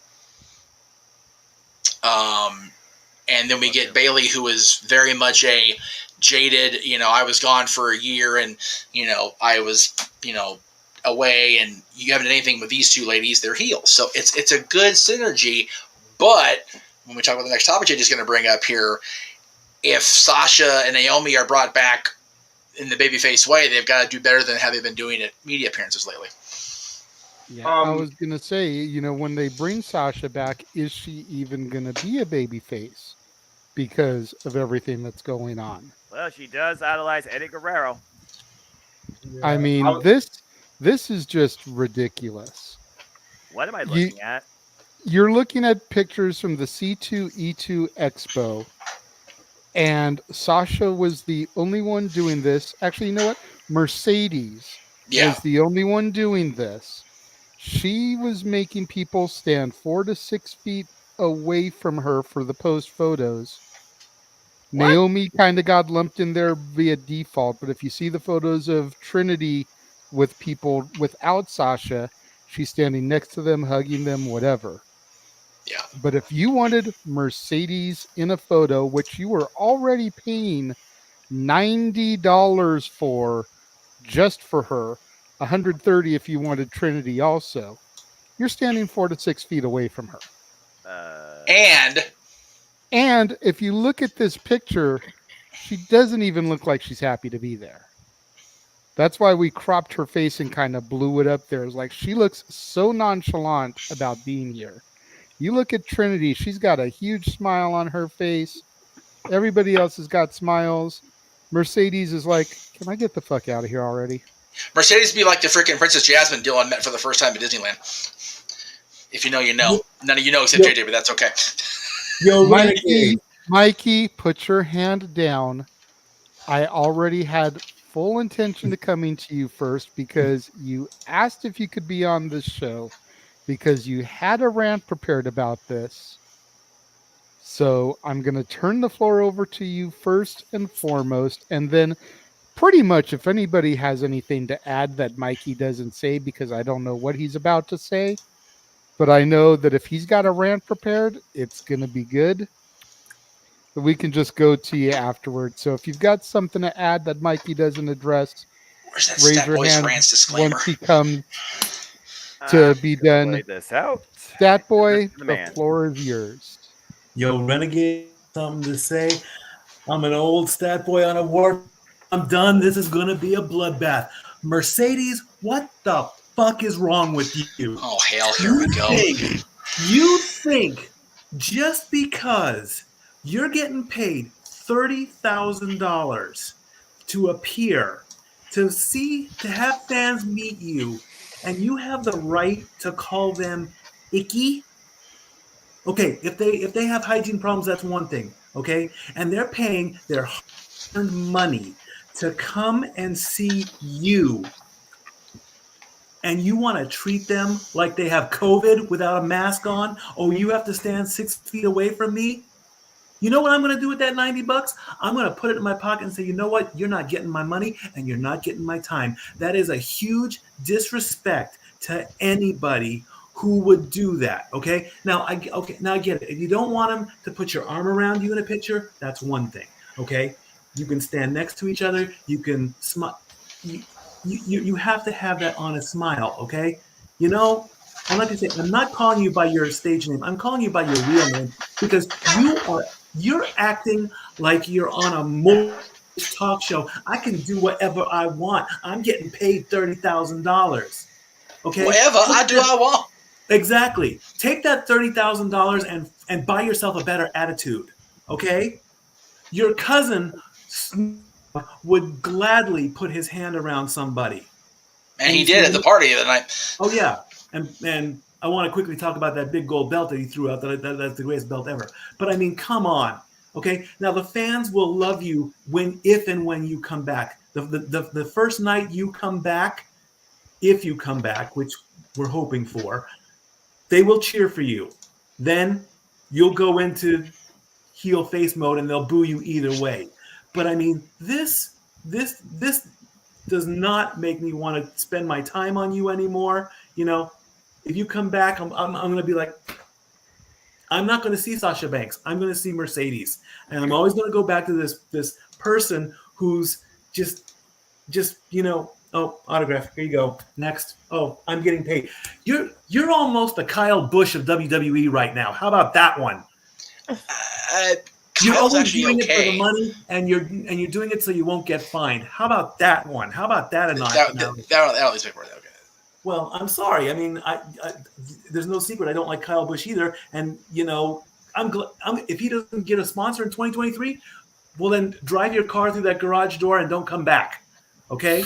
And then we get Bayley, who is very much a jaded, I was gone for a year and, I was, away, and you haven't done anything with these 2 ladies, they're heels. So it's a good synergy. But when we talk about the next topic JJ's going to bring up here, if Sasha and Naomi are brought back in the babyface way, they've got to do better than how they've been doing at media appearances lately. Yeah, I was going to say, when they bring Sasha back, is she even going to be a babyface because of everything that's going on? Well, she does idolize Eddie Guerrero. Yeah. I mean, this is just ridiculous. What am I looking at? You're looking at pictures from the C2E2 Expo, and Sasha was the only one doing this. Actually, you know what? Mercedes was the only one doing this. She was making people stand 4 to 6 feet away from her for the post photos. What? Naomi kind of got lumped in there via default, but if you see the photos of Trinity with people without Sasha, she's standing next to them, hugging them, whatever. Yeah. But if you wanted Mercedes in a photo, which you were already paying $90 for just for her, $130 if you wanted Trinity also, you're standing 4 to 6 feet away from her. And if you look at this picture, she doesn't even look like she's happy to be there. That's why we cropped her face and kind of blew it up there. It's like she looks so nonchalant about being here. You look at Trinity, she's got a huge smile on her face. Everybody else has got smiles. Mercedes is like, can I get the fuck out of here already? Mercedes be like the freaking Princess Jasmine Dylan met for the first time at Disneyland. If you know, you know. None of you know except JJ, but that's okay. Yo, Mikey, put your hand down. I already had full intention of coming to you first because you asked if you could be on this show because you had a rant prepared about this. So I'm going to turn the floor over to you first and foremost, and then pretty much if anybody has anything to add that Mikey doesn't say, because I don't know what he's about to say, but I know that if he's got a rant prepared, it's going to be good. But we can just go to you afterwards. So if you've got something to add that Mikey doesn't address, raise your hand once he comes to be done. Play this out. Stat Boy, the floor is yours. Yo, Renegade, something to say? I'm an old stat boy on a war. I'm done. This is going to be a bloodbath. Mercedes, what the fuck is wrong with you? Oh, hell, here we go. You think just because you're getting paid $30,000 to appear, to have fans meet you, and you have the right to call them icky? Okay, if they have hygiene problems, that's one thing, okay? And they're paying their hard-earned money to come and see you. And you want to treat them like they have COVID without a mask on? Oh, you have to stand 6 feet away from me? You know what I'm going to do with that $90? I'm going to put it in my pocket and say, you know what? You're not getting my money and you're not getting my time. That is a huge disrespect to anybody who would do that, okay? Now I get it. If you don't want them to put your arm around you in a picture, that's one thing, okay? You can stand next to each other. You can smile. You have to have that honest smile, okay? You know, and like I said, I'm not calling you by your stage name. I'm calling you by your real name because you are You're acting like you're on a talk show. I can do whatever I want. I'm getting paid $30,000. Okay, Whatever I do, I want. exactly. Take that $30,000 and buy yourself a better attitude. Okay, your cousin would gladly put his hand around somebody. And he did at the party the other night. Oh yeah, and I want to quickly talk about that big gold belt that he threw out. That's the greatest belt ever. But I mean, come on. Okay, now the fans will love you if and when you come back. The first night you come back, if you come back, which we're hoping for, they will cheer for you. Then you'll go into heel face mode and they'll boo you either way. But I mean, this does not make me want to spend my time on you anymore. You know, if you come back, I'm going to be like, I'm not going to see Sasha Banks. I'm going to see Mercedes, and I'm always going to go back to this person who's just oh, autograph. Here you go. Next. Oh, I'm getting paid. You're almost the Kyle Busch of WWE right now. How about that one? You're Kyle's only actually doing okay. it for the money, and you're doing it so you won't get fined. How about that one? How about that? That at least make more. Okay. Well, I'm sorry. I mean, I there's no secret. I don't like Kyle Busch either, and if he doesn't get a sponsor in 2023, well then drive your car through that garage door and don't come back. Okay,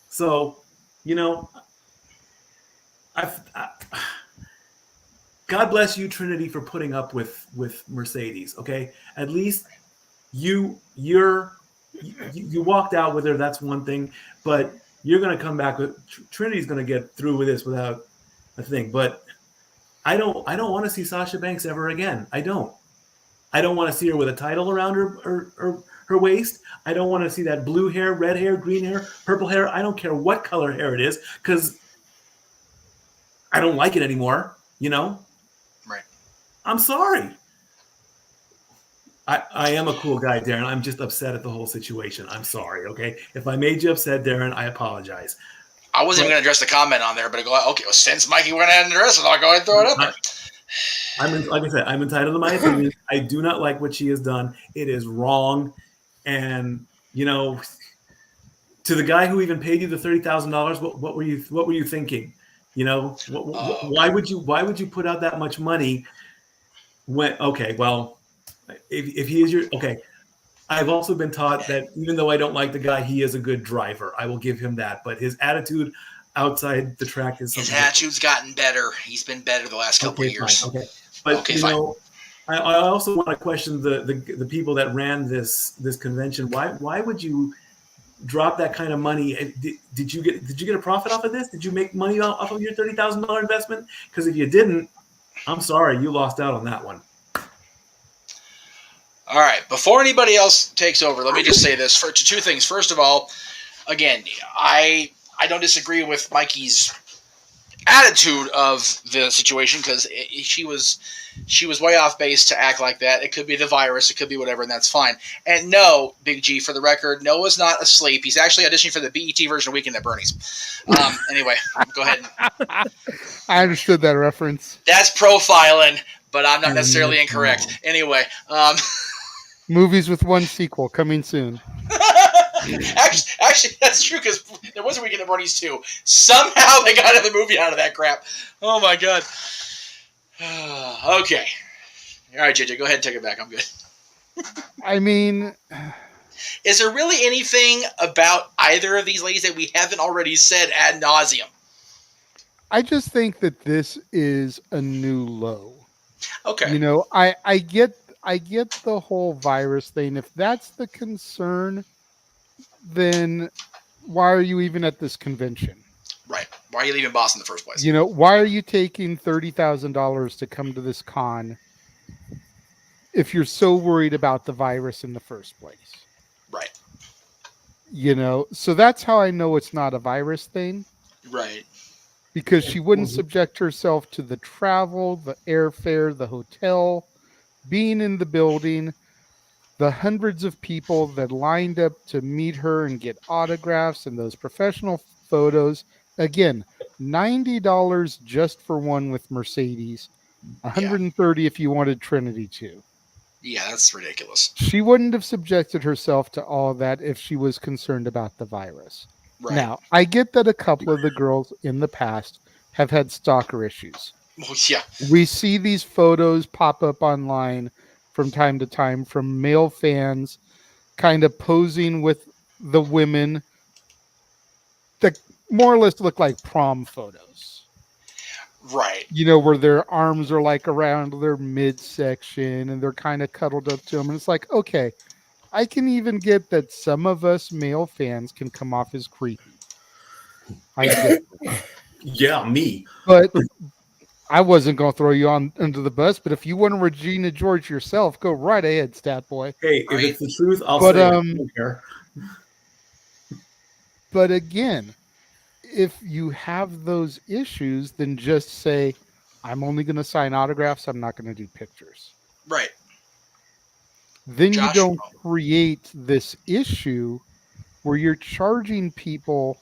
so God bless you, Trinity, for putting up with Mercedes. Okay, at least you walked out with her. That's one thing, but you're going to come back with Trinity's going to get through with this without a thing. But I don't want to see Sasha Banks ever again. I don't want to see her with a title around her waist. I don't want to see that blue hair, red hair, green hair, purple hair. I don't care what color hair it is, because I don't like it anymore. Right. I'm sorry. I am a cool guy, Darren. I'm just upset at the whole situation. I'm sorry, okay? If I made you upset, Darren, I apologize. I wasn't even going to address the comment on there, but I go, okay, well, since Mikey went ahead and addressed it, I'll go ahead and throw it up there. Like I said, I'm entitled to my opinion. I do not like what she has done. It is wrong. And, to the guy who even paid you the $30,000, what were you thinking? Why would you put out that much money when, okay, well, if he is okay. I've also been taught that even though I don't like the guy, he is a good driver. I will give him that. But his attitude outside the track is something. His attitude's gotten better. He's been better the last couple of years. Fine. Okay, but fine. I also want to question the people that ran this convention. Why would you drop that kind of money? Did you get a profit off of this? Did you make money off of your $30,000 investment? Because if you didn't, I'm sorry, you lost out on that one. All right. Before anybody else takes over, let me just say this for two things. First of all, again, I don't disagree with Mikey's attitude of the situation, because she was way off base to act like that. It could be the virus, it could be whatever, and that's fine. And no, Big G, for the record, Noah's not asleep. He's actually auditioning for the BET version of Weekend at Bernie's. Anyway, go ahead. I understood that reference. That's profiling, but I'm not necessarily incorrect. Anyway, movies with one sequel coming soon. Actually, that's true, because there was a Weekend at Bernie's too. Somehow they got another movie out of that crap. Oh my god. Okay. All right, JJ, go ahead and take it back. I'm good. I mean, is there really anything about either of these ladies that we haven't already said ad nauseum? I just think that this is a new low. Okay. I get the whole virus thing. If that's the concern, then why are you even at this convention? Right. Why are you leaving Boston in the first place? Why are you taking $30,000 to come to this con if you're so worried about the virus in the first place? Right. So that's how I know it's not a virus thing. Right. Because she wouldn't subject herself to the travel, the airfare, the hotel, being in the building, the hundreds of people that lined up to meet her and get autographs and those professional photos. Again, $90 just for one with Mercedes, $130 if you wanted Trinity too. Yeah, that's ridiculous. She wouldn't have subjected herself to all that if she was concerned about the virus. Right. Now, I get that a couple of the girls in the past have had stalker issues. Well, yeah. We see these photos pop up online from time to time from male fans kind of posing with the women that more or less look like prom photos. Right. You know, where their arms are like around their midsection and they're kind of cuddled up to them. And it's like, okay, I can even get that some of us male fans can come off as creepy. I get it. Yeah, me. But I wasn't going to throw you on under the bus, but if you want to Regina George yourself, go right ahead, stat boy. Hey, Right. if it's the truth, I'll But, say it. I don't care. But again, if you have those issues, then just say, I'm only going to sign autographs. I'm not going to do pictures. Right. Then you Josh? don't create this issue where you're charging people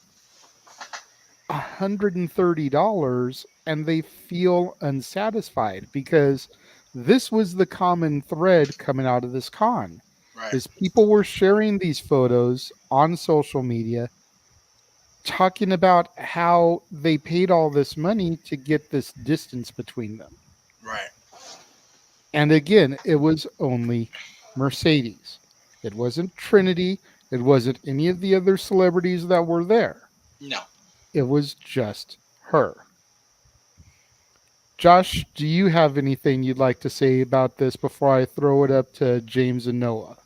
$130 and they feel unsatisfied, because this was the common thread coming out of this con. Right. Is people were sharing these photos on social media talking about how they paid all this money to get this distance between them. Right. And again, it was only Mercedes. It wasn't Trinity. It wasn't any of the other celebrities that were there. No. It was just her. Josh, do you have anything you'd like to say about this before I throw it up to James and Noah?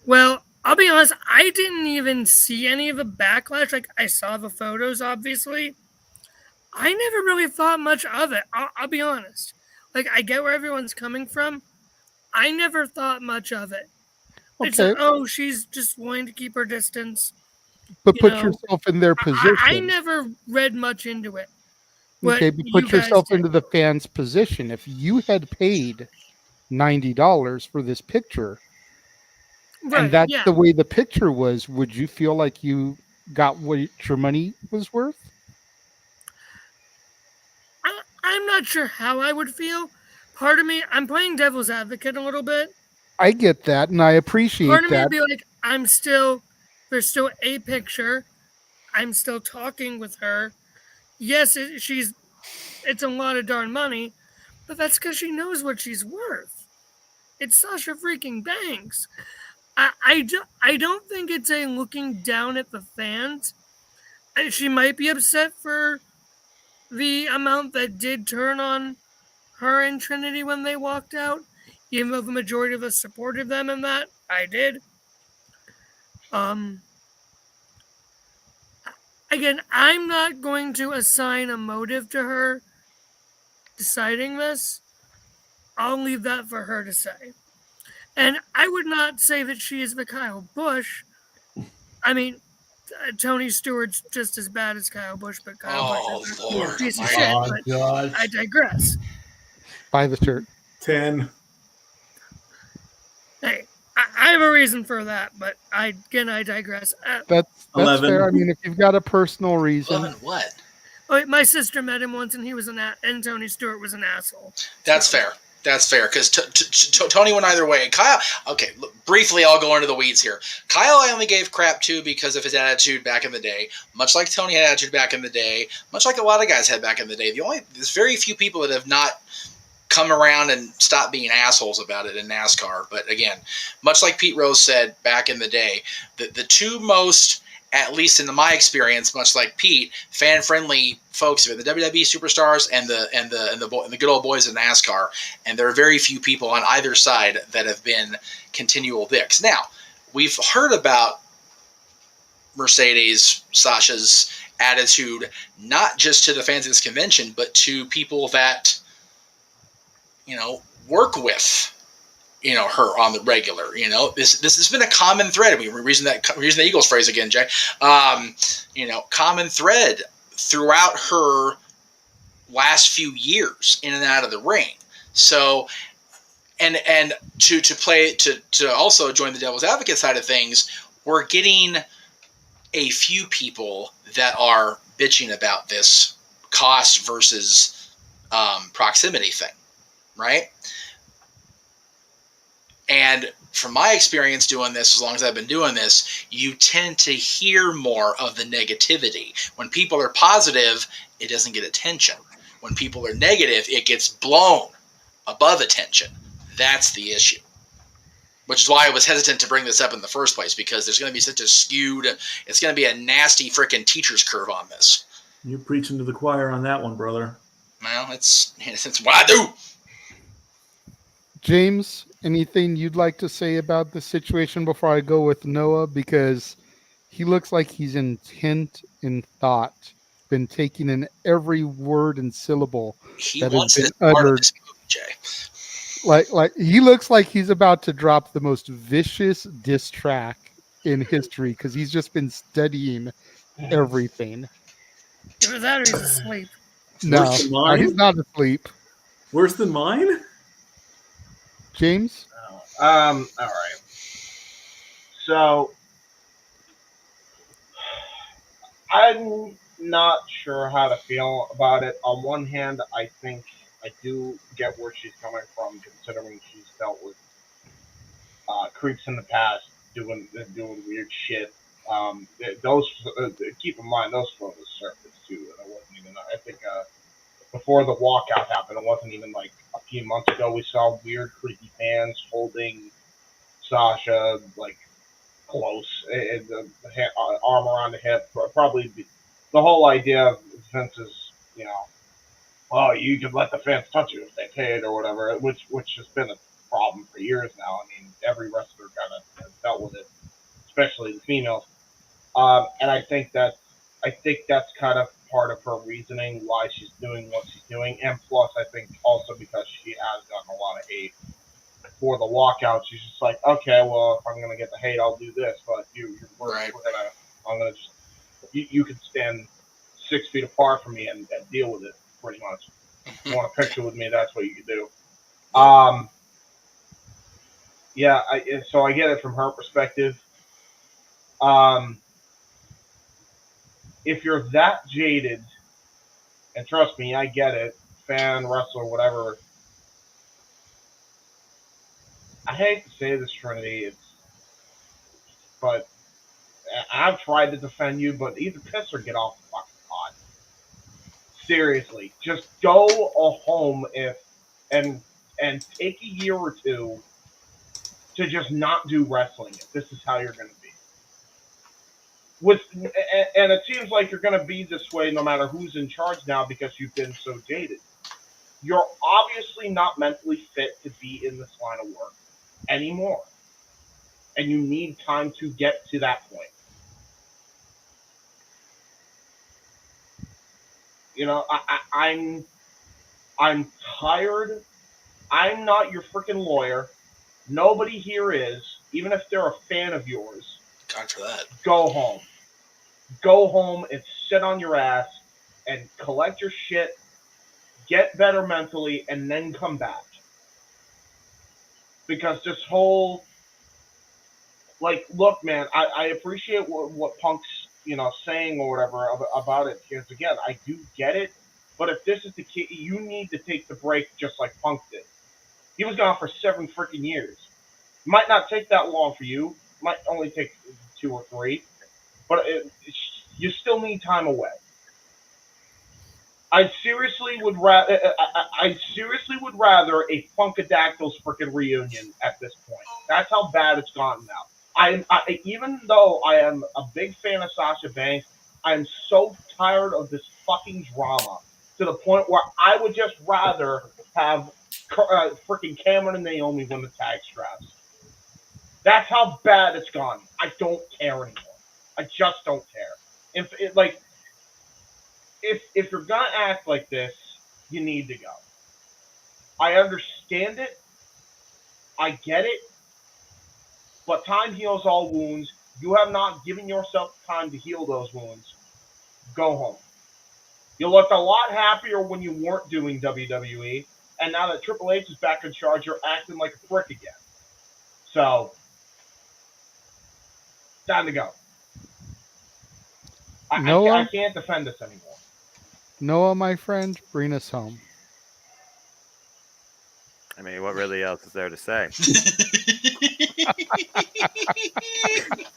Well, I'll be honest, I didn't even see any of the backlash. Like, I saw the photos, obviously. I never really thought much of it. I'll be honest. Like, I get where everyone's coming from. I never thought much of it. It's Okay, like, oh, she's just wanting to keep her distance. but you put know, yourself in their position. I never read much into it. What Okay, but you put guys yourself did. into the fan's position. If you had paid $90 for this picture, Right, and that's yeah. the way the picture was, would you feel like you got what your money was worth? I'm not sure how I would feel. Part of me, I'm playing devil's advocate a little bit. I get that, and I appreciate Part of me that. would be like, there's still a picture. I'm still talking with her. Yes, it's a lot of darn money, but that's because she knows what she's worth. It's Sasha freaking Banks. I don't think it's a looking down at the fans. She might be upset for the amount that did turn on her and Trinity when they walked out, even though the majority of us supported them in that. I did. Again, I'm not going to assign a motive to her deciding this. I'll leave that for her to say. And I would not say that she is the Kyle Busch. I mean, Tony Stewart's just as bad as Kyle Busch, but Kyle Busch is Lord, a piece of almighty. shit. Oh, But God. I digress. Buy the shirt. 10. Hey, I have a reason for that, but I digress. That's 11. fair. I mean, if you've got a personal reason, 11 what? My sister met him once, and he was and Tony Stewart was an asshole. That's fair. That's fair, because Tony went either way. Kyle, okay, look, briefly, I'll go into the weeds here. Kyle, I only gave crap to because of his attitude back in the day. Much like Tony had attitude back in the day, much like a lot of guys had back in the day. There's very few people that have not come around and stopped being assholes about it in NASCAR. But again, much like Pete Rose said back in the day, the two most, at least in my experience, much like Pete, fan-friendly folks are the WWE superstars and the good old boys in NASCAR. And there are very few people on either side that have been continual dicks. Now, we've heard about Mercedes, Sasha's attitude, not just to the fans of this convention, but to people that, work with, her on the regular. This has been a common thread. I mean, we're using the Eagles phrase again, Jay. Common thread throughout her last few years in and out of the ring. So, and to also join the devil's advocate side of things, we're getting a few people that are bitching about this cost versus proximity thing. right? And from my experience doing this, as long as I've been doing this, you tend to hear more of the negativity. When people are positive, it doesn't get attention. When people are negative, it gets blown above attention. That's the issue. Which is why I was hesitant to bring this up in the first place, because there's going to be such a skewed, it's going to be a nasty freaking teacher's curve on this. You're preaching to the choir on that one, brother. Well, it's what I do. James, anything you'd like to say about the situation before I go with Noah? Because he looks like he's intent in thought, been taking in every word and syllable He that has wants been this part of uttered. this movie, Jay. Like he looks like he's about to drop the most vicious diss track in history because he's just been studying everything. Either that or he's asleep. No, Worse than no, he's mine? not asleep. Worse than mine? James? All right. So I'm not sure how to feel about it. On one hand, I think I do get where she's coming from, considering she's dealt with creeps in the past doing weird shit. Those keep in mind those photos surfaced too, and it wasn't even. I think before the walkout happened, it wasn't even like a few months ago. We saw weird, creepy fans holding Sasha like close, arm around the hip. Probably the whole idea of Vince's, oh, you can let the fans touch you if they paid or whatever, which has been a problem for years now. I mean, every wrestler kind of has dealt with it, especially the females. And I think that's kind of part of her reasoning why she's doing what she's doing, and plus I think also because she has gotten a lot of hate for the walkout. She's just like, okay, well, if I'm gonna get the hate, I'll do this, but Right. I'm gonna just you can stand 6 feet apart from me and deal with it pretty much. If you want a picture with me, that's what you can do. Yeah, so I get it from her perspective. If you're that jaded, and trust me, I get it, fan, wrestler, whatever. I hate to say this, Trinity, but I've tried to defend you, but either piss or get off the fucking pod. Seriously, just go home and and take a year or two to just not do wrestling if this is how you're going to be. And it seems like you're going to be this way no matter who's in charge now because you've been so jaded. You're obviously not mentally fit to be in this line of work anymore, and you need time to get to that point. I'm tired. I'm not your freaking lawyer. Nobody here is. Even if they're a fan of yours, God for that. go home. Go home and sit on your ass and collect your shit, get better mentally, and then come back. Because this whole, look, man, I appreciate what Punk's, saying or whatever about it. Because again, I do get it. But if this is the key, you need to take the break just like Punk did. He was gone for 7 freaking years. Might not take that long for you. Might only take 2 or 3. But you still need time away. I seriously would rather a Funkadactyls freaking reunion at this point. That's how bad it's gotten now. Even though I am a big fan of Sasha Banks, I'm so tired of this fucking drama to the point where I would just rather have freaking Cameron and Naomi win the tag straps. That's how bad it's gone. I don't care anymore. I just don't care. If you're gonna act like this, you need to go. I understand it. I get it. But time heals all wounds. You have not given yourself time to heal those wounds. Go home. You looked a lot happier when you weren't doing WWE, and now that Triple H is back in charge, you're acting like a prick again. So, time to go. I can't defend this anymore. Noah, my friend, bring us home. I mean, what really else is there to say?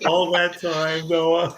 All that time, Noah.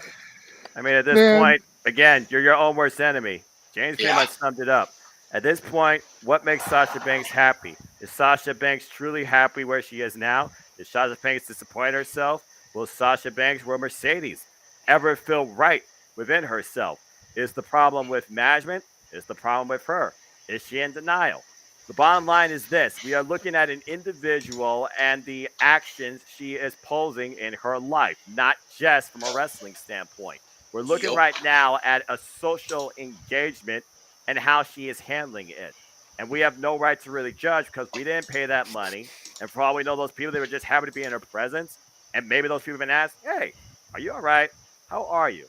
I mean, at this Man, point, again, you're your own worst enemy. James pretty Yeah. much summed it up. At this point, what makes Sasha Banks happy? Is Sasha Banks truly happy where she is now? Did Sasha Banks disappoint herself? Will Sasha Banks, will Mercedes ever feel right within herself? Is the problem with management? Is the problem with her? Is she in denial? The bottom line is this: we are looking at an individual and the actions she is posing in her life, not just from a wrestling standpoint. We're looking Yup. right now at a social engagement and how she is handling it. And we have no right to really judge because we didn't pay that money. And for all we know, those people, they were just happy to be in her presence. And maybe those people have been asked, hey, are you all right? How are you?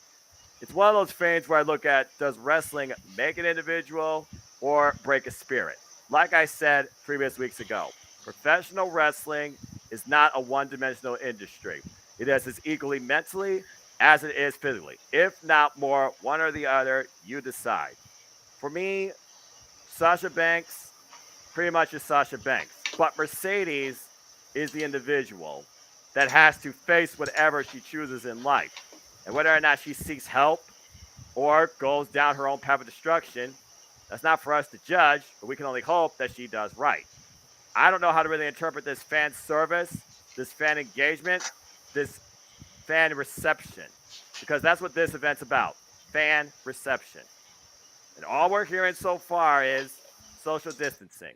It's one of those things where I look at, does wrestling make an individual or break a spirit? Like I said previous weeks ago, professional wrestling is not a one dimensional industry. It is as equally mentally as it is physically. If not more, one or the other, you decide. For me, Sasha Banks pretty much is Sasha Banks. But Mercedes is the individual that has to face whatever she chooses in life. And whether or not she seeks help or goes down her own path of destruction, that's not for us to judge, but we can only hope that she does right. I don't know how to really interpret this fan service, this fan engagement, this fan reception, because that's what this event's about: fan reception. And all we're hearing so far is social distancing.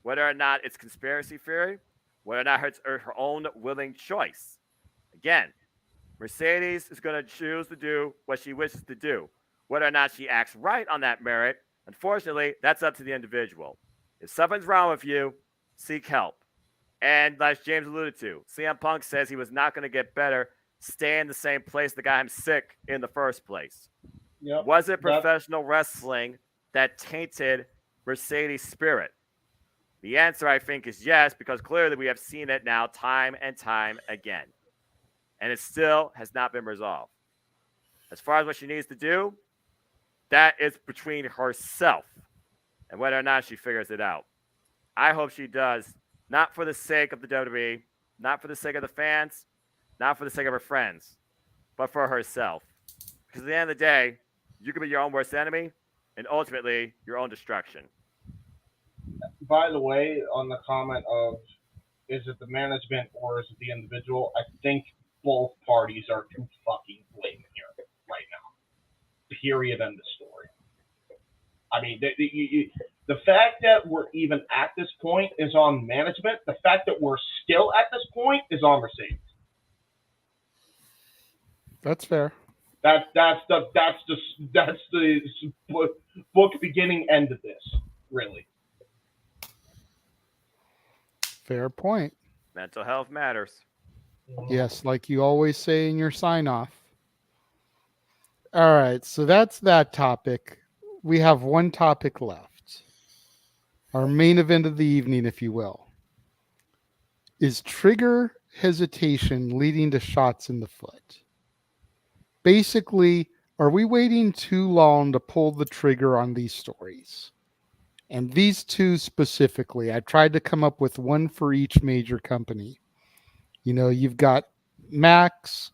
Whether or not it's conspiracy theory, whether or not it's her own willing choice. Again, Mercedes is going to choose to do what she wishes to do. Whether or not she acts right on that merit, unfortunately, that's up to the individual. If something's wrong with you, seek help. And like James alluded to, CM Punk says he was not going to get better, stay in the same place that got him sick in the first place. Yep. Was it professional wrestling that tainted Mercedes' spirit? The answer, I think, is yes, because clearly we have seen it now time and time again. And it still has not been resolved. As far as what she needs to do, that is between herself and whether or not she figures it out. I hope she does, not for the sake of the WWE, not for the sake of the fans, not for the sake of her friends, but for herself. Because at the end of the day, you can be your own worst enemy and ultimately your own destruction. By the way, on the comment of is it the management or is it the individual, I think both parties are too fucking blatant here right now. Period. End of story. I mean, the fact that we're even at this point is on management. The fact that we're still at this point is on Mercedes. that's fair. That's the book beginning end of this, really. Fair point. Mental health matters. Yes, like you always say in your sign off. All right, so that's that topic. We have one topic left. Our main event of the evening, if you will. Is trigger hesitation leading to shots in the foot? Basically, are we waiting too long to pull the trigger on these stories? And these two specifically, I tried to come up with one for each major company. You know, you've got Max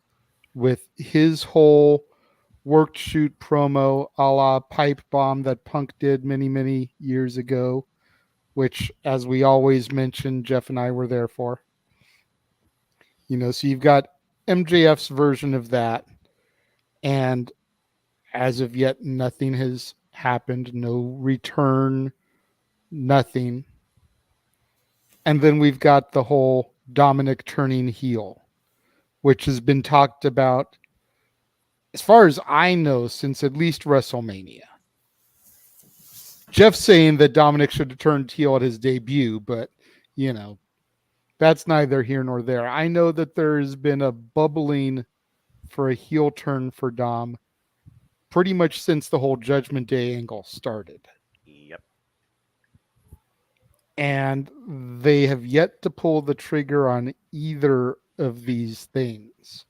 with his whole worked shoot promo a la pipe bomb that Punk did many, many years ago, which, as we always mention, Jeff and I were there for. You know, so you've got MJF's version of that. And as of yet, nothing has happened, no return, nothing. And then we've got the whole Dominic turning heel, which has been talked about, as far as I know, since at least WrestleMania. Jeff saying that Dominic should have turned heel at his debut, but, you know, that's neither here nor there. I know that there's been a bubbling for a heel turn for Dom pretty much since the whole Judgment Day angle started. Yep. And they have yet to pull the trigger on either of these things.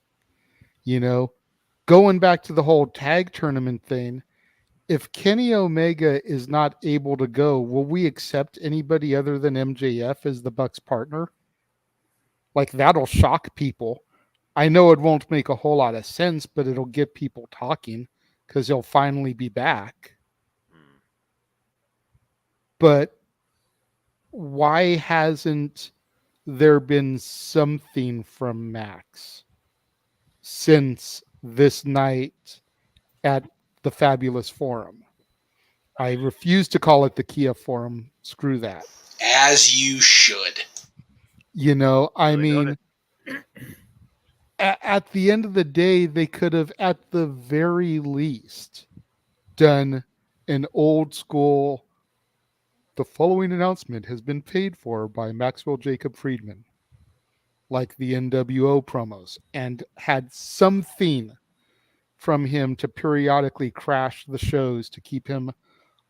You know, going back to the whole tag tournament thing, if Kenny Omega is not able to go, will we accept anybody other than MJF as the Bucks partner? Like, that'll shock people. I know it won't make a whole lot of sense, but it'll get people talking because he'll finally be back. But why hasn't there been something from Max since this night at the Fabulous Forum? I refuse to call it the Kia Forum. Screw that. As you should. You know, I Really mean, at the end of the day, they could have, at the very least, done an old school. The following announcement has been paid for by Maxwell Jacob Friedman, like the NWO promos, and had something from him to periodically crash the shows to keep him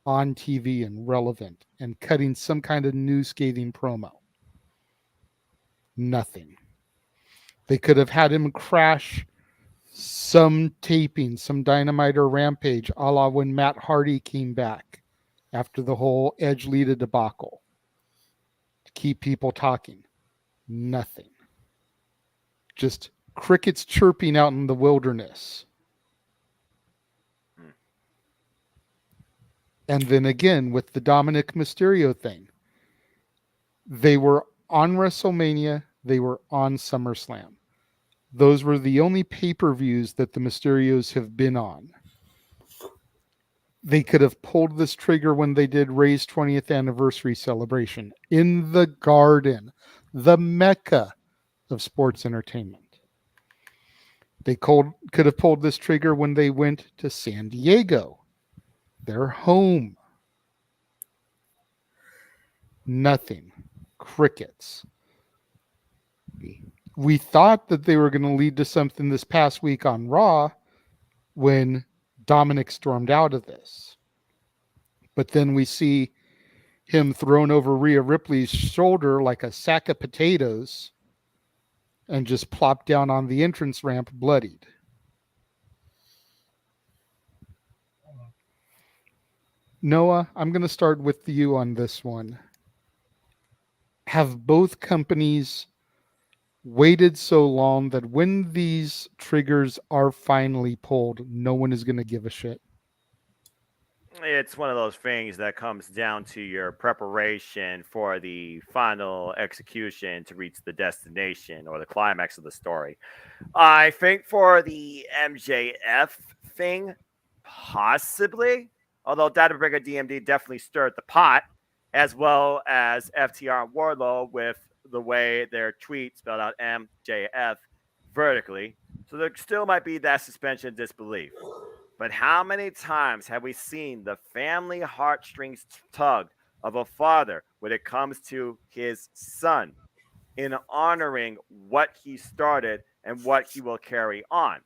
on TV and relevant, and cutting some kind of new scathing promo. Nothing. They could have had him crash some taping, some Dynamite or Rampage, a la when Matt Hardy came back after the whole Edge Lita debacle, to keep people talking. Nothing. Just crickets chirping out in the wilderness. And then again, with the Dominic Mysterio thing, they were on WrestleMania, they were on SummerSlam. Those were the only pay-per-views that the Mysterios have been on. They could have pulled this trigger when they did Ray's 20th anniversary celebration in the Garden, the mecca of sports entertainment. They could have pulled this trigger when they went to San Diego, their home. Nothing. Crickets. We thought that they were going to lead to something this past week on Raw when Dominic stormed out of this. But then we see him thrown over Rhea Ripley's shoulder like a sack of potatoes and just plop down on the entrance ramp bloodied. Noah, I'm going to start with you on this one. Have both companies waited so long that when these triggers are finally pulled, no one is going to give a shit? It's one of those things that comes down to your preparation for the final execution to reach the destination or the climax of the story. I think for the MJF thing, possibly, although Data Bringer DMD definitely stirred the pot, as well as FTR and Wardlow with the way their tweet spelled out MJF vertically. So there still might be that suspension of disbelief. But how many times have we seen the family heartstrings tugged of a father when it comes to his son in honoring what he started and what he will carry on?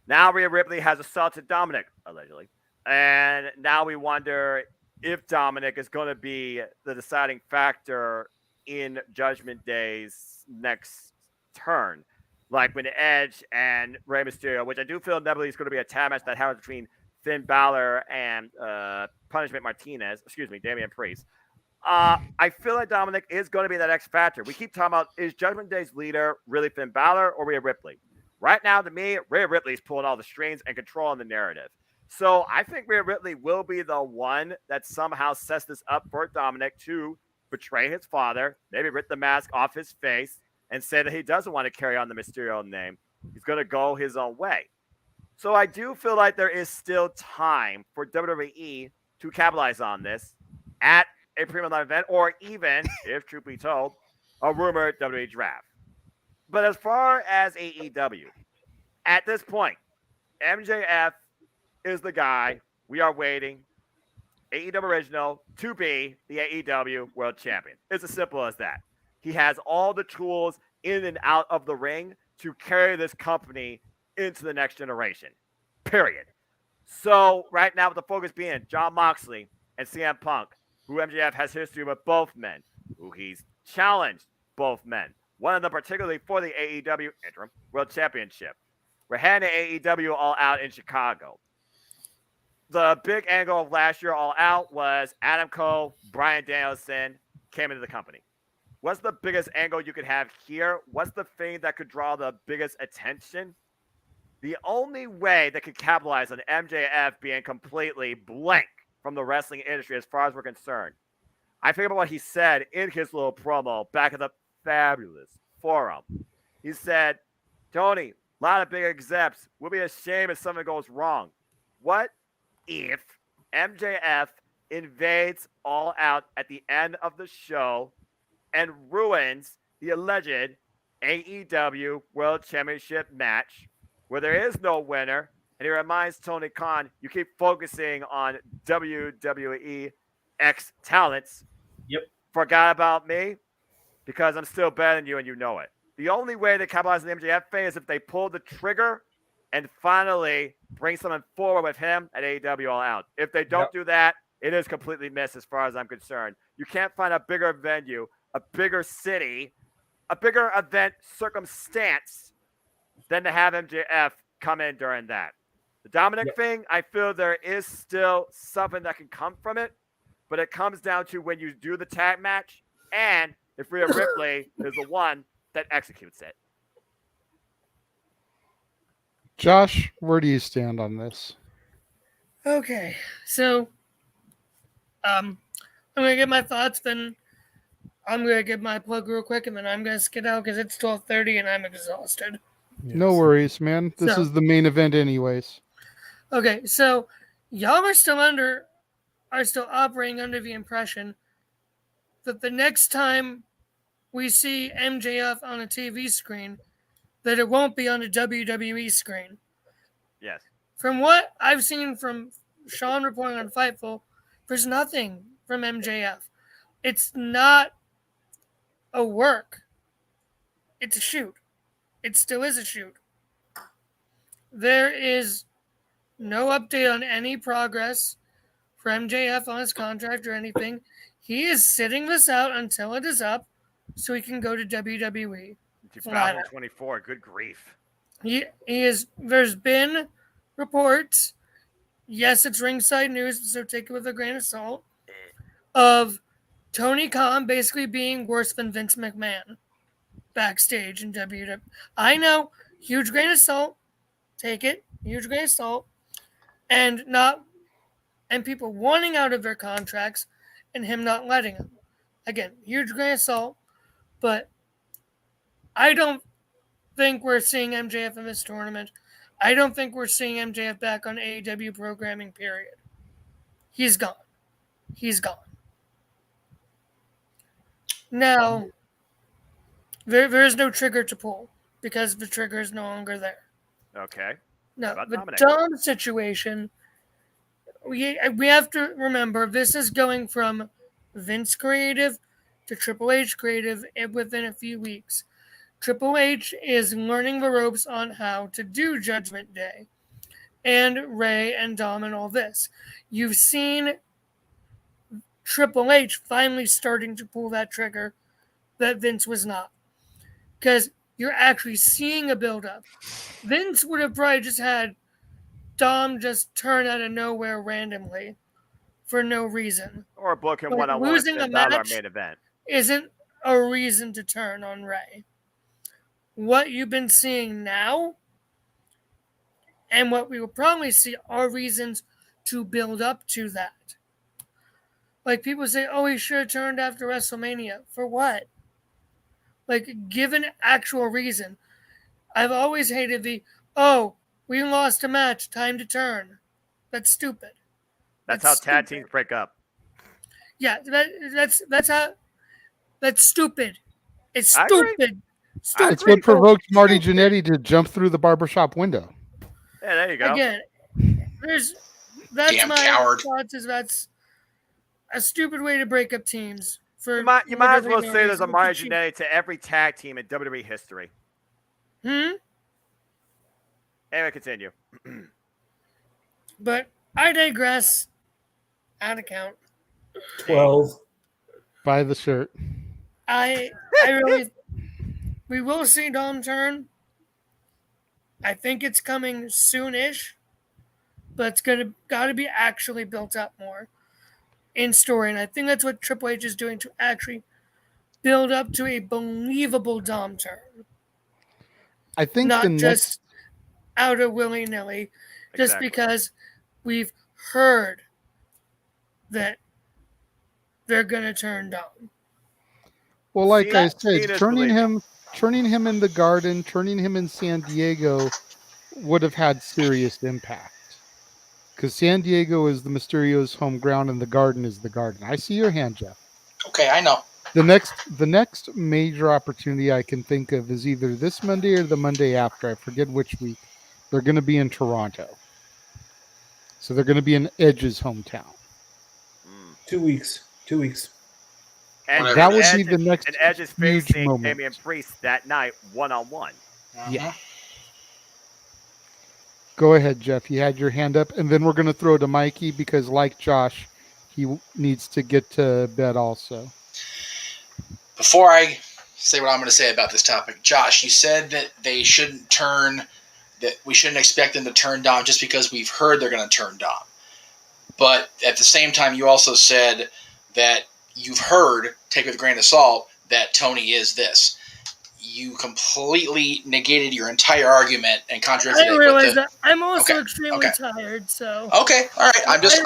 Now Rhea Ripley has assaulted Dominic, allegedly. And now we wonder if Dominic is going to be the deciding factor in Judgment Day's next turn. Like when Edge and Rey Mysterio, which I do feel inevitably is going to be a tag match that happens between Finn Balor and Punishment Martinez, Damian Priest. I feel like Dominic is going to be that X factor. We keep talking about, is Judgment Day's leader really Finn Balor or Rhea Ripley? Right now, to me, Rhea Ripley is pulling all the strings and controlling the narrative. So I think Rhea Ripley will be the one that somehow sets this up for Dominic to betray his father, maybe rip the mask off his face, and say that he doesn't want to carry on the Mysterio name. He's going to go his own way. So I do feel like there is still time for WWE to capitalize on this at a premium live event, or even, if truth be told, a rumored WWE draft. But as far as AEW, at this point, MJF is the guy we are waiting, AEW original, to be the AEW World Champion. It's as simple as that. He has all the tools in and out of the ring to carry this company into the next generation. Period. So right now, with the focus being Jon Moxley and CM Punk, who MJF has history with both men, who he's challenged both men. One of them particularly for the AEW Interim World Championship. We're heading to AEW All Out in Chicago. the big angle of last year All Out was Adam Cole, Bryan Danielson came into the company. What's the biggest angle you could have here? What's the thing that could draw the biggest attention? The only way that could capitalize on MJF being completely blank from the wrestling industry as far as we're concerned. I think about what he said in his little promo back at the fabulous forum. He said, Tony, a lot of big execs, would be a shame if something goes wrong. What if MJF invades All Out at the end of the show and ruins the alleged AEW World Championship match where there is no winner? And he reminds Tony Khan, you keep focusing on WWE X talents. Yep. Forgot about me because I'm still better than you and you know it. The only way they capitalize on the MJF thing is if they pull the trigger and finally bring someone forward with him at AEW All Out. If they don't do that, it is completely missed as far as I'm concerned. You can't find a bigger venue, a bigger city, a bigger event circumstance than to have MJF come in during that. The Dominic thing, I feel there is still something that can come from it, but it comes down to when you do the tag match and if Rhea Ripley is the one that executes it. Josh, where do you stand on this? Okay, so I'm gonna get my thoughts, then I'm gonna give my plug real quick, and then I'm gonna skid out because it's 12:30 and I'm exhausted. Yes. No worries, man. This is the main event, anyways. Okay, so y'all are still operating under the impression that the next time we see MJF on a TV screen, that it won't be on a WWE screen. Yes. From what I've seen from Sean reporting on Fightful, there's nothing from MJF. It's not a work. It's a shoot. It still is a shoot. There is no update on any progress for MJF on his contract or anything. He is sitting this out until it is up so he can go to WWE. 2024, good grief. He is. There's been reports, yes, it's ringside news, so take it with a grain of salt, of Tony Khan basically being worse than Vince McMahon backstage in WWE. I know, huge grain of salt, take it, huge grain of salt, and people wanting out of their contracts and him not letting them. Again, huge grain of salt, but I don't think we're seeing MJF in this tournament. I don't think we're seeing MJF back on AEW programming, period. He's gone. He's gone. Now, there is no trigger to pull because the trigger is no longer there. Okay. No, the Dom situation, we have to remember this is going from Vince creative to Triple H creative within a few weeks. Triple H is learning the ropes on how to do Judgment Day and Ray and Dom and all this. You've seen Triple H finally starting to pull that trigger that Vince was not. Because you're actually seeing a build-up. Vince would have probably just had Dom just turn out of nowhere randomly for no reason. Or book him one-on-one losing a match main event isn't a reason to turn on Ray. What you've been seeing now and what we will probably see are reasons to build up to that. Like people say, oh, he should have turned after WrestleMania. For what? Like, give an actual reason. I've always hated we lost a match, time to turn. That's stupid. That's how tag teams break up. Yeah, that's stupid. It's stupid. It's what provoked Marty Jannetty to jump through the barbershop window. Yeah, there you go. Again, that's damn my coward. thoughts. That's a stupid way to break up teams. You might as well say there's a Marty Jannetty to every tag team in WWE history. Anyway, continue. But I digress. Out of count. 12. Buy the shirt. I really. We will see Dom turn. I think it's coming soonish. but it's got to be actually built up more in story, and I think that's what Triple H is doing to actually build up to a believable Dom turn, I think not the next just out of willy nilly, just Exactly. because we've heard that they're gonna turn Dom. well, like I Seeing said, is believing. turning him in the Garden, turning him in San Diego would have had serious impact. Because San Diego is the Mysterio's home ground and the Garden is the Garden. I see your hand, Jeff. Okay, I know. The next major opportunity I can think of is either this Monday or the Monday after. I forget which week. They're going to be in Toronto. So they're going to be in Edge's hometown. 2 weeks. 2 weeks. And, Whatever That it would is. be the next and Edge is huge facing moment. Damian Priest that night, 1-on-1. Yeah. Go ahead, Jeff. You had your hand up, and then we're going to throw to Mikey because, like Josh, he needs to get to bed also. Before I say what I'm going to say about this topic, Josh, you said that we shouldn't expect them to turn Dom just because we've heard they're going to turn Dom. But at the same time, you also said that you've heard, take with a grain of salt, that Tony is this. You completely negated your entire argument and contradicted I it. realize that I'm also Okay, extremely okay. tired, so Okay, all right. I'm just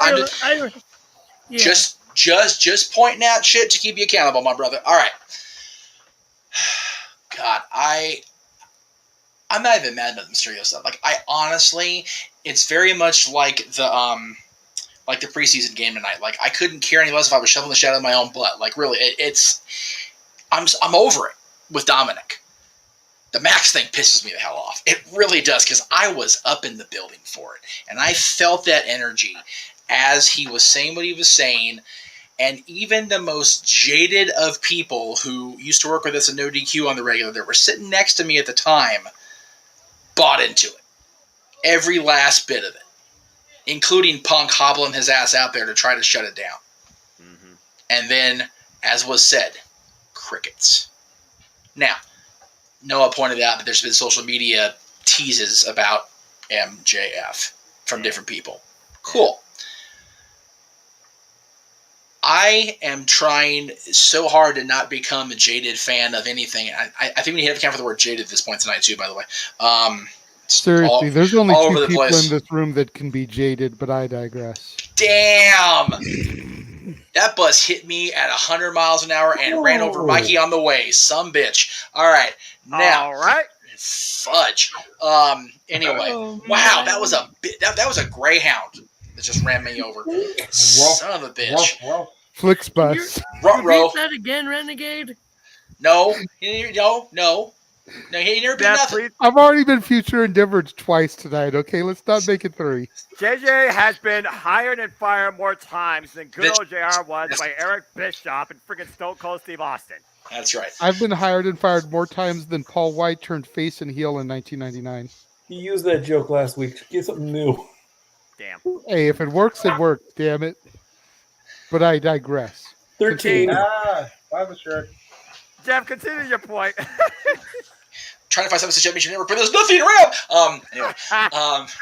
pointing out shit to keep you accountable, my brother. All right. God, I'm not even mad about the Mysterio stuff. Like, I honestly, it's very much like the preseason game tonight. Like, I couldn't care any less if I was shoveling the shit out of my own butt. Like, really, I'm over it with Dominic. The Max thing pisses me the hell off. It really does, because I was up in the building for it. And I felt that energy as he was saying what he was saying. And even the most jaded of people who used to work with us at No DQ on the regular that were sitting next to me at the time bought into it. Every last bit of it. Including Punk hobbling his ass out there to try to shut it down. Mm-hmm. And then, as was said, crickets. Now, Noah pointed out that there's been social media teases about MJF from different people. Cool. I am trying so hard to not become a jaded fan of anything. I think we need to have a count for the word jaded at this point tonight, too, by the way. Seriously, there's only all two over the people place. in this room that can be jaded, but I digress. Damn! That bus hit me at 100 miles an hour and ran over Mikey on the way. Some bitch. All right. Now. All right. Fudge. Anyway. Wow, that was a Greyhound that just ran me over. Son of a bitch. Flix bus. Ruh-roh. Repeat that again, Renegade. No. No, he never beat nothing. I've already been future endeavored twice tonight, okay? Let's not make it 3. JJ has been hired and fired more times than good old JR was by Eric Bischoff and freaking Stone Cold Steve Austin. That's right. I've been hired and fired more times than Paul White turned face and heel in 1999. He used that joke last week. Get something new. Damn. Hey, if it works, it works, damn it. But I digress. 13. I was sure. Jeff, continue your point. Trying to find something to Championship Network, but there's nothing around. Anyway,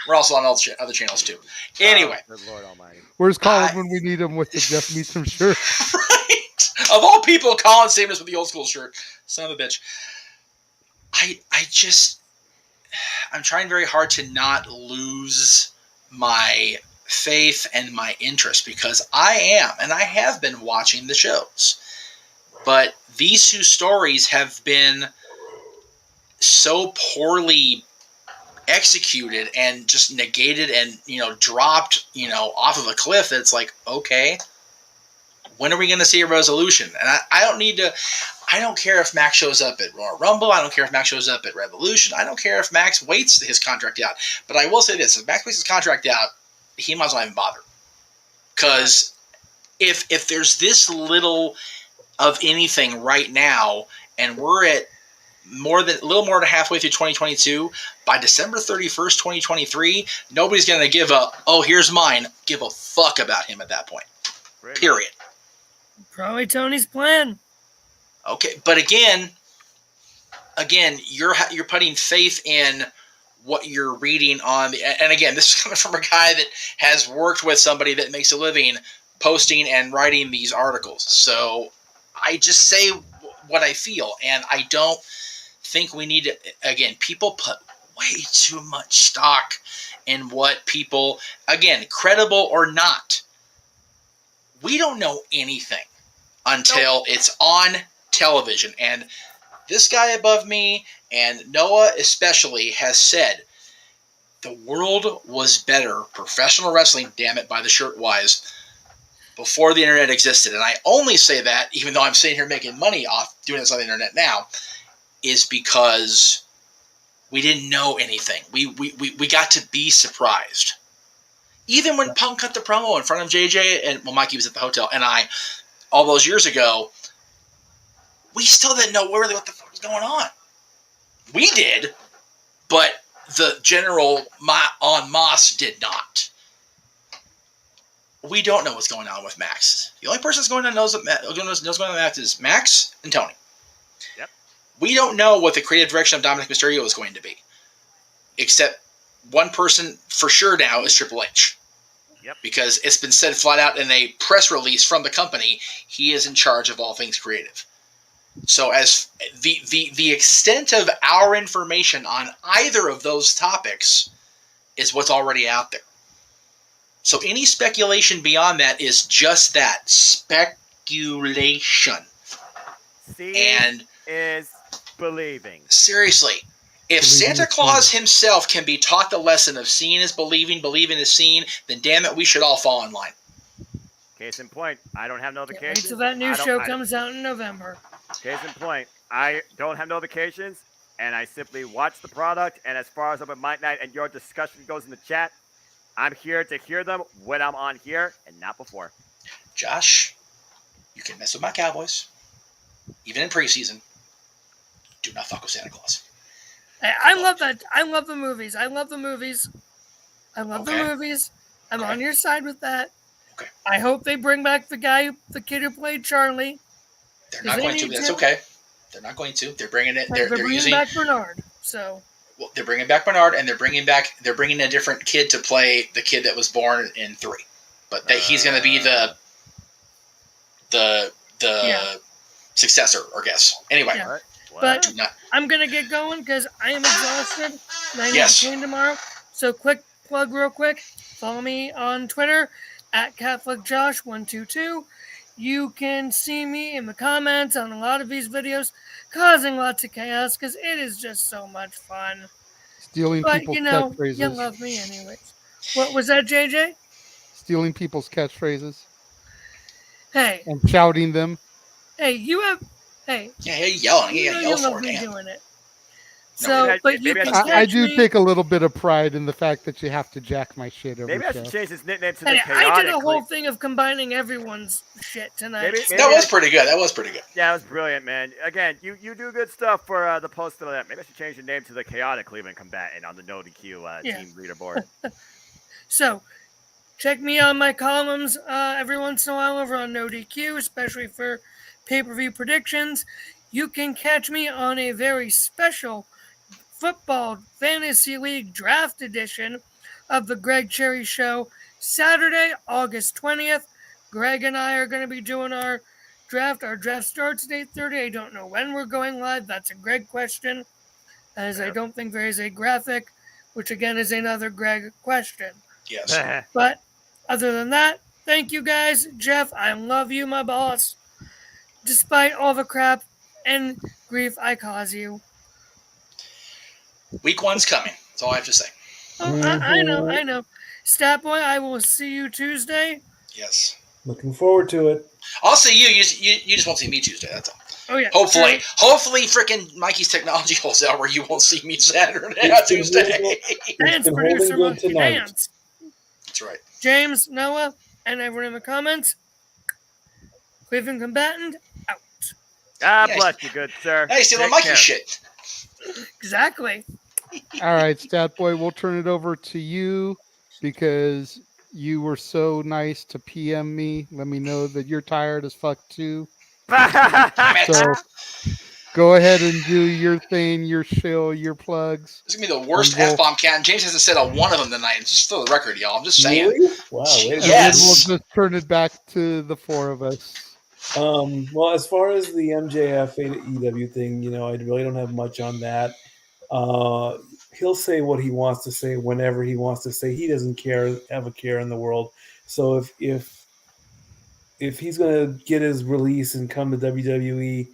we're also on other channels too. Anyway, good Lord Almighty. Where's Colin when we need him with the Jeff Meacham shirt? Right? Of all people, Colin saved us with the old school shirt. Son of a bitch. I'm trying very hard to not lose my faith and my interest because I have been watching the shows. But these two stories have been so poorly executed and just negated and, dropped, off of a cliff that it's like, okay, when are we going to see a resolution? And I don't care if Max shows up at Royal Rumble. I don't care if Max shows up at Revolution. I don't care if Max waits his contract out. But I will say this, if Max waits his contract out, he might as well not even bother. Because if there's this little of anything right now, and we're at a little more than halfway through 2022, by December 31st, 2023, nobody's going to give a fuck about him at that point. Really? Period. Probably Tony's plan. Okay, but again, you're putting faith in what you're reading on the. And again, this is coming from a guy that has worked with somebody that makes a living posting and writing these articles. So I just say what I feel, and I don't think we need to. Again, people put way too much stock in what people, again, credible or not. We don't know anything until it's on television. And this guy above me, and Noah especially, has said the world was better, professional wrestling, damn it, by the shirt wise, before the internet existed. And I only say that, even though I'm sitting here making money off doing this on the internet now, is because we didn't know anything. We got to be surprised. Even when Punk cut the promo in front of JJ, and well, Mikey was at the hotel, and I, all those years ago, we still didn't know really what the fuck was going on. We did, but the general en masse did not. We don't know what's going on with Max. The only person that's going to knows what's going on with Max is Max and Tony. Yep. We don't know what the creative direction of Dominic Mysterio is going to be, except one person for sure now is Triple H. Yep. Because it's been said flat out in a press release from the company, he is in charge of all things creative. So as the extent of our information on either of those topics is what's already out there. So any speculation beyond that is just that, speculation. Seeing is believing. Seriously, if Santa Claus himself can be taught the lesson of seeing is believing, believing is seeing, then damn it, we should all fall in line. Case in point, I don't have notifications. Wait till that new show comes out in November. Case in point, I don't have notifications, and I simply watch the product, and as far as up at my night and your discussion goes in the chat, I'm here to hear them when I'm on here and not before. Josh, you can mess with my Cowboys, even in preseason. Do not fuck with Santa Claus. I love that. I love the movies. I love the movies. The movies. I'm on your side with that. Okay. I hope they bring back the kid who played Charlie. They're not going to. That's okay. They're not going to. They're bringing it. They're bringing back Bernard. So. Well, they're bringing back Bernard, and they're bringing a different kid to play the kid that was born in 3. But he's going to be the successor, or guess. Anyway, yeah. But I'm going to get going because I am exhausted. And I need to train tomorrow. So quick plug real quick. Follow me on Twitter at CatholicJosh122. You can see me in the comments on a lot of these videos, causing lots of chaos because it is just so much fun. Stealing people's catchphrases. You love me anyways. What was that, JJ? Stealing people's catchphrases. Hey. And shouting them. Hey, you have. Hey. Yeah, you're yelling. You yell love for me it. doing it. No, so, but you can catch I do me. take a little bit of pride in the fact that you have to jack my shit every Maybe I show. should change his nickname to the Chaotic. I did a whole thing of combining everyone's shit tonight. Maybe that was pretty good. Yeah, that was brilliant, man. Again, you do good stuff for the post of that. Maybe I should change your name to the Chaotic Cleveland Combatant on the No DQ team leaderboard. So, check me on my columns every once in a while over on No DQ, especially for pay-per-view predictions. You can catch me on a very special Football Fantasy League Draft Edition of the Greg Cherry Show, Saturday, August 20th. Greg and I are going to be doing our draft. Our draft starts at 8:30. I don't know when we're going live. That's a Greg question, as I don't think there is a graphic, which again is another Greg question. Yes. But other than that, thank you guys. Jeff, I love you, my boss. Despite all the crap and grief I cause you. Week 1's coming. That's all I have to say. Oh, I know. Stat Boy, I will see you Tuesday. Yes. Looking forward to it. I'll see you. You just won't see me Tuesday. That's all. Oh yeah. Hopefully, freaking Mikey's technology holds out where you won't see me Saturday, Tuesday. Dance producer Monkey Dance. That's right. James, Noah, and everyone in the comments. Cleveland Combatant out. God bless you, good sir. Hey, stealing Mikey's shit. Exactly. All right, Stat Boy, we'll turn it over to you because you were so nice to PM me. Let me know that you're tired as fuck too. So Go ahead and do your thing, your shill, your plugs. This is gonna be the worst And we'll- F-bomb count. James hasn't said a one of them tonight. Just for the record, y'all. I'm just saying. Really? Wow. Way to And go. then we'll Yes. just turn it back to the four of us. Well, as far as the MJF AEW thing, I really don't have much on that. He'll say what he wants to say whenever he wants to say. He doesn't have a care in the world. So if he's gonna get his release and come to WWE,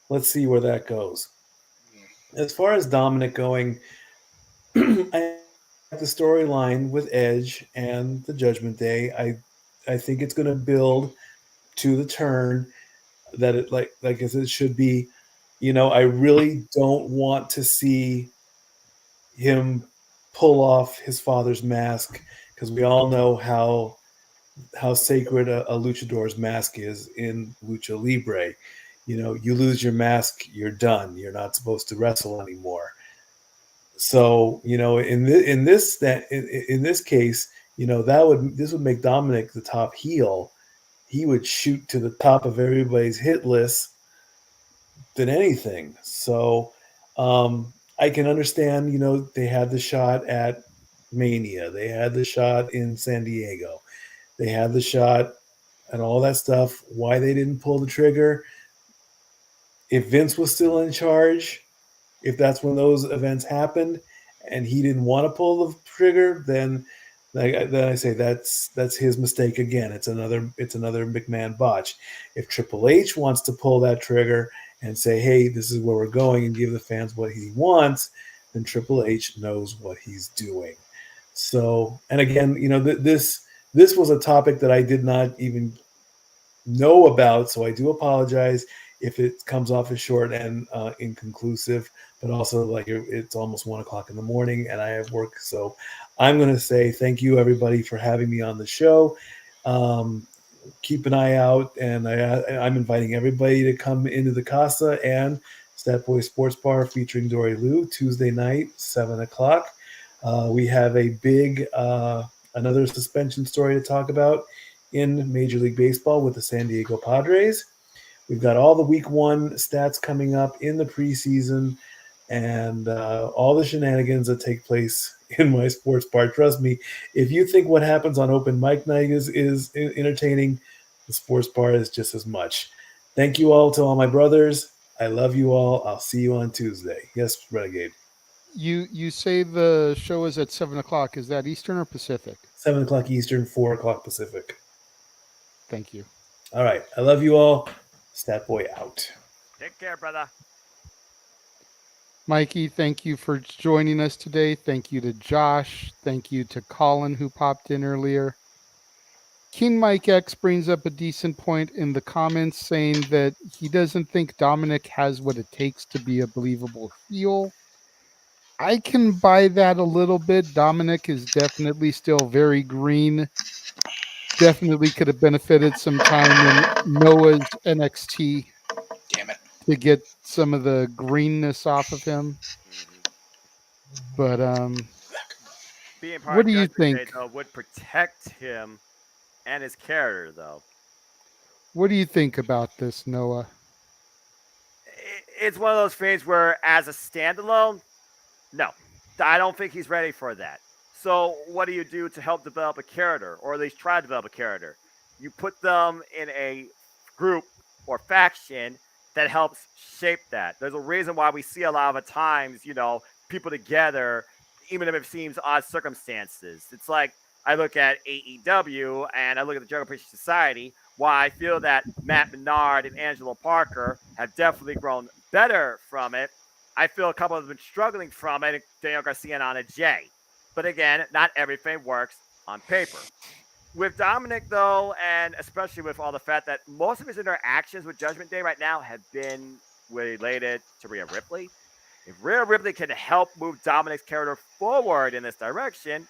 let's see where that goes. As far as Dominic going, I like the storyline with Edge and the Judgment Day. I think it's going to build to the turn that it like as it should be. I really don't want to see him pull off his father's mask because we all know how sacred a luchador's mask is in lucha libre. You lose your mask, you're done. You're not supposed to wrestle anymore. So in this case, this would make Dominic the top heel. He would shoot to the top of everybody's hit list than anything. So I can understand. They had the shot at Mania. They had the shot in San Diego. They had the shot and all that stuff. Why they didn't pull the trigger? If Vince was still in charge, if that's when those events happened and he didn't want to pull the trigger, then I say that's his mistake again. It's another McMahon botch. If Triple H wants to pull that trigger and say, hey, this is where we're going, and give the fans what he wants, then Triple H knows what he's doing. So, and again, this was a topic that I did not even know about, so I do apologize if it comes off as short and inconclusive, but also like it's almost 1:00 in the morning and I have work. So I'm going to say thank you everybody for having me on the show. Keep an eye out, and I'm inviting everybody to come into the Casa and Stat Boy Sports Bar featuring Dory Lou Tuesday night, 7:00. We have a big another suspension story to talk about in Major League Baseball with the San Diego Padres. We've got all the week one stats coming up in the preseason and all the shenanigans that take place in my sports bar. Trust me, if you think what happens on open mic night is entertaining, the sports bar is just as much. Thank you all to all my brothers. I love you all. I'll see you on Tuesday. Yes, Renegade. You say the show is at 7:00. Is that Eastern or Pacific? 7:00 Eastern, 4:00 Pacific. Thank you. All right. I love you all. Stat Boy out. Take care, brother. Mikey, thank you for joining us today. Thank you to Josh. Thank you to Colin who popped in earlier. King Mike X brings up a decent point in the comments saying that he doesn't think Dominic has what it takes to be a believable heel. I can buy that a little bit. Dominic is definitely still very green. Definitely could have benefited some time in Noah's NXT Damn it. to get some of the greenness off of him. But Being part what of do you Judgment think? Day, though, would protect him and his character, though. What do you think about this, Noah? It's one of those things where, as a standalone, no, I don't think he's ready for that. So, what do you do to help develop a character, or at least try to develop a character? You put them in a group or faction that helps shape that. There's a reason why we see a lot of times, people together, even if it seems odd circumstances. It's like I look at AEW and I look at the Jungle Appreciation Society. Why I feel that Matt Menard and Angelo Parker have definitely grown better from it. I feel a couple have been struggling from it, Daniel Garcia and Anna Jay. But again, not everything works on paper. With Dominic, though, and especially with all the fact that most of his interactions with Judgment Day right now have been related to Rhea Ripley, if Rhea Ripley can help move Dominic's character forward in this direction,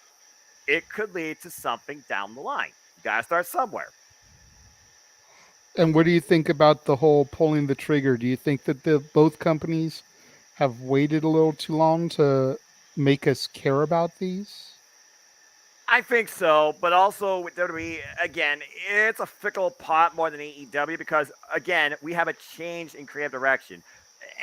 it could lead to something down the line. You got to start somewhere. And what do you think about the whole pulling the trigger? Do you think that both companies have waited a little too long to make us care about these? I think so, but also with WWE, again, it's a fickle pot more than AEW because, again, we have a change in creative direction.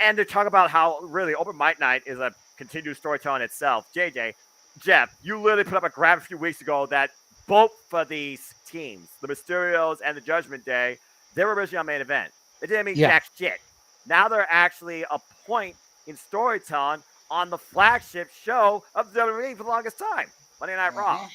And to talk about how really Open Mic Night is a continued storytelling itself. JJ, Jeff, you literally put up a graph a few weeks ago that both of these teams, the Mysterios and the Judgment Day, they were originally on main event. They didn't mean Yeah. jack shit. Now they're actually a point in storytelling on the flagship show of the WWE for the longest time, Monday Night Raw. So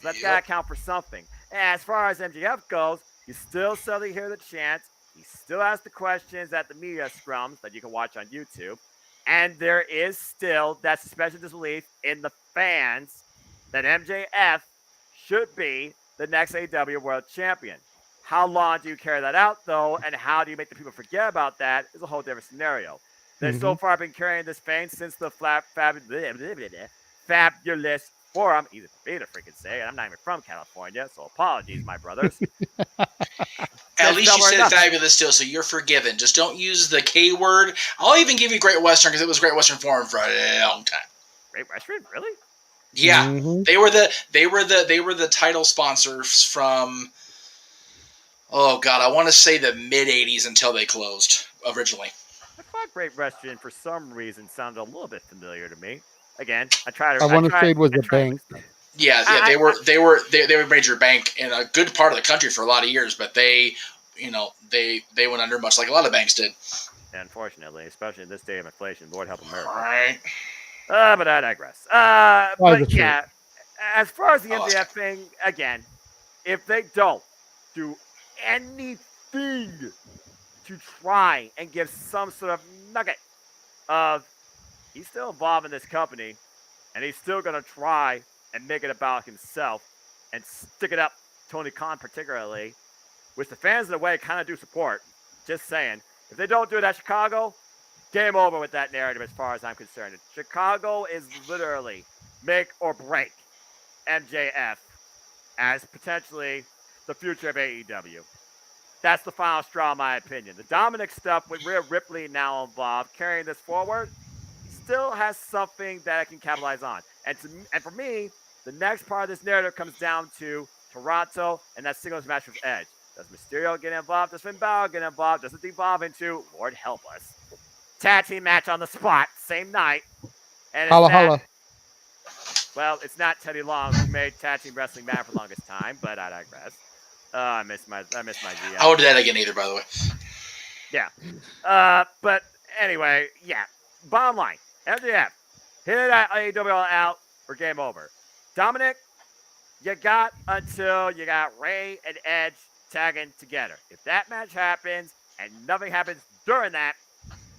that's got to count for something. And as far as MJF goes, you still suddenly hear the chants. He still asks the questions at the media scrums that you can watch on YouTube. And there is still that suspension of disbelief in the fans that MJF should be the next AEW World Champion. How long do you carry that out, though, and how do you make the people forget about that is a whole different scenario. They so far been carrying this vein since the Fabulous Forum, easy for me to freaking say, and I'm not even from California, so apologies, my brothers. At least you said fabulous still, so you're forgiven. Just don't use the K word. I'll even give you Great Western because it was Great Western Forum for a long time. Great Western, really? Yeah, they were the title sponsors from. Oh God, I want to say the mid '80s until they closed originally. I thought Great Western for some reason sounded a little bit familiar to me. Again, I want to say it was a bank. Yeah, they were a major bank in a good part of the country for a lot of years, but they went under much like a lot of banks did. Unfortunately, especially in this day of inflation, Lord help America. Right. But I digress. But yeah, as far as the MJF thing, again, if they don't do anything to try and give some sort of nugget of he's still involved in this company and he's still going to try and make it about himself and stick it up Tony Khan particularly, which the fans in a way kind of do support. Just saying. If they don't do it at Chicago, game over with that narrative as far as I'm concerned. Chicago is literally make or break MJF as potentially the future of AEW. That's the final straw, in my opinion. The Dominic stuff with Rhea Ripley now involved, carrying this forward, still has something that I can capitalize on. And for me, the next part of this narrative comes down to Toronto and that singles match with Edge. Does Mysterio get involved? Does Finn Balor get involved? Does it devolve into, Lord help us, tag team match on the spot, same night? And Holla. Well, it's not Teddy Long who made tag team wrestling mad for the longest time, but I digress. I miss my GM. I won't do that again either, by the way. Yeah. But anyway, yeah. Bottom line, MJF, hit it at AEW All Out or game over. Dominic, you got until you got Ray and Edge tagging together. If that match happens and nothing happens during that,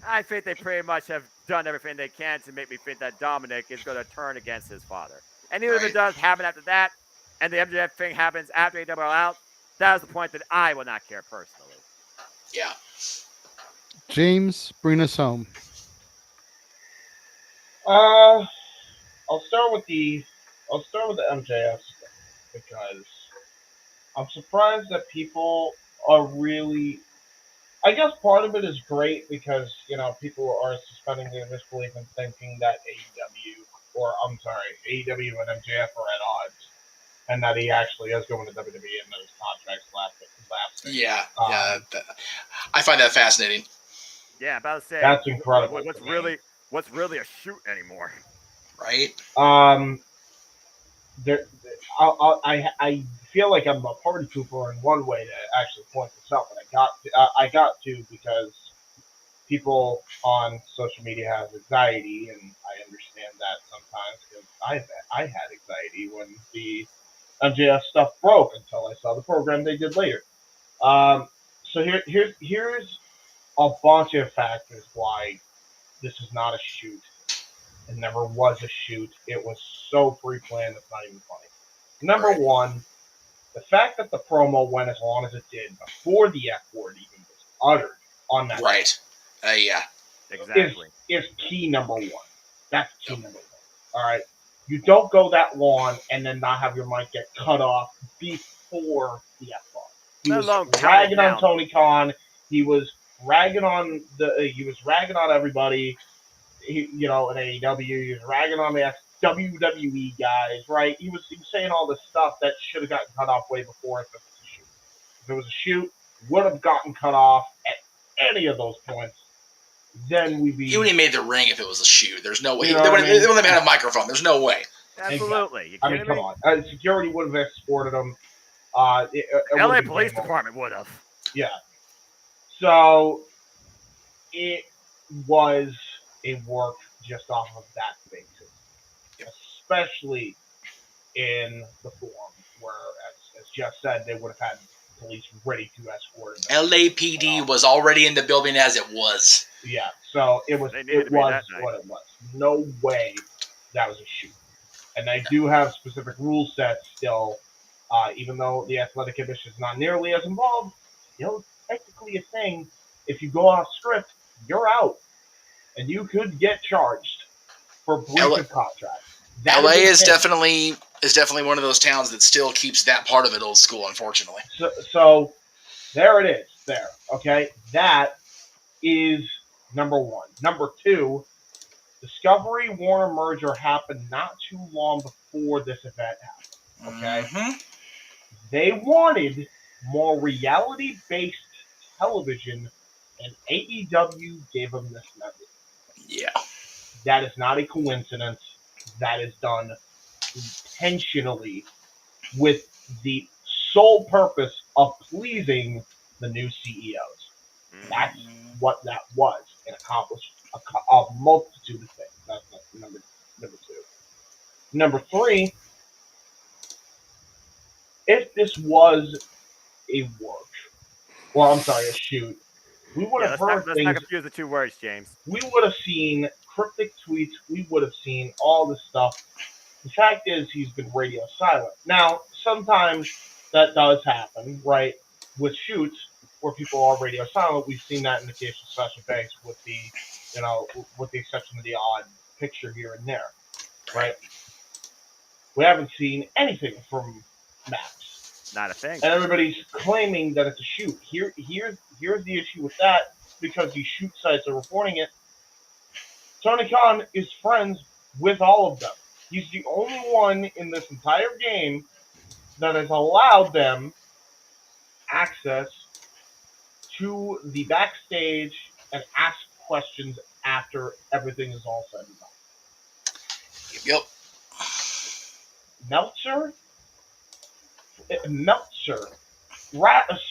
I think they pretty much have done everything they can to make me think that Dominic is going to turn against his father. And even if it does happen after that, and the MJF thing happens after AEW All Out, that is the point that I will not care personally. Yeah. James, bring us home. I'll start with the MJF stuff because I'm surprised that people are really. I guess part of it is great because people are suspending their disbelief and thinking that AEW and MJF are at odds, and that he actually is going to WWE and that his contract's lasting. Yeah, I find that fascinating. Yeah, about to say that's incredible. What's really a shoot anymore? Right. I feel like I'm a party pooper in one way to actually point this out, but I got to because people on social media have anxiety, and I understand that sometimes because I had anxiety when the MJF stuff broke until I saw the program they did later. So here's a bunch of factors why this is not a shoot. It never was a shoot. It was so pre-planned, it's not even funny. Number one, the fact that the promo went as long as it did before the F word even was uttered on that. Right. Yeah. Exactly. Is key number one. That's key number one. All right. You don't go that long and then not have your mic get cut off before the F word. He was ragging on Tony Khan. He was ragging on everybody. In AEW, he was ragging on the WWE guys, right? He was saying all this stuff that should have gotten cut off way before if it was a shoot. If it was a shoot, would have gotten cut off at any of those points then we'd be. He wouldn't have made the ring if it was a shoot. There's no way. You They know wouldn't what I mean? have had a microphone. There's no way. Absolutely. You I kidding mean, come on. Security would have escorted him. It LA would've been Police game over. Department would have. Yeah. So it was a work just off of that basis, especially in the form where, as Jeff said, they would have had police ready to escort him. LAPD was already in the building as it was. Yeah, so it was They needed to be what that night. it was. No way that was a shoot. And they do have specific rule sets still, even though the athletic commission is not nearly as involved. Still, technically a thing. If you go off script, you're out, and you could get charged for breach of contract. That LA a is thing. definitely one of those towns that still keeps that part of it old school, unfortunately. So there it is. There, okay. That is number one. Number two, Discovery Warner merger happened not too long before this event happened. Okay, Mm-hmm. they wanted more reality-based television, and AEW gave them this method. Yeah. That is not a coincidence. That is done intentionally with the sole purpose of pleasing the new CEOs. That's what that was, and accomplished a multitude of things. That's number two. Number three, if this was a a shoot, we would have heard Let's things. not confuse the two words, James. We would have seen cryptic tweets. We would have seen all this stuff. The fact is, he's been radio silent. Now, sometimes that does happen, right? With shoots where people are radio silent, we've seen that in the case of Sasha Banks, with the exception of the odd picture here and there, right? We haven't seen anything from Max. Not a thing. And everybody's claiming that it's a shoot. Here's the issue with that, because these shoot sites are reporting it. Tony Khan is friends with all of them. He's the only one in this entire game that has allowed them access to the backstage and ask questions after everything is all said and done. Yep. Meltzer,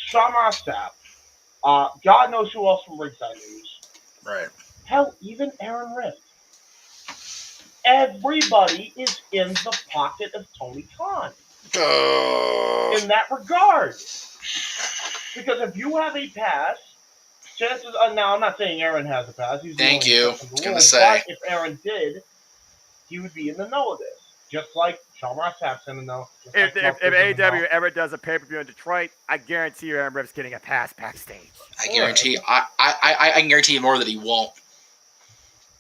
Sean Rossap, God knows who else from Ringside News. Right. Hell, even Aaron Rift. Everybody is in the pocket of Tony Khan in that regard. Because if you have a pass, chances are, now I'm not saying Aaron has a pass. He's Thank you. I was going to say. But if Aaron did, he would be in the know of this. Just like Sean Rossap's in the know. If AEW ever does a pay-per-view in Detroit, I guarantee you Aaron Rift's getting a pass backstage. I guarantee. I can guarantee you more that he won't.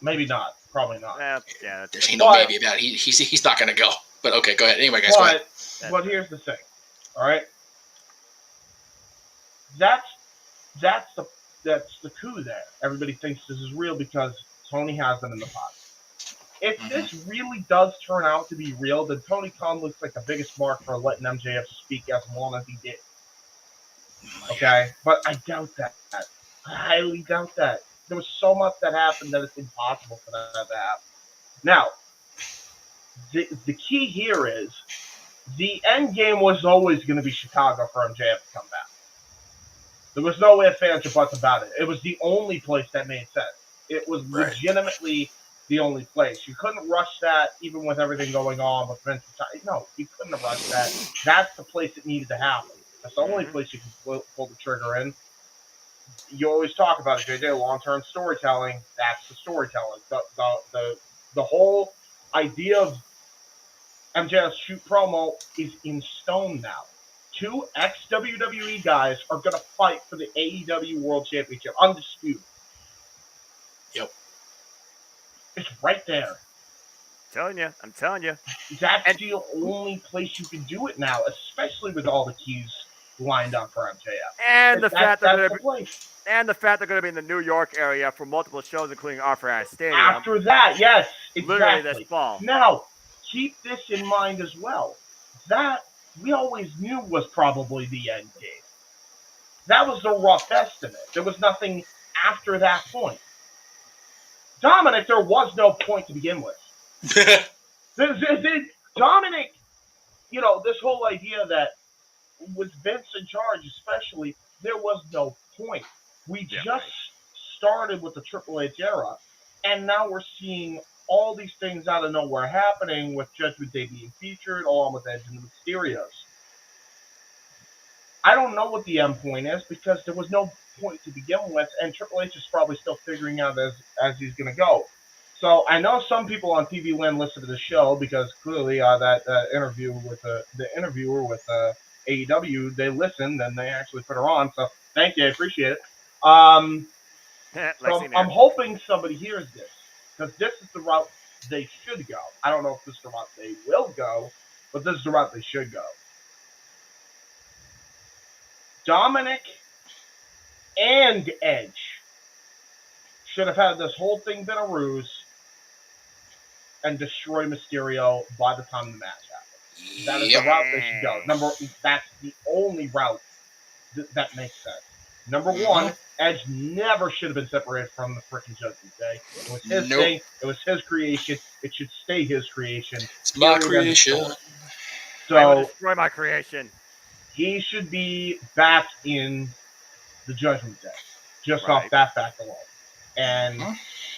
Maybe not. Probably not. Yeah. There's no maybe about it. He's not going to go. But okay, go ahead. Anyway, guys, go ahead. But here's the thing. All right. That's the coup there. Everybody thinks this is real because Tony has them in the pot. If this really does turn out to be real, then Tony Khan looks like the biggest mark for letting MJF speak as long as he did. Okay? But I doubt that. I highly doubt that. There was so much that happened that it's impossible for that to happen. Now, the key here is the end game was always going to be Chicago for MJF to come back. There was no ifs, ands, or buts about it. It was the only place that made sense. It was legitimately the only place. You couldn't rush that, even with everything going on with Vince. No, you couldn't have rushed that. That's the place that needed to happen. That's the only place you can pull the trigger in. You always talk about it, JJ, long-term storytelling. That's the storytelling. The whole idea of MJF's shoot promo is in stone now. 2 ex-WWE guys are going to fight for the AEW World Championship. Undisputed. Yep. It's right there. I'm telling you. That's the only place you can do it now, especially with all the keys lined up for MJF. And the fact that they're going to be in the New York area for multiple shows, including Arthur Ashe Stadium. After that, yes, exactly. Literally this fall. Now, keep this in mind as well. That we always knew was probably the end game. That was the rough estimate. There was nothing after that point. Dominic, there was no point to begin with. Dominic, this whole idea that with Vince in charge, especially, there was no point. We just started with the Triple H era, and now we're seeing all these things out of nowhere happening with Judgment Day being featured, along with Edge and the Mysterios. I don't know what the end point is because there was no point to begin with, and Triple H is probably still figuring out as he's going to go. So I know some people on TV Land listen to the show because clearly that interview with the interviewer with AEW, they listened and they actually put her on. So thank you, I appreciate it. So I'm hoping somebody hears this because this is the route they should go. I don't know if this is the route they will go, but this is the route they should go. Dominic and Edge should have had this whole thing been a ruse and destroy Mysterio by the time the match happens. That is the route they should go. That's the only route that makes sense. Number one, Edge never should have been separated from the freaking Judgment Day. It was his thing. It was his creation. It should stay his creation. It's my creation. So I will destroy my creation. He should be back in the Judgment Day, just off that fact alone. And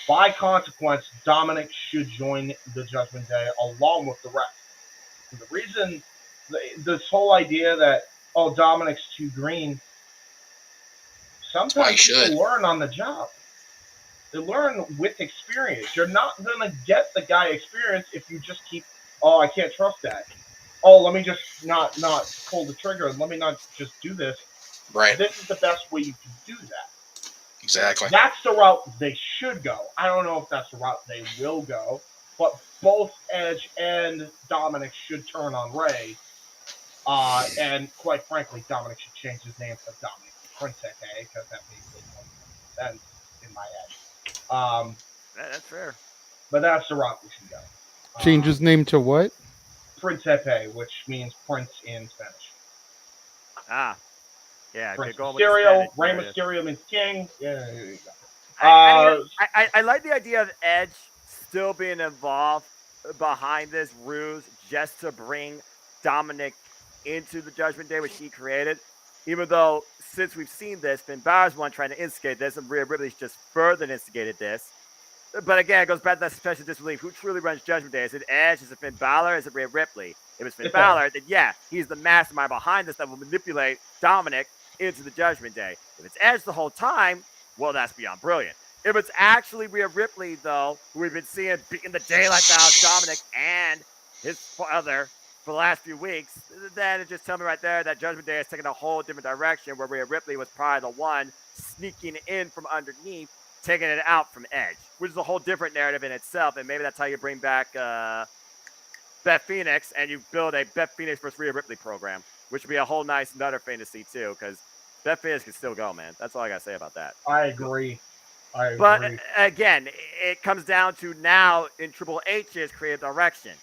by consequence, Dominic should join the Judgment Day along with the rest. And the reason, this whole idea that, Dominic's too green, sometimes people learn on the job. They learn with experience. You're not going to get the guy experience if you just keep, I can't trust that. Let me just not pull the trigger. Let me not just do this. Right. This is the best way you can do that. Exactly. That's the route they should go. I don't know if that's the route they will go, but both Edge and Dominic should turn on Ray. And quite frankly, Dominic should change his name to Dominic Princess, because that makes sense in my head. That's fair. But that's the route we should go. Change his name to what? Principe, which means prince in Spanish. Yeah. Prince Mysterio, Rey Mysterio means king. Yeah, there you go. I like the idea of Edge still being involved behind this ruse just to bring Dominic into the Judgment Day, which he created. Even though, since we've seen this, Finn Balor's one trying to instigate this, and Rhea Ripley's just further instigated this. But again, it goes back to that special disbelief. Who truly runs Judgment Day? Is it Edge? Is it Finn Balor? Is it Rhea Ripley? If it's Finn Balor, then he's the mastermind behind this that will manipulate Dominic into the Judgment Day. If it's Edge the whole time, well, that's beyond brilliant. If it's actually Rhea Ripley, though, who we've been seeing beating the daylight out of Dominic and his father for the last few weeks, then it just tells me right there that Judgment Day is taking a whole different direction, where Rhea Ripley was probably the one sneaking in from underneath, taking it out from Edge, which is a whole different narrative in itself. And maybe that's how you bring back Beth Phoenix, and you build a Beth Phoenix versus Rhea Ripley program, which would be a whole nice nutter fantasy too, because Beth Phoenix can still go, man. That's all I got to say about that. I agree. But again, it comes down to now in Triple H's creative direction.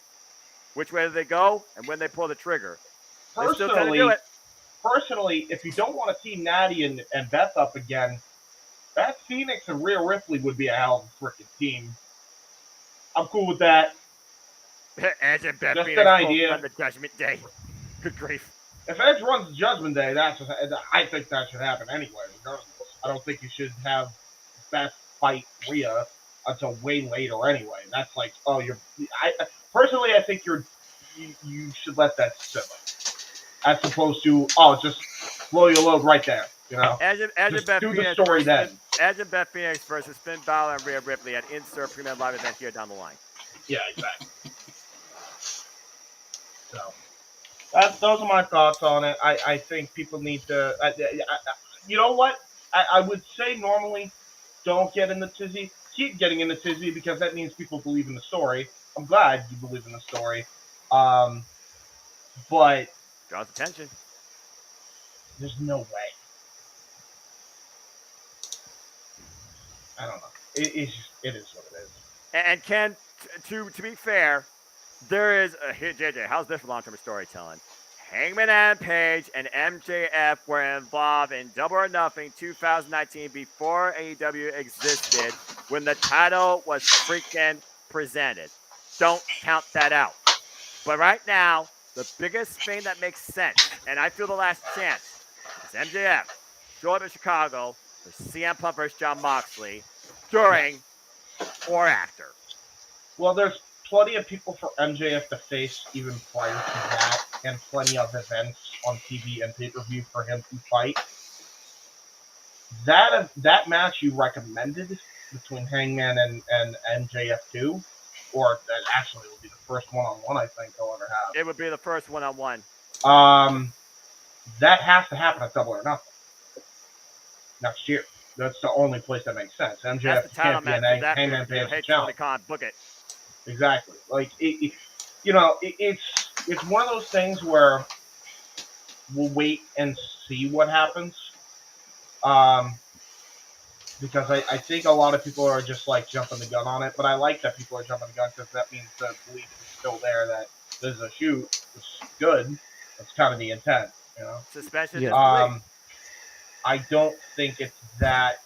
Which way do they go and when they pull the trigger? They're still trying to do it. Personally, if you don't want to team Natty and Beth up again, Beth Phoenix and Rhea Ripley would be a hell of a freaking team. I'm cool with that. Edge and Beth Just Phoenix an idea. on the Judgment Day. Good grief. If Edge runs the Judgment Day, I think that should happen anyway, regardless. I don't think you should have Beth fight Rhea until way later anyway. That's like, personally, I think you should let that simmer, as opposed to just blow your load right there. Edge and Beth do Phoenix the story then. Edge and Beth Phoenix versus Finn Balor and Rhea Ripley at insert premium live event here down the line. Yeah, exactly. So those are my thoughts on it. I think people need to. You know what? I would say normally don't get in the tizzy. Keep getting in the tizzy because that means people believe in the story. I'm glad you believe in the story. But draws attention. There's no way. I don't know. It is what it is. And Ken, to be fair, there is here, JJ. How's this for long-term storytelling? Hangman Adam Page and MJF were involved in Double or Nothing 2019 before AEW existed when the title was freaking presented. Don't count that out. But right now, the biggest thing that makes sense, and I feel the last chance, is MJF show up in Chicago for CM Punk versus Jon Moxley during or after. Well, there's plenty of people for MJF to face even prior to that, and plenty of events on TV and pay-per-view for him to fight. That match you recommended between Hangman and MJF2, or that actually will be the first one-on-one I think they'll ever have. It would be the first one-on-one. That has to happen at Double or Nothing next year. That's the only place that makes sense. That's MJF the title champion, match for that Hangman pay-per-view. Page Hey, challenge. Tony Khan, book it. Exactly. Like it's one of those things where we'll wait and see what happens. Because I think a lot of people are just like jumping the gun on it, but I like that people are jumping the gun because that means the belief is still there that this is a shoot. It's good. That's kind of the intent, you know. Suspension Yeah. disbelief. I don't think it's that.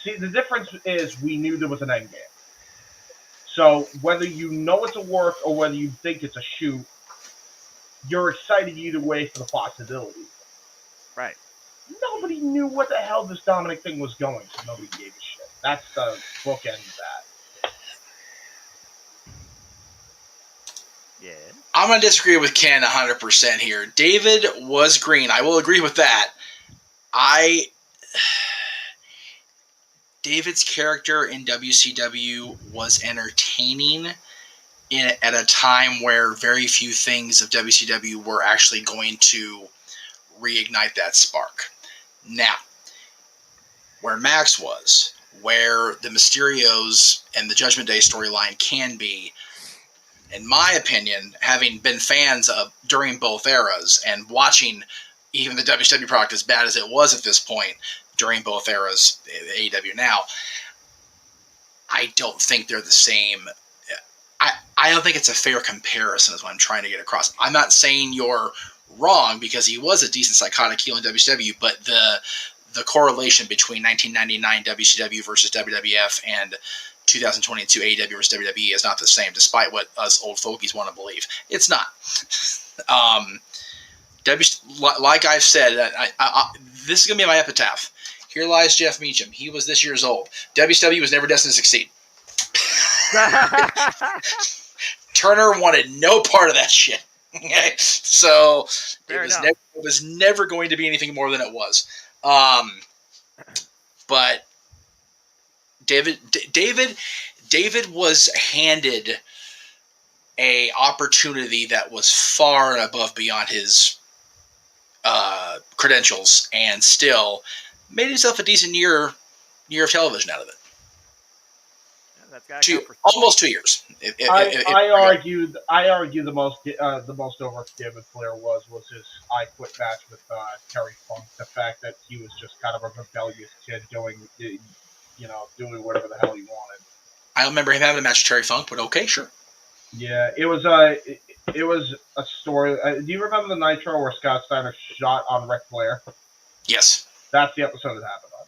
See, the difference is we knew there was an end game. So whether you know it's a work or whether you think it's a shoot, you're excited either way for the possibilities. Right. Nobody knew what the hell this Dominic thing was going, so nobody gave a shit. That's the bookend of that. Yeah. I'm going to disagree with Ken 100% here. David was green. I will agree with that. David's character in WCW was entertaining at a time where very few things of WCW were actually going to reignite that spark. Now, where Max was, where the Mysterios and the Judgment Day storyline can be, in my opinion, having been fans of during both eras and watching even the WCW product as bad as it was at this point during both eras, AEW now, I don't think they're the same. I don't think it's a fair comparison is what I'm trying to get across. I'm not saying you're wrong because he was a decent psychotic heel in WCW, but the correlation between 1999 WCW versus WWF and 2022 AEW versus WWE is not the same, despite what us old fogies want to believe. It's not. Like I've said, this is going to be my epitaph. Here lies Jeff Meacham. He was this year's old. WCW was never destined to succeed. Turner wanted no part of that shit. Okay? So it was never going to be anything more than it was. But David was handed a opportunity that was far and above beyond his credentials, and still made himself a decent year of television out of it. Almost 2 years. I argue the most over David Flair was his I Quit match with Terry Funk. The fact that he was just kind of a rebellious kid doing whatever the hell he wanted. I don't remember him having a match with Terry Funk, but okay, sure. Yeah, it was a story. Do you remember the Nitro where Scott Steiner shot on Ric Flair? Yes. That's the episode it happened on.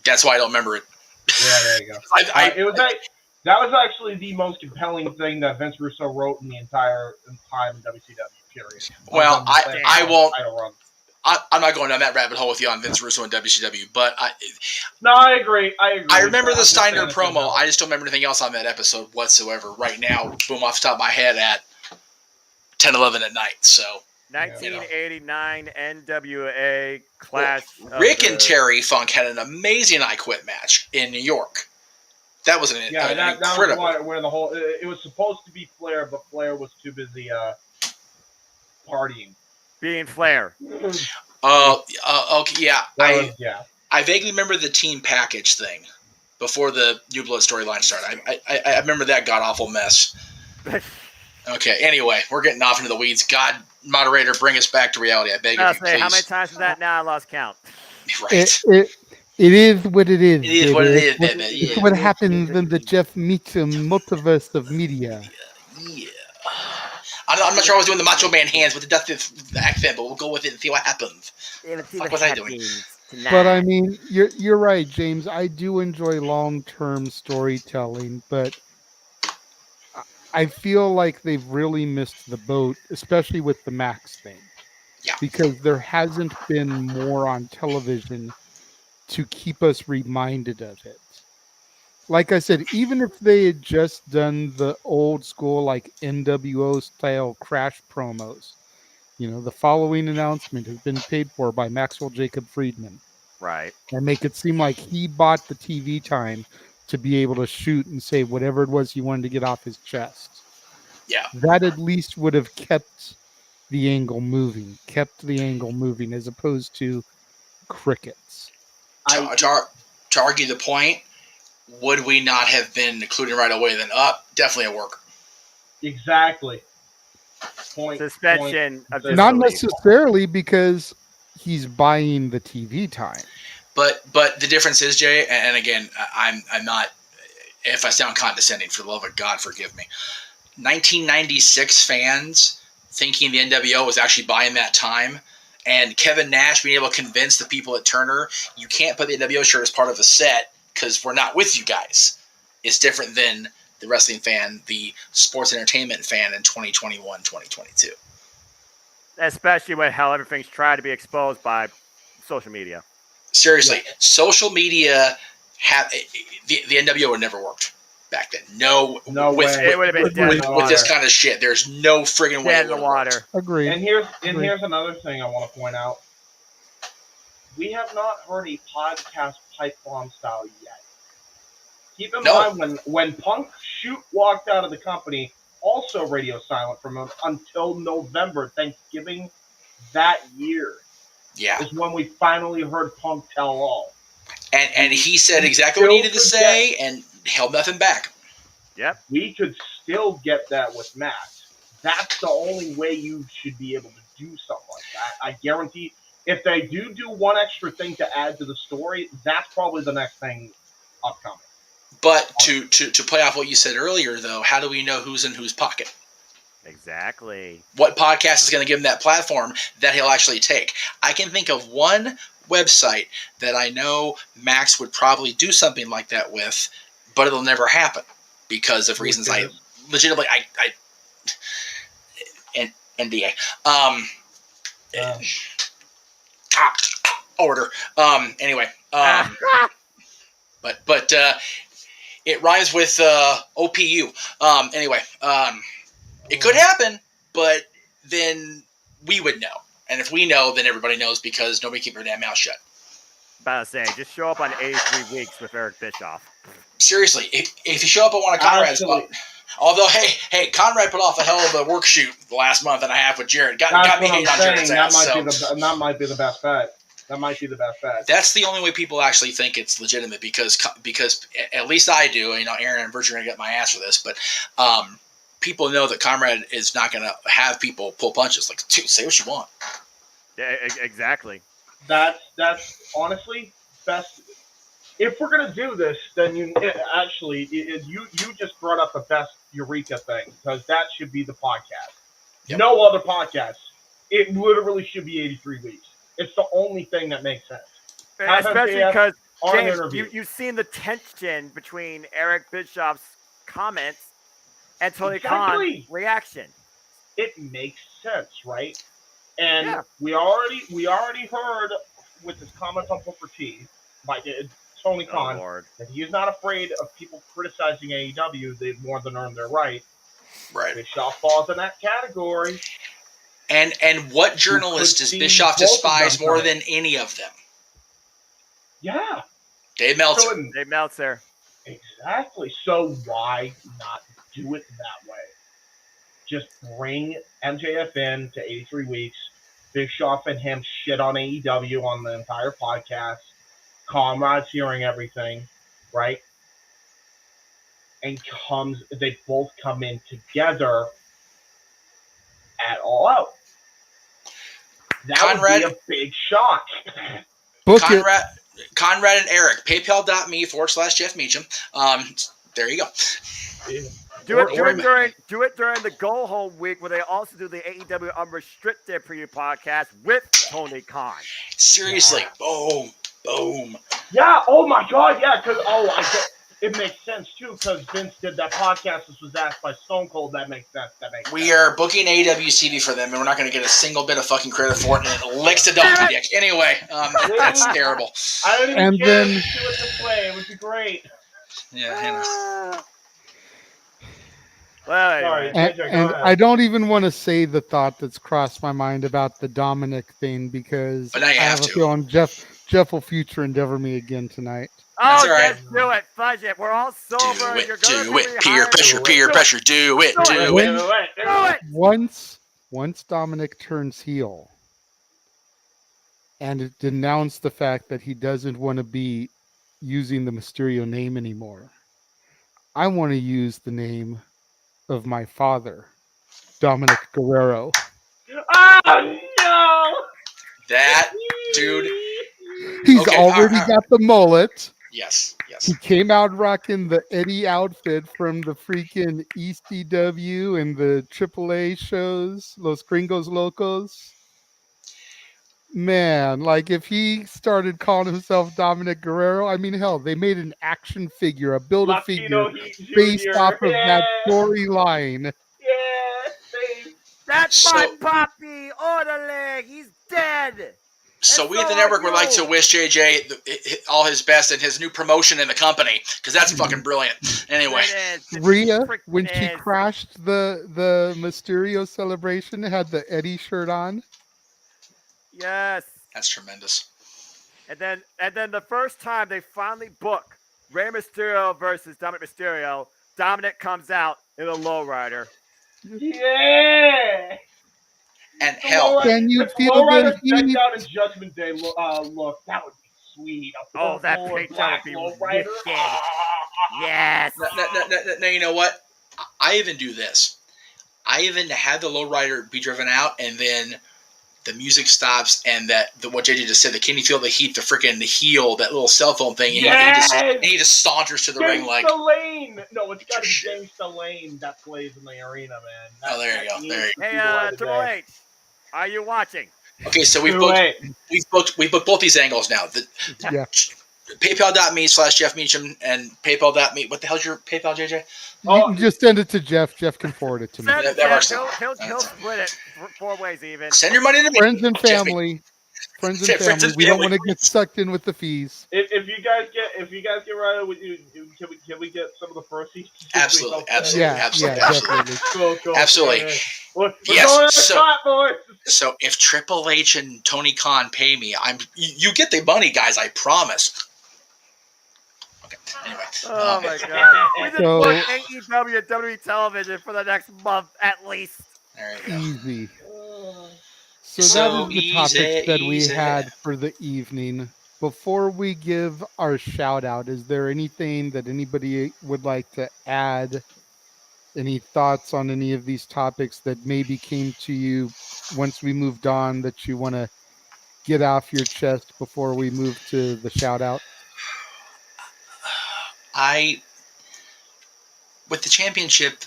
That's why I don't remember it. Yeah, there you go. That was actually the most compelling thing that Vince Russo wrote in the entire time in WCW, period. Well, I won't. I'm not going down that rabbit hole with you on Vince Russo and WCW, but I agree. I remember the Steiner promo. I just don't remember anything else on that episode whatsoever. Right now, boom, off the top of my head at 10:11 at night. So 1989 NWA Clash. Rick and Terry Funk had an amazing I Quit match in New York. That was incredible. That was where the whole. It was supposed to be Flair, but Flair was too busy partying. Being Flair. Okay, yeah. Yeah. I vaguely remember the team package thing before the New Blood storyline started. I remember that god awful mess. Okay, anyway, we're getting off into the weeds. God, moderator, bring us back to reality. I beg of you, please. How many times is that now? I lost count. Right. It is what it is. It is what it is, baby. It's what happens in the Jeff Meacham multiverse of media. Yeah. I'm not sure I was doing the Macho Man hands with the Dusty accent, but we'll go with it and see what happens. Let's see Fuck what was I doing? happens tonight. But I mean, you're right, James. I do enjoy long-term storytelling, but I feel like they've really missed the boat, especially with the Max thing. Yeah. Because there hasn't been more on television to keep us reminded of it. Like I said, even if they had just done the old school, like NWO style crash promos, the following announcement has been paid for by Maxwell Jacob Friedman, Right. and make it seem like he bought the TV time to be able to shoot and say whatever it was he wanted to get off his chest. Yeah. That at least would have kept the angle moving, as opposed to crickets. To argue the point, would we not have been including right away? Then definitely a work. Exactly. Suspension of Not disbelief. necessarily because he's buying the TV time. But the difference is, Jay, and again, I'm not. If I sound condescending, for the love of God, forgive me. 1996 fans thinking the NWO was actually buying that time, and Kevin Nash being able to convince the people at Turner, you can't put the NWO shirt as part of a set because we're not with you guys. It's different than the wrestling fan, the sports entertainment fan in 2021, 2022. Especially when how everything's trying to be exposed by social media. Seriously, social media the NWO would never worked back then. No way. It would have been dead in the with water. this kind of shit. There's no friggin' way Dead it in the would have water. worked. Agreed. And here's another thing I want to point out. We have not heard a podcast pipe bomb style yet. Keep in mind when Punk Shoot walked out of the company, also radio silent from until November, Thanksgiving that year. Yeah. Is when we finally heard Punk tell all. And he said exactly what he needed to say and held nothing back. Yep. We could still get that with Max. That's the only way you should be able to do something like that. I guarantee if they do one extra thing to add to the story, that's probably the next thing upcoming. But to play off what you said earlier, though, how do we know who's in whose pocket? Exactly. What podcast is going to give him that platform that he'll actually take? I can think of one website that I know Max would probably do something like that with, but it'll never happen because of reasons I legitimately NDA. Order. Anyway. But it rhymes with OPU. Anyway. It could happen, but then we would know. And if we know, then everybody knows because nobody keep their damn mouth shut. About to say, just show up on 83 Weeks with Eric Bischoff. Seriously, if you show up at one of Conrad's, although hey, Conrad put off a hell of a work shoot the last month and a half with Jared. Got me hating on Jared's ass. That might be the best bet. That might be the best bet. That's the only way people actually think it's legitimate because at least I do. Aaron and Bert are going to get my ass for this, but people know that Conrad is not going to have people pull punches. Like, dude, say what you want. Yeah, exactly. That's honestly best. If we're gonna do this, then you just brought up the best Eureka thing because that should be the podcast. Yep. No other podcast. It literally should be 83 weeks. It's the only thing that makes sense. Especially because James, you've seen the tension between Eric Bischoff's comments and Tony Khan's reaction. It makes sense, right? And we already heard with his comments on Booker T by Tony Khan that he is not afraid of people criticizing AEW. They've more than earned their right. Right. Bischoff falls in that category. And what journalist does Bischoff despise more than any of them? Yeah. Dave Meltzer. Dave Meltzer. Exactly. So why not do it that way? Just bring MJF in to 83 weeks. Bischoff and him shit on AEW on the entire podcast. Comrade's hearing everything, right? And they both come in together at All Out. That would be a big shock. Conrad and Eric, paypal.me/Jeff Meacham. There you go. Do it during the go home week where they also do the AEW Unrestricted preview podcast with Tony Khan. Seriously, boom, boom. Yeah. Oh my God. Yeah. Because it makes sense too. Because Vince did that podcast. This was asked by Stone Cold. That makes sense. We are booking AEW TV for them, and we're not going to get a single bit of fucking credit for it, and it licks a donkey dick. Anyway, that's terrible. I don't even And care then- if you do it this way. It would be great. Yeah, Hannah. Well, anyway. Sorry. JJ, go And ahead. I don't even want to say the thought that's crossed my mind about the Dominic thing because But now you I have have a to. feeling Jeff will future endeavor me again tonight. That's Oh, all right. just do it. Fudge it. We're all sober. Do You're it, gonna do be it. Peer hired. pressure, peer pressure. Do it, Do it. do Wait, it. wait, wait. Do it. Once Dominic turns heel and it denounced the fact that he doesn't want to be using the Mysterio name anymore, I want to use the name of my father, Dominic Guerrero. Oh no! That dude. He's Okay, already all right. got the mullet. Yes, yes. He came out rocking the Eddie outfit from the freaking ECW and the AAA shows, Los Gringos Locos. Man, like if he started calling himself Dominic Guerrero, I mean, hell, they made an action figure, a Build-A-Figure Latino Heat based Jr. off of that Yeah. storyline. Yeah, same. That's So- my poppy. Orderly. He's dead. So And we at so the are network would like to you. wish JJ all his best in his new promotion in the company because that's Mm-hmm. fucking brilliant. Anyway, It is. It Rhea, freaking when she is. crashed the Mysterio celebration, had the Eddie shirt on. Yes. that's tremendous. And then the first time they finally book Rey Mysterio versus Dominic Mysterio, Dominic comes out in a lowrider. Yeah. And The hell, lowrider- Can you if feel Lowrider the heat? decked out in Judgment Day look, that would be sweet. A Oh, that purple and picture black would be Lowrider. wicked. Yes. now you know what? I even do this. I even had the lowrider be driven out, and then the music stops, and what JJ just said, the can you feel the heat, the freaking heel, that little cell phone thing, and Yes! he just saunters to the ring James like, Delane. No, it's got to be Shit. James Delane that plays in the arena, man. Oh, there you go, there you Hey, Triple H, are you watching? okay, so we've Too booked, late. we've booked both these angles now. Yeah. PayPal.me/Jeff Meacham and PayPal.me. What the hell's your PayPal, JJ? You Oh. can just send it to Jeff. Jeff can forward it to me. Send it, that works. He'll split it four ways even. Send your money to me. Friends and Jeff Me- family. Friends Yeah, and friends family. and We don't family. want to get sucked in with the fees. If you guys get right with you, can we get some of the proceeds? Absolutely, absolutely, Yeah, absolutely, yeah, absolutely. definitely. Cool. Absolutely. Yeah. We're Yes, going to the so- top, boys. So if Triple H and Tony Khan pay me, you get the money, guys. I promise. Okay. Anyway. Oh my god. We just So- booked AEW and WWE television for the next month at least. There you go. Easy. So So that is the topics that we easy. had for the evening. Before we give our shout out, is there anything that anybody would like to add? Any thoughts on any of these topics that maybe came to you once we moved on that you want to get off your chest before we move to the shout out? With the championship,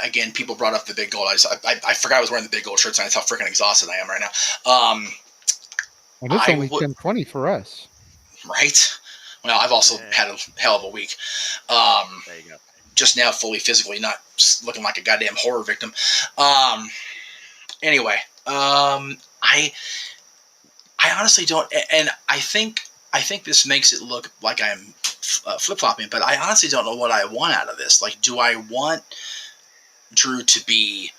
again, people brought up the big gold. I forgot I was wearing the big gold shirts, and that's how freaking exhausted I am right now. And it's I only would- 10:20 for us. Right? Well, I've also Yeah. had a hell of a week. There you go. Just now, fully physically, not looking like a goddamn horror victim. Anyway, I honestly don't, and I think this makes it look like I'm flip-flopping, but I honestly don't know what I want out of this. Like, do I want Drew to be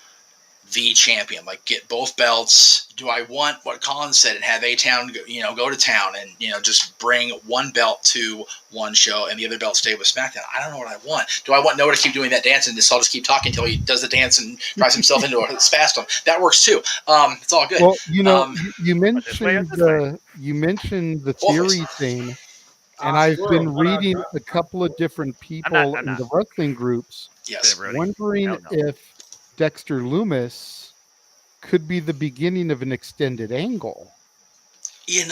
the champion, like get both belts? Do I want what Colin said and have A-Town, go to town and, just bring one belt to one show and the other belt stay with SmackDown? I don't know what I want. Do I want Noah to keep doing that dance and just I'll just keep talking until he does the dance and drives himself into a spasm? That works too. It's all good. Well, you this way or mentioned this way? the Both theory ways. thing, and I've been What reading a couple of different people I'm in not. the wrestling groups Yes. Really? wondering Hell no. if Dexter Loomis could be the beginning of an extended angle. You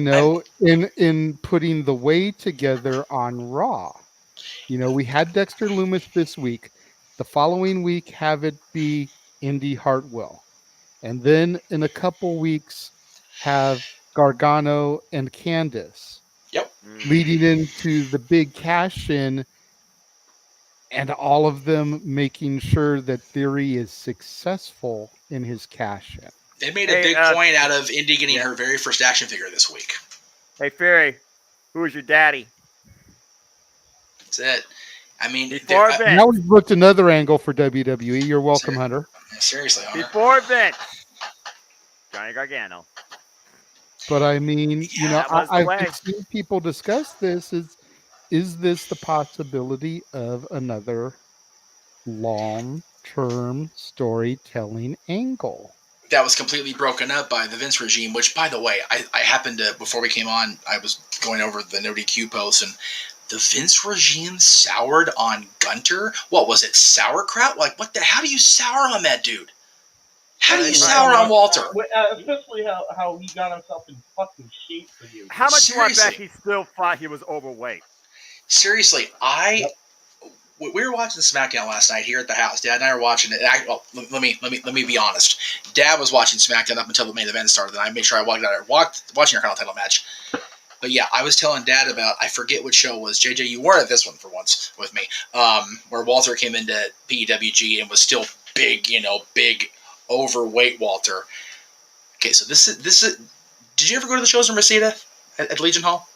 know, In putting the way together on Raw. We had Dexter Loomis this week. The following week, have it be Indy Hartwell. And then in a couple weeks, have Gargano and Candice, Yep. leading into the big cash in, and all of them making sure that Theory is successful in his cash in. They made a big point out of Indy getting her very first action figure this week. Hey, Fury, who is your daddy? That's it. I mean, now we've booked another angle for WWE. You're welcome, Hunter. Seriously, Hunter. Before Vince, Johnny Gargano. But I mean, I've seen people discuss this. Is this the possibility of another long-term storytelling angle? That was completely broken up by the Vince regime, which, by the way, I happened to, before we came on, I was going over the no DQ post, and the Vince regime soured on Gunter. What was it, sauerkraut? Like, how do you sour on that dude? How do you sour on Walter? Especially how he got himself in fucking shape for you. How much do I bet he still thought he was overweight? Seriously, we were watching SmackDown last night here at the house. Dad and I were watching it. Let me be honest. Dad was watching SmackDown up until the main event started. And I made sure I watching our Intercontinental title match. But yeah, I was telling Dad about, I forget what show it was. JJ, you weren't at this one for once with me, where Walter came into PWG and was still big, big overweight Walter. Okay, so this is. Did you ever go to the shows in Reseda at Legion Hall?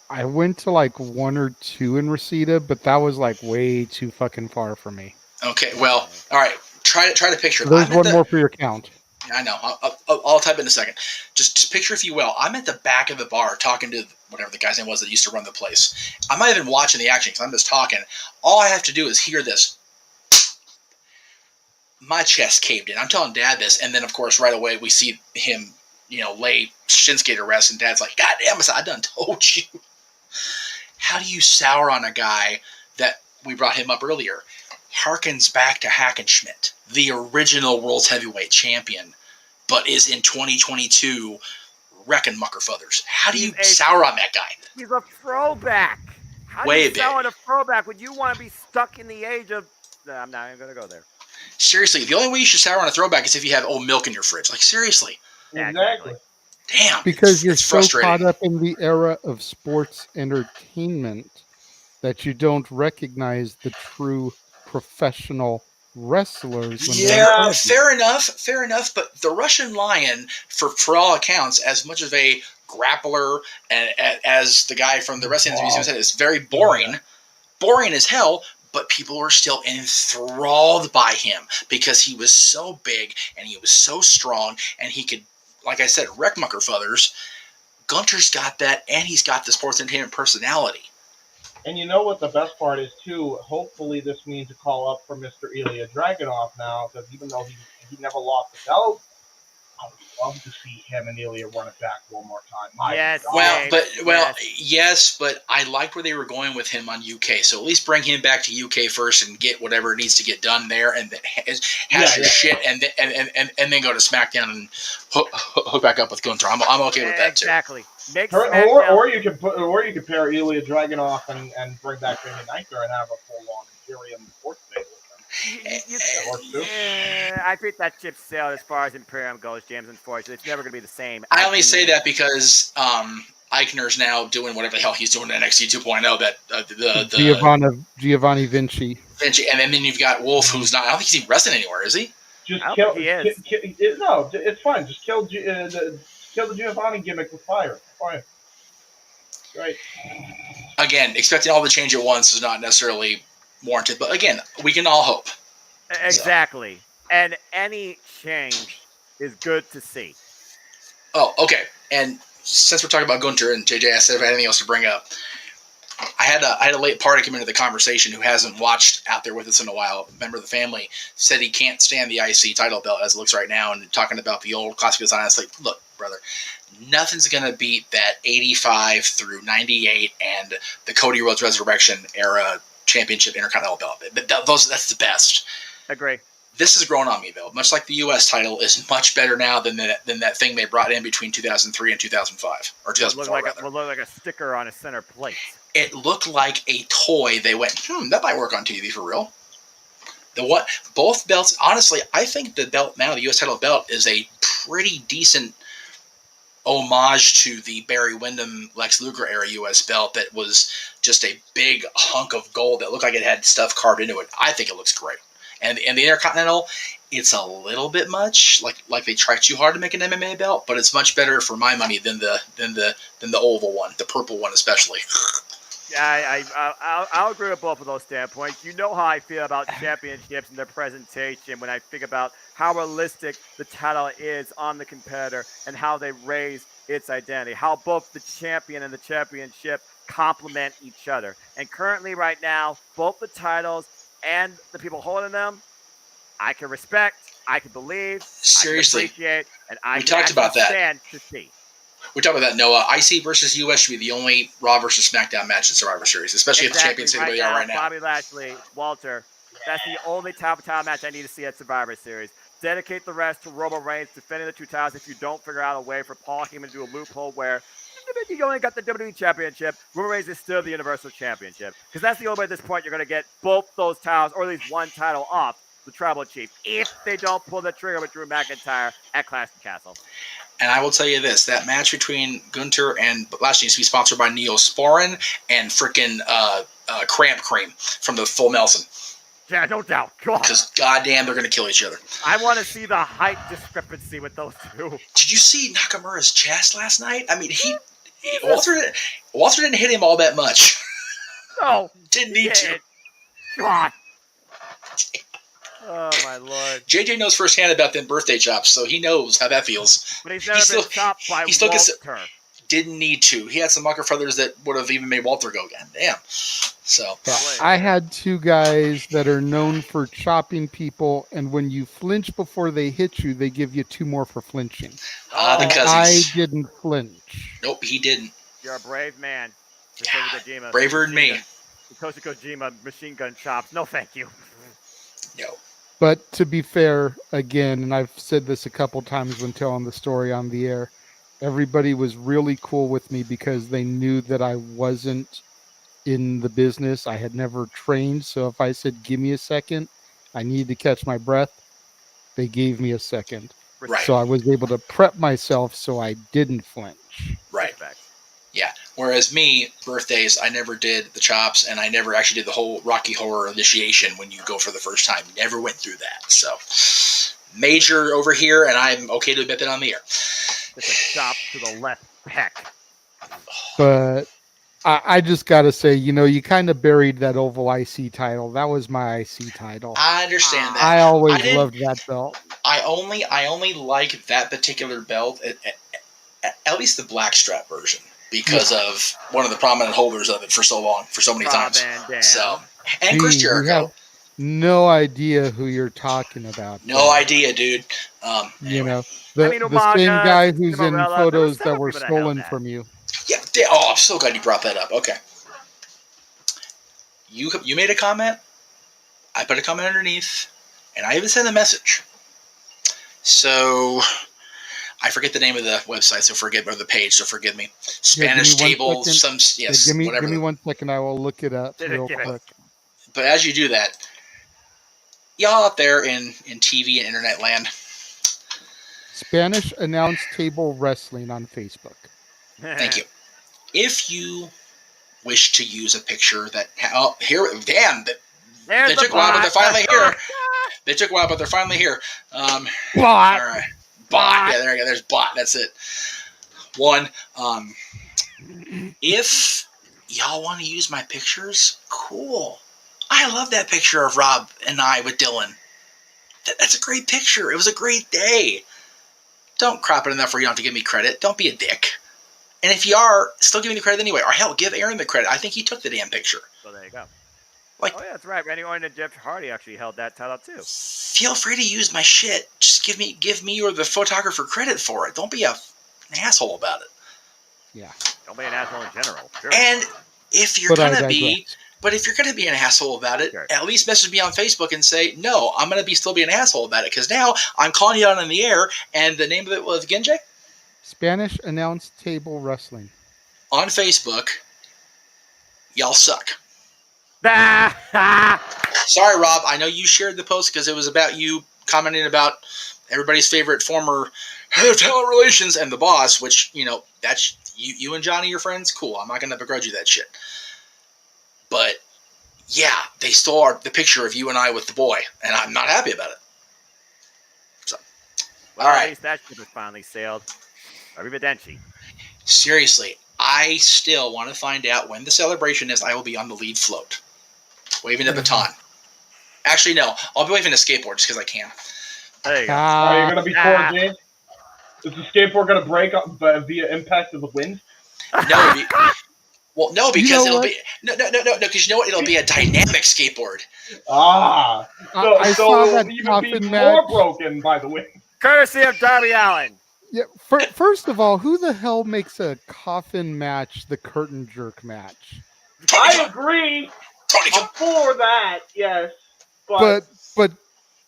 I went to like one or two in Reseda, but that was like way too fucking far for me. Okay, well, all right. Try to picture it. There's one more for your count. I know. I'll type it in a second. Just picture, if you will, I'm at the back of the bar talking to whatever the guy's name was that used to run the place. I'm not even watching the action because I'm just talking. All I have to do is hear this. My chest caved in. I'm telling Dad this, and then of course right away we see him, lay Shinsuke to rest, and Dad's like, "God damn it, I done told you." How do you sour on a guy that we brought him up earlier? Harkens back to Hackenschmidt, the original World's Heavyweight Champion, but is in 2022 wrecking Muckerfuthers. How do you sour on that guy? He's a throwback. How do you sour on a throwback when you want to be stuck in the age of... I'm not even going to go there. Seriously, the only way you should sour on a throwback is if you have old milk in your fridge. Like, seriously. Exactly. Damn. Because you're so caught up in the era of sports entertainment that you don't recognize the true professional wrestlers. Yeah, fair enough. But the Russian Lion, for all accounts, as much of a grappler and as the guy from the Wrestling Museum said, is very boring as hell. But people were still enthralled by him because he was so big and he was so strong and he could, like I said, wreck Muckerfuthers. Gunter's got that, and he's got the sports entertainment personality. And you know what the best part is, too? Hopefully this means a call up for Mr. Ilya Dragunov now, because even though he never lost the belt, I would love to see him and Ilya run it back one more time. Yes, but I liked where they were going with him on UK. So at least bring him back to UK first and get whatever needs to get done there, and then has your shit, and then go to SmackDown and hook back up with Gunther. I'm okay with that too. Exactly. Or you could pair Ilya Dragunov and bring back Damien Nightmare and have a full-on Imperium sports stable. I think that ship sailed as far as Imperium goes, James. Unfortunately, it's never going to be the same. I only say that because Eichner's now doing whatever the hell he's doing in NXT 2.0. That Giovanni Vinci, and then you've got Wolf, who's not. I don't think he's even wrestling anywhere, is he? He is. No, it's fine. Just kill the Giovanni gimmick with fire. Fine. Right. Again, expecting all the change at once is not necessarily warranted, but again, we can all hope. Exactly. So. And any change is good to see. Oh, okay. And since we're talking about Gunter and JJ asked if I had anything else to bring up, I had a late party come into the conversation who hasn't watched out there with us in a while. A member of the family said he can't stand the IC title belt as it looks right now, and talking about the old classic design. It's like, look, brother, nothing's going to beat that 85 through 98 and the Cody Rhodes Resurrection era championship Intercontinental belt. That's the best. Agree. This has grown on me, though. Much like the U.S. title is much better now than that thing they brought in between 2003 and 2005. Or 2004, will look like a sticker on a center plate. it looked like a toy. They went, that might work on TV for real. Both belts, honestly, I think the belt now, the U.S. title belt, is a pretty decent homage to the Barry Windham Lex Luger era U.S. belt that was just a big hunk of gold that looked like it had stuff carved into it. I think it looks great. And the Intercontinental, it's a little bit much, like they try too hard to make an MMA belt, but it's much better for my money than the oval one, the purple one especially. Yeah, I'll agree with both of those standpoints. You know how I feel about championships and their presentation when I think about how realistic the title is on the competitor and how they raise its identity, how both the champion and the championship complement each other. And currently, right now, both the titles and the people holding them, I can respect, I can believe, Seriously, I can appreciate, and I we can talked about that. stand to see. We're talking about that, Noah. IC versus US should be the only Raw versus SmackDown match in Survivor Series, especially if the champions stay where they are right now. Bobby Lashley, Walter, that's the only top title match I need to see at Survivor Series. Dedicate the rest to Roman Reigns defending the 2000s if you don't figure out a way for Paul Heyman to do a loophole where you only got the WWE Championship. Roman Reigns is still the Universal Championship. Because that's the only way at this point you're going to get both those titles, or at least one title off the Tribal Chief, if they don't pull the trigger with Drew McIntyre at Clash of Castle. And I will tell you this, that match between Gunter and Lashley needs to be sponsored by Neosporin and freaking Cramp Cream from the Full Nelson. Yeah, no doubt. Because goddamn, they're going to kill each other. I want to see the height discrepancy with those two. Did you see Nakamura's chest last night? I mean, Walter didn't hit him all that much. No. Didn't need to. God. Oh, my Lord. JJ knows firsthand about them birthday chops, so he knows how that feels. But he's never been chopped by Walter. Didn't need to. He had some mucker feathers that would have even made Walter go, God damn. So yeah, I had two guys that are known for chopping people, and when you flinch before they hit you, they give you 2 more for flinching. Because I didn't flinch. Nope, he didn't. You're a brave man. Yeah, braver than me. Satoshi Kojima machine gun chops. No, thank you. No. But to be fair, again, and I've said this a couple times when telling the story on the air, everybody was really cool with me because they knew that I wasn't in the business. I had never trained. So if I said, give me a second, I needed to catch my breath, they gave me a second. Right. So I was able to prep myself so I didn't flinch. Right. Yeah. Whereas me, birthdays, I never did the chops, and I never actually did the whole Rocky Horror initiation when you go for the first time. Never went through that. So major over here, and I'm okay to admit that on the air. It's a chop to the left peck. But I just got to say, you kind of buried that Oval IC title. That was my IC title. I understand that. I always loved that belt. I only like that particular belt, at least the blackstrap version, because of one of the prominent holders of it for so long, for so many times. So, and Chris Jericho. No idea who you're talking about. No idea, dude. Anyway. The same guy who's in photos that were stolen from you. Yeah. I'm so glad you brought that up. Okay. You made a comment. I put a comment underneath, and I even sent a message. So I forget the name of the website, or the page, so forgive me. Spanish table, whatever. Give me 1 second. I will look it up real quick. But as you do that, y'all out there in TV and internet land, Spanish Announce Table Wrestling on Facebook. Thank you. If you wish to use a picture that they took a while, but they're finally here. They took a while, but they're finally here. Bot. All right. Bot. Yeah, there you go. There's bot. That's it. One. If y'all want to use my pictures, cool. I love that picture of Rob and I with Dylan. That's a great picture. It was a great day. Don't crop it enough where you don't have to give me credit. Don't be a dick. And if you are, still give me the credit anyway. Or hell, give Aaron the credit. I think he took the damn picture. So there you go. Oh yeah, that's right. Randy Orton and Jeff Hardy actually held that title too. Feel free to use my shit. Just give me or the photographer credit for it. Don't be an asshole about it. Yeah. Don't be an asshole in general. Sure. And if you're gonna be an asshole about it, at least message me on Facebook and say, no, I'm gonna still be an asshole about it, because now I'm calling you out on the air. And the name of it was again, Jay? Spanish Announce Table Wrestling. On Facebook. Y'all suck. Ah, Sorry, Rob. I know you shared the post because it was about you commenting about everybody's favorite former head of talent relations and the boss, which, that's you and Johnny, your friends. Cool. I'm not going to begrudge you that shit. But, yeah, they stole the picture of you and I with the boy, and I'm not happy about it. So, all At right. least that ship has finally sailed. Arrivederci. Seriously, I still want to find out when the celebration is. I will be on the lead float, waving a baton. Actually, no. I'll be waving a skateboard just because I can. There you go. Are you going to be Cora Jade? Is the skateboard going to break up via impact of the wind? No, no, because it'll what? be because you know what? It'll be a dynamic skateboard. Ah, I so saw it'll that even coffin be match. more broken by the wind. Courtesy of Darby Allin. Yeah. First of all, who the hell makes a coffin match the curtain jerk match? I agree. I'm for that, yes. But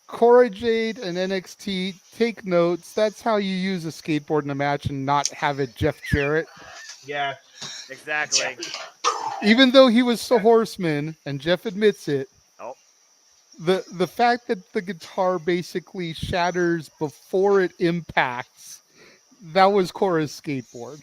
Cora Jade and NXT, take notes. That's how you use a skateboard in a match and not have it Jeff Jarrett. Yes. Exactly. Even though he was a horseman, and Jeff admits it, Oh. the fact that the guitar basically shatters before it impacts, that was Cora's skateboard.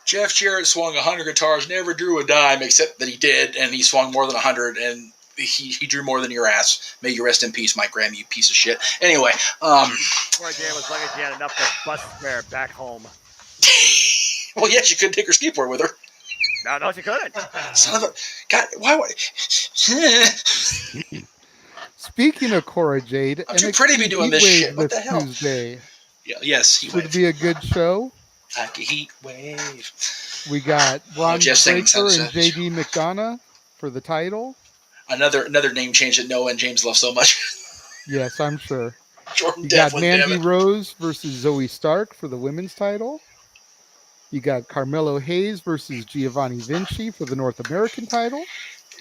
Jeff Jarrett swung 100 guitars, never drew a dime, except that he did, and he swung more than 100, and he drew more than your ass. May you rest in peace, Mike Graham, you piece of shit. Anyway, Poor Jay was lucky she had enough for bus fare back home. well, yes, you could take her skateboard with her. No, she couldn't. Son of a God, why would? Speaking of Cora Jade, I'm too pretty to be doing this shit. What the hell? Tuesday. Yeah, yes, he Should be a good show. Like a heat wave. We got Ron Jeff Breaker singing and JD McDonough for the title. Another name change that Noah and James love so much. Yes, I'm sure. Jordan You got Devlin, Mandy Rose versus Zoe Stark for the women's title. You got Carmelo Hayes versus Giovanni Vinci for the North American title.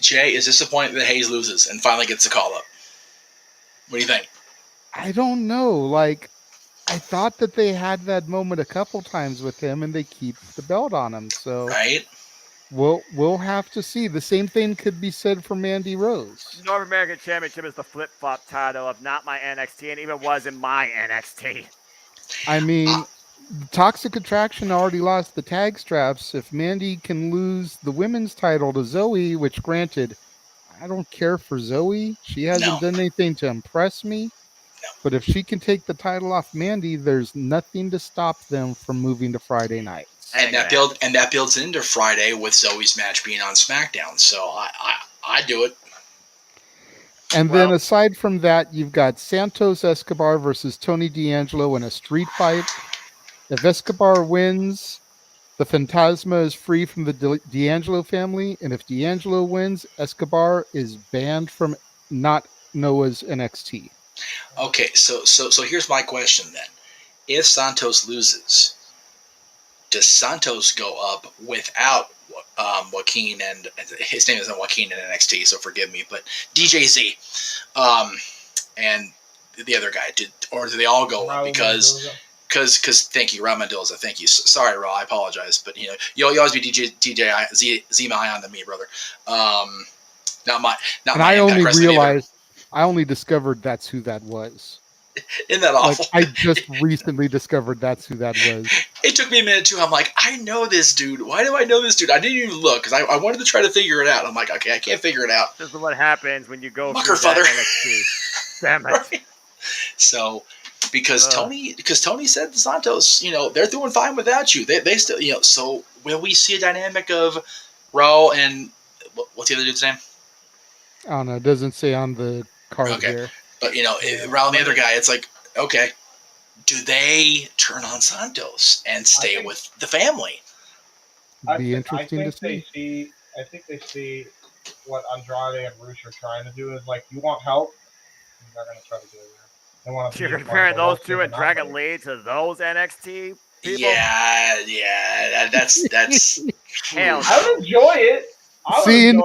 Jay is disappointed that Hayes loses and finally gets the call up. What do you think? I don't know. Like, I thought that they had that moment a couple times with him, and they keep the belt on him. So, right? We'll have to see. The same thing could be said for Mandy Rose. North American Championship is the flip-flop title of not my NXT, and even was in my NXT. I mean, Toxic Attraction already lost the tag straps. If Mandy can lose the women's title to Zoe, which granted, I don't care for Zoe. She hasn't done anything to impress me. No. But if she can take the title off Mandy, there's nothing to stop them from moving to Friday nights. And that builds into Friday with Zoe's match being on SmackDown. So I do it. And then aside from that, you've got Santos Escobar versus Tony D'Angelo in a street fight. If Escobar wins, the Phantasma is free from the D'Angelo family. And if D'Angelo wins, Escobar is banned from not Noah's NXT. Okay, so here's my question then. If Santos loses, does Santos go up without Joaquin, and his name isn't Joaquin in NXT, so forgive me, but DJZ and the other guy, or do they all go up? Because thank you, Raul Mendoza, thank you. Sorry, Raul, I apologize, but you always be DJ Zima on than me, brother. Not my. I only discovered that's who that was. Isn't that awful? Like, I just recently discovered that's who that was. It took me a minute too. I'm like, I know this dude. Why do I know this dude? I didn't even look because I wanted to try to figure it out. I'm like, okay, I can't figure it out. This is what happens when you go Mucker through father. NXT. Damn it. Right? So, because Tony said to Santos, they're doing fine without you. They still, So will we see a dynamic of Raw and what's the other dude's name? I don't know. It doesn't say on the card here. But Raul and the other guy, it's like, okay, do they turn on Santos and stay with the family? Be interesting to see. I think they see what Andrade and Rush are trying to do is like, you want help? They're going to try to do it. They want to. You're comparing those two and Dragon Lee to those NXT people? Yeah, that's. Hell, I would enjoy it. Seeing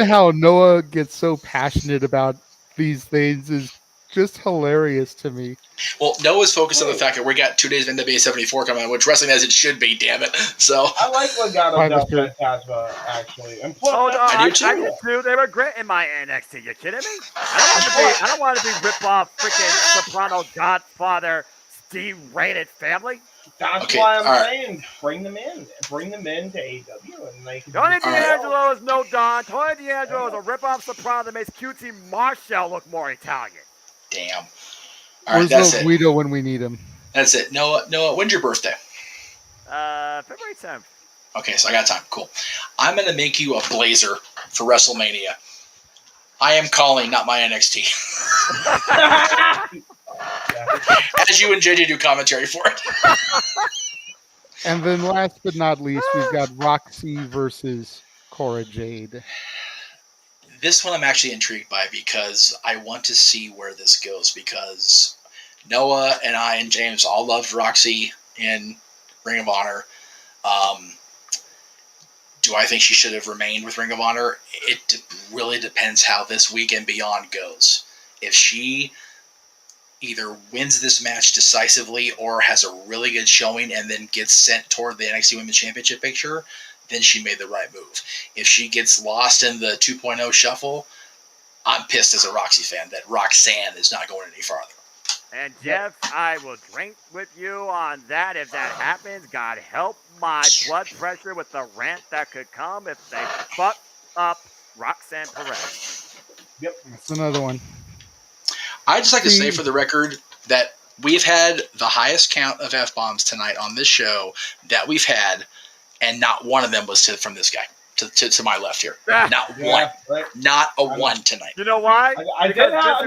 how Noah gets so passionate about these things is just hilarious to me. Well, Noah's focused on the fact that we got 2 days of NWA 74 coming, which wrestling as it should be, damn it. So I like Legado Private del Spirit. Fantasma, actually. And plus, Oh no, I do I too. did too. They were great in my NXT. You kidding me? I don't want to be rip off freaking Soprano Godfather Steve Rated family. that's Okay, why I'm all right. saying bring them in to AEW, and they can. Tony All right. D'Angelo is no Don. Tony D'Angelo is a rip off Soprano that makes QT Marshall look more Italian. Damn. All right, Where's that's little it. Guido when we need him? That's it. Noah, when's your birthday? February 10th. Okay, so I got time. Cool. I'm going to make you a blazer for WrestleMania. I am calling, not my NXT. As you and JJ do commentary for it. And then last but not least, we've got Roxy versus Cora Jade. This one I'm actually intrigued by because I want to see where this goes, because Noah and I and James all loved Roxy in Ring of Honor. Do I think she should have remained with Ring of Honor? It really depends how this week and beyond goes. If she either wins this match decisively or has a really good showing and then gets sent toward the NXT Women's Championship picture, then she made the right move. If she gets lost in the 2.0 shuffle, I'm pissed as a Roxy fan that Roxanne is not going any farther. And Jeff, I will drink with you on that if that happens. God help my blood pressure with the rant that could come if they fuck up Roxanne Perez. That's another one. I'd just like to say for the record that we've had the highest count of F-bombs tonight on this show that we've had, and not one of them was from this guy to my left here. Not one. Right. Not a one tonight. You know why? I did have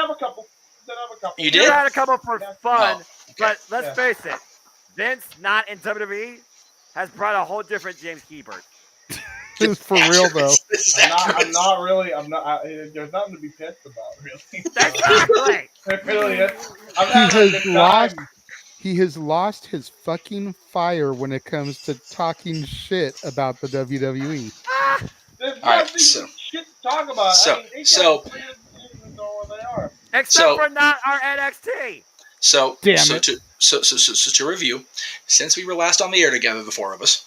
a couple. You You did? had a couple for fun, Oh, okay. but let's face it, Vince, not in WWE, has brought a whole different James Hebert. This is for real, though. I'm not really. There's nothing to be pissed about, really. Exactly. It really is. I'm He having a has good lost. time. He has lost his fucking fire when it comes to talking shit about the WWE. There's All right, nothing so- shit to talk about. so- I mean, they so- got three divisions know where they are. Except So- for not our NXT. So, Damn so it. to review, since we were last on the air together, the four of us,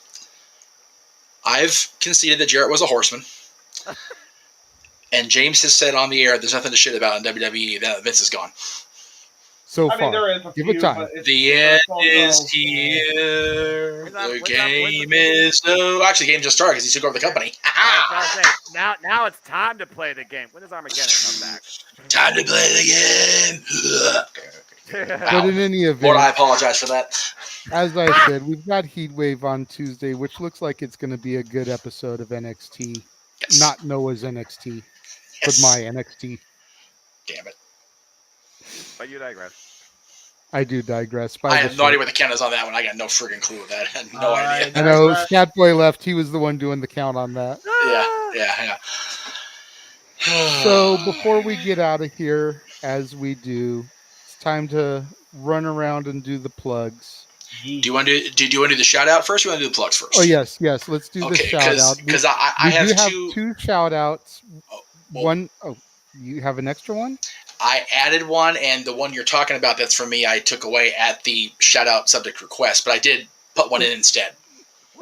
I've conceded that Jarrett was a horseman. And James has said on the air there's nothing to shit about in WWE, that Vince is gone. So I mean, far, there is a give few, it time. but it's, The end it's also- is here. When's that- The when's that- game when's is over. Actually, the game just started because he took over the company. I was gonna say, now it's time to play the game. When does Armageddon come back? Time to play the game. But in any event, Lord, I apologize for that. as I said, we've got Heatwave on Tuesday, which looks like it's going to be a good episode of NXT. Yes. Not Noah's NXT, but Yes. my NXT. Damn it. But you digress. I do digress. I have no idea what the count is on that one. I got no friggin' clue of that. I had no idea. I know Scatboy left. He was the one doing the count on that. Yeah. So before we get out of here, as we do, it's time to run around and do the plugs. Do you want to do the shout out first or you want to do the plugs first? Oh yes, let's do the Okay, shout out. because I We have do two shout outs. well- You have an extra one? I added one, and the one you're talking about that's for me, I took away at the shout out subject request, but I did put one in instead.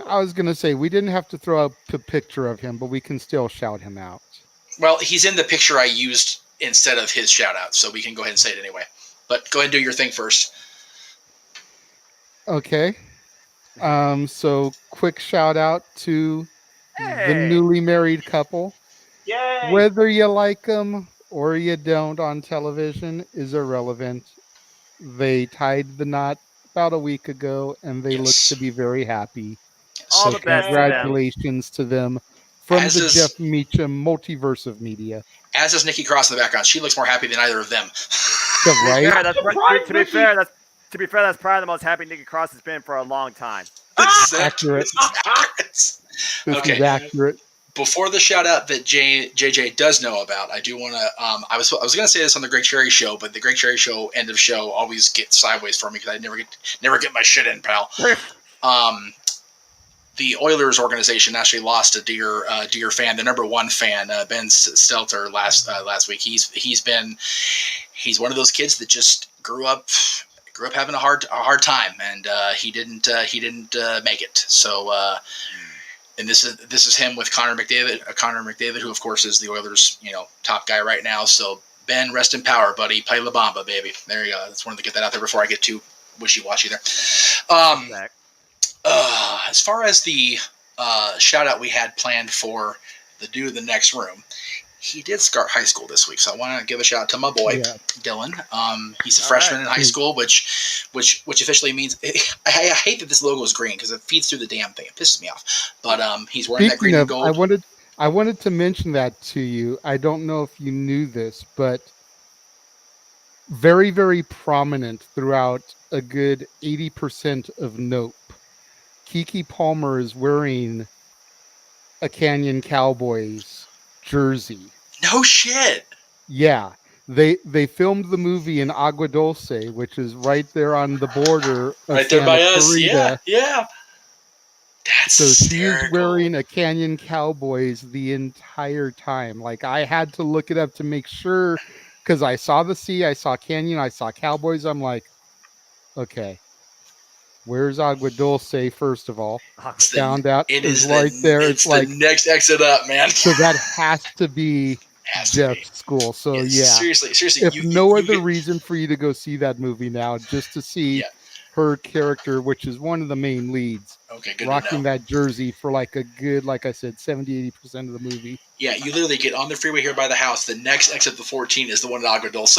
I was gonna say we didn't have to throw up a picture of him, but we can still shout him out. Well, he's in the picture I used instead of his shout out, so we can go ahead and say it anyway. But go ahead and do your thing first. Okay. So quick shout out to the Hey. newly married couple. Yay! Whether you like them or you don't on television is irrelevant. They tied the knot about a week ago, and they look Yes. to be very happy. All So the best to them. congratulations to them from As the is- Jeff Meacham multiverse of media. As is Nikki Cross in the background. She looks more happy than either of them. Right? Yeah, that's Surprise, to be Nikki. fair, that's probably the most happy Nikki Cross has been for a long time. Accurate. This Okay. is accurate. Before the shout out that JJ does know about, I do want to. I was going to say this on the Greg Cherry show, but the Greg Cherry show end of show always gets sideways for me because I never get my shit in, pal. The Oilers organization actually lost a dear fan, the number one fan, Ben Stelter last week. He's been he's one of those kids that just grew up having a hard time, and he didn't make it. So, and this is him with Connor McDavid, who of course is the Oilers, top guy right now. So Ben, rest in power, buddy. Play La Bamba, baby. There you go. I just wanted to get that out there before I get too wishy-washy there. As far as the shout out we had planned for the dude in the next room, he did start high school this week, so I want to give a shout out to my boy Dylan. He's a freshman in high school, which officially means I hate that this logo is green because it feeds through the damn thing. It pisses me off. But he's wearing that green and gold. I wanted to mention that to you. I don't know if you knew this, but very, very prominent throughout a good 80% of Nope. Keke Palmer is wearing a Canyon Cowboys jersey. No shit. Yeah. They filmed the movie in Agua Dulce, which is right there on the border of right there Santa by us. Clarita. Yeah. That's so hysterical. She's wearing a Canyon Cowboys the entire time. Like, I had to look it up to make sure, because I saw the C, I saw Canyon, I saw Cowboys. I'm like, okay, where's Agua Dulce, first of all? Found out it is right there. It's like the next exit up, man. So that has to be Jeff's school. So yeah. Seriously. If no other reason for you to go see that movie now, just to see her character, which is one of the main leads, good rocking that jersey for like a good, like I said, 70-80% of the movie. Yeah, you literally get on the freeway here by the house. The next exit of 14 is the one at Agua Dulce.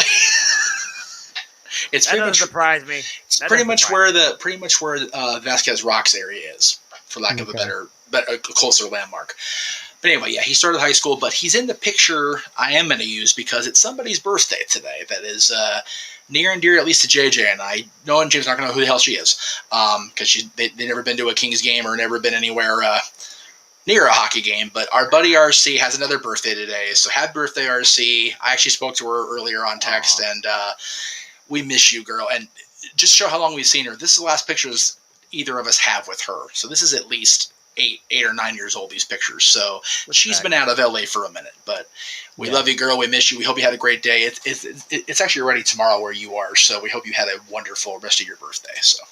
That doesn't surprise me. It's pretty much where Vasquez Rocks area is, for lack of a closer landmark. But anyway, yeah, he started high school, but he's in the picture I am going to use because it's somebody's birthday today that is near and dear, at least to JJ and I. No one, James, not going to know who the hell she is because they've never been to a Kings game or never been anywhere near a hockey game. But our buddy RC has another birthday today, so happy birthday, RC. I actually spoke to her earlier on text, and we miss you, girl. And just show how long we've seen her. This is the last pictures either of us have with her, so this is at least 8 or 9 years old, these pictures. So she's been out of LA for a minute, but we love you, girl. We miss you. We hope you had a great day. It's actually already tomorrow where you are. So we hope you had a wonderful rest of your birthday. So,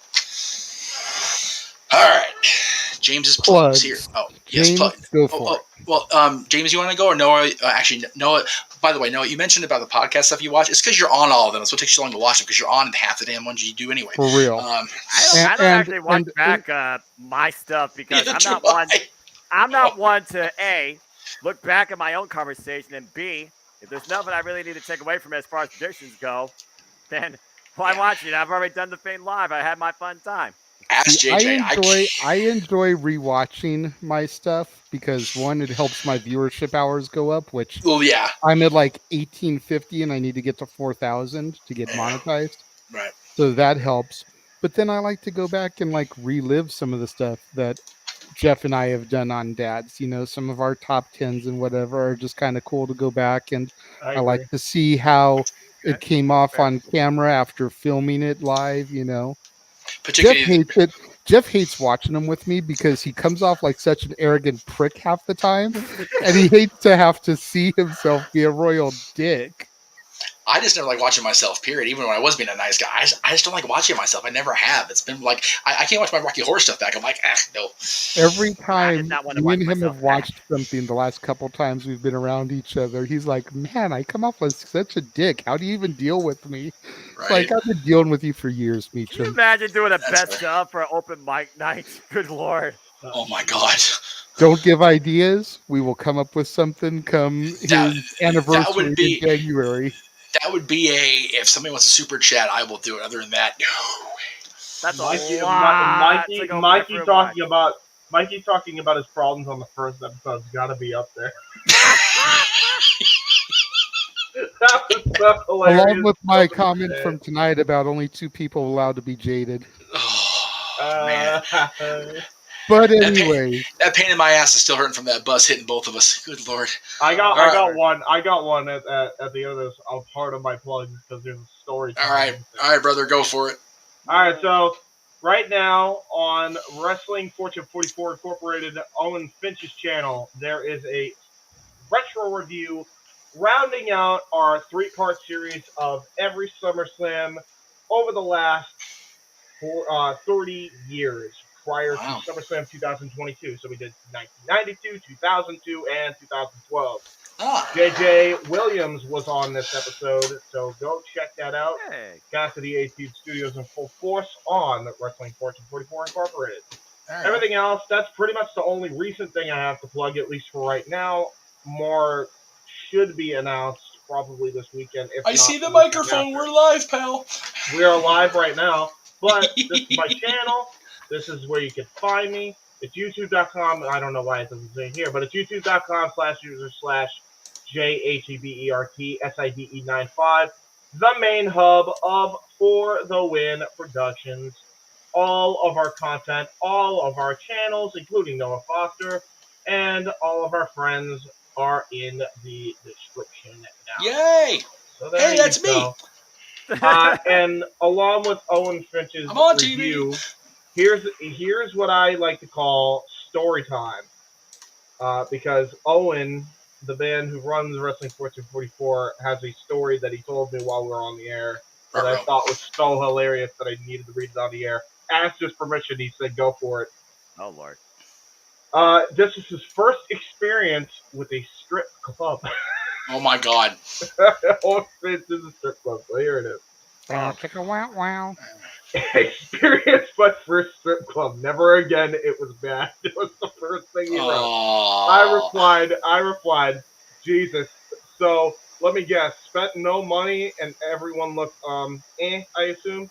all right. James is plugged here. Oh, yes, plugged. Go for it. Well, James, you want to go or Noah? Actually, Noah, by the way, Noah, you mentioned about the podcast stuff you watch. It's because you're on all of them. That's what takes you long to watch them, because you're on half the damn ones you do anyway. For real. I don't actually watch back my stuff because I'm not one to A, look back at my own conversation, and B, if there's nothing I really need to take away from it as far as predictions go, then why watch it? I've already done the thing live. I had my fun time. Ask JJ. I enjoy rewatching my stuff because, one, it helps my viewership hours go up, which I'm at like 1850 and I need to get to 4,000 to get monetized. Right. So that helps. But then I like to go back and like relive some of the stuff that Jeff and I have done on Dads. You know, some of our top 10s and whatever are just kind of cool to go back, and I like to see how it came off on camera after filming it live, you know. Jeff hates watching them with me because he comes off like such an arrogant prick half the time, and he hates to have to see himself be a royal dick. I just never like watching myself, period. Even when I was being a nice guy, I just don't like watching myself. I never have. It's been like, I can't watch my Rocky Horror stuff back. I'm like, no. Every time me and him have watched something the last couple times we've been around each other, he's like, man, I come off as such a dick. How do you even deal with me? Right. Like, I've been dealing with you for years, Meacham. Can you imagine doing a best of for open mic night? Good Lord. Oh, my God. Don't give ideas. We will come up with something come his anniversary in January. That would be if somebody wants a super chat, I will do it. Other than that, no. That's Mikey talking about his problems on the first episode's got to be up there. That was so hilarious. Along with my comment from tonight about only 2 people allowed to be jaded. Oh, man. But anyway, that pain in my ass is still hurting from that bus hitting both of us. Good Lord. I got one at the end of this. Part of my plug because there's a story. All right, brother, go for it. All right, so right now on Wrestling Fortune 44 Incorporated, Owen Finch's channel, there is a retro review rounding out our 3-part series of every SummerSlam over the last 30 years prior to Wow. SummerSlam 2022. So we did 1992, 2002, and 2012. Ah. JJ Williams was on this episode, so go check that out. Hey. Cassidy A-Team Studios in full force on Wrestling Fortune 44 Incorporated. All right. Everything else, that's pretty much the only recent thing I have to plug, at least for right now. More should be announced probably this weekend. If I not, see the the weekend microphone. after. We're live, pal. We are live right now, but this is my channel. This is where you can find me. It's youtube.com. I don't know why it doesn't say here, but it's youtube.com/user/JHEBERTSIDE95, the main hub of For the Win Productions. All of our content, all of our channels, including Noah Foster, and all of our friends are in the description now. Yay! So there Hey, you that's go. me. And along with Owen Finch's I'm on review, here's what I like to call story time. Because Owen, the man who runs Wrestling Fortune 44, has a story that he told me while we were on the air that I thought was so hilarious that I needed to read it on the air. Asked his permission, he said go for it. Oh, Lord. This is his first experience with a strip club. Oh my God. Owen Finch is a strip club, so here it is. Wow. Experience my first strip club. Never again. It was bad. It was the first thing he wrote. I replied, Jesus. So let me guess. Spent no money and everyone looked I assume.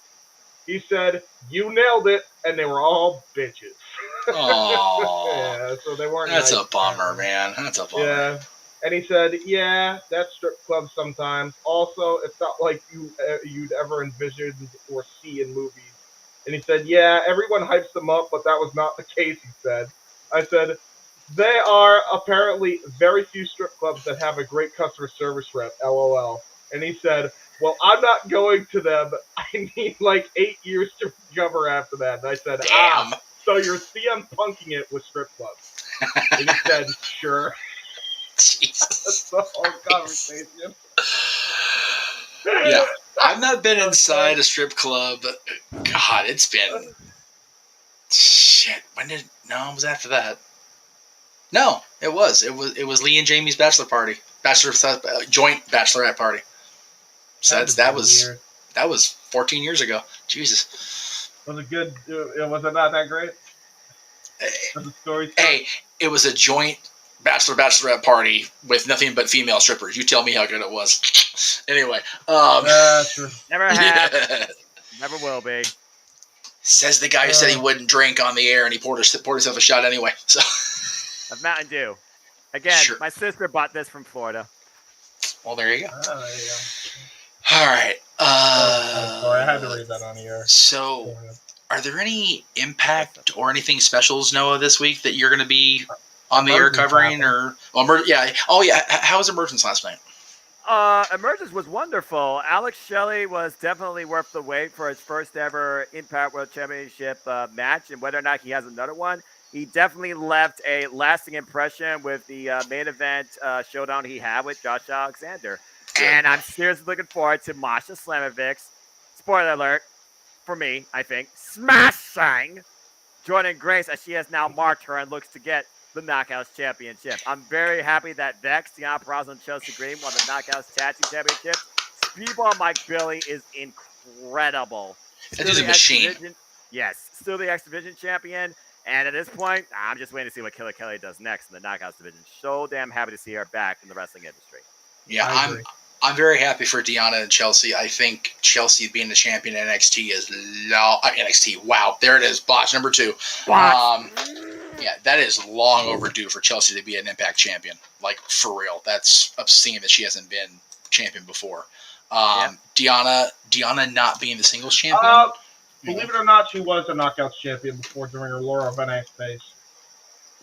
He said, "You nailed it," and they were all bitches. Yeah, so they weren't. That's nice, a bummer, apparently. man. That's a bummer. Yeah. And he said, "Yeah, that's strip clubs sometimes. Also, it's not like you'd ever envision or see in movies." And he said, "Yeah, everyone hypes them up, but that was not the case." He said. I said, "They are apparently very few strip clubs that have a great customer service rep. LOL." And he said, "Well, I'm not going to them. I need like 8 years to recover after that." And I said, Damn. so you're CM punking it with strip clubs?" And he said, "Sure." Jesus. That's the whole conversation. Yeah, I've not been inside a strip club. God, it's been shit. No, it was after that. No, it was Lee and Jamie's bachelor party, joint bachelorette party. So that was 14 years ago. Jesus. Was it good? Was it not that great? The story. Hey, it was a joint bachelorette party with nothing but female strippers. You tell me how good it was. Anyway, Sure. Never have. Never will be. Says the guy who said he wouldn't drink on the air, and he poured himself a shot anyway. So Of Mountain Dew. Again, Sure. My sister bought this from Florida. Well, there you go. There you go. All right. Sorry, I had to read that on the air. So, are there any Impact or anything specials, Noah, this week that you're going to be on the air covering? Or yeah. Oh, yeah. How was Emergence last night? Emergence was wonderful. Alex Shelley was definitely worth the wait for his first ever Impact World Championship match, and whether or not he has another one, he definitely left a lasting impression with the main event showdown he had with Josh Alexander. Good. And I'm seriously looking forward to Masha Slamovic's, spoiler alert, for me, I think, smashing Jordan Grace as she has now marked her and looks to get the Knockouts Championship. I'm very happy that Vex, Deanna Prazo, and Chelsea Green won the Knockouts Tag Team Championship. Speedball Mike Billy is incredible. That dude's a machine. Yes, still the X Division champion. And at this point, I'm just waiting to see what Killer Kelly does next in the Knockouts division. So damn happy to see her back in the wrestling industry. Yeah, I'm very happy for Deanna and Chelsea. I think Chelsea being the champion in NXT is NXT. Wow, there it is. Botch number 2. Yeah, that is long overdue for Chelsea to be an Impact champion. Like, for real. That's obscene that she hasn't been champion before. Deanna not being the singles champion. Believe it or not, she was a Knockouts champion before during her Laura Benet phase.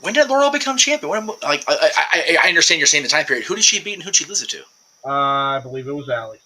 When did Laurel become champion? I understand you're saying the time period. Who did she beat and who did she lose it to? I believe it was Allie.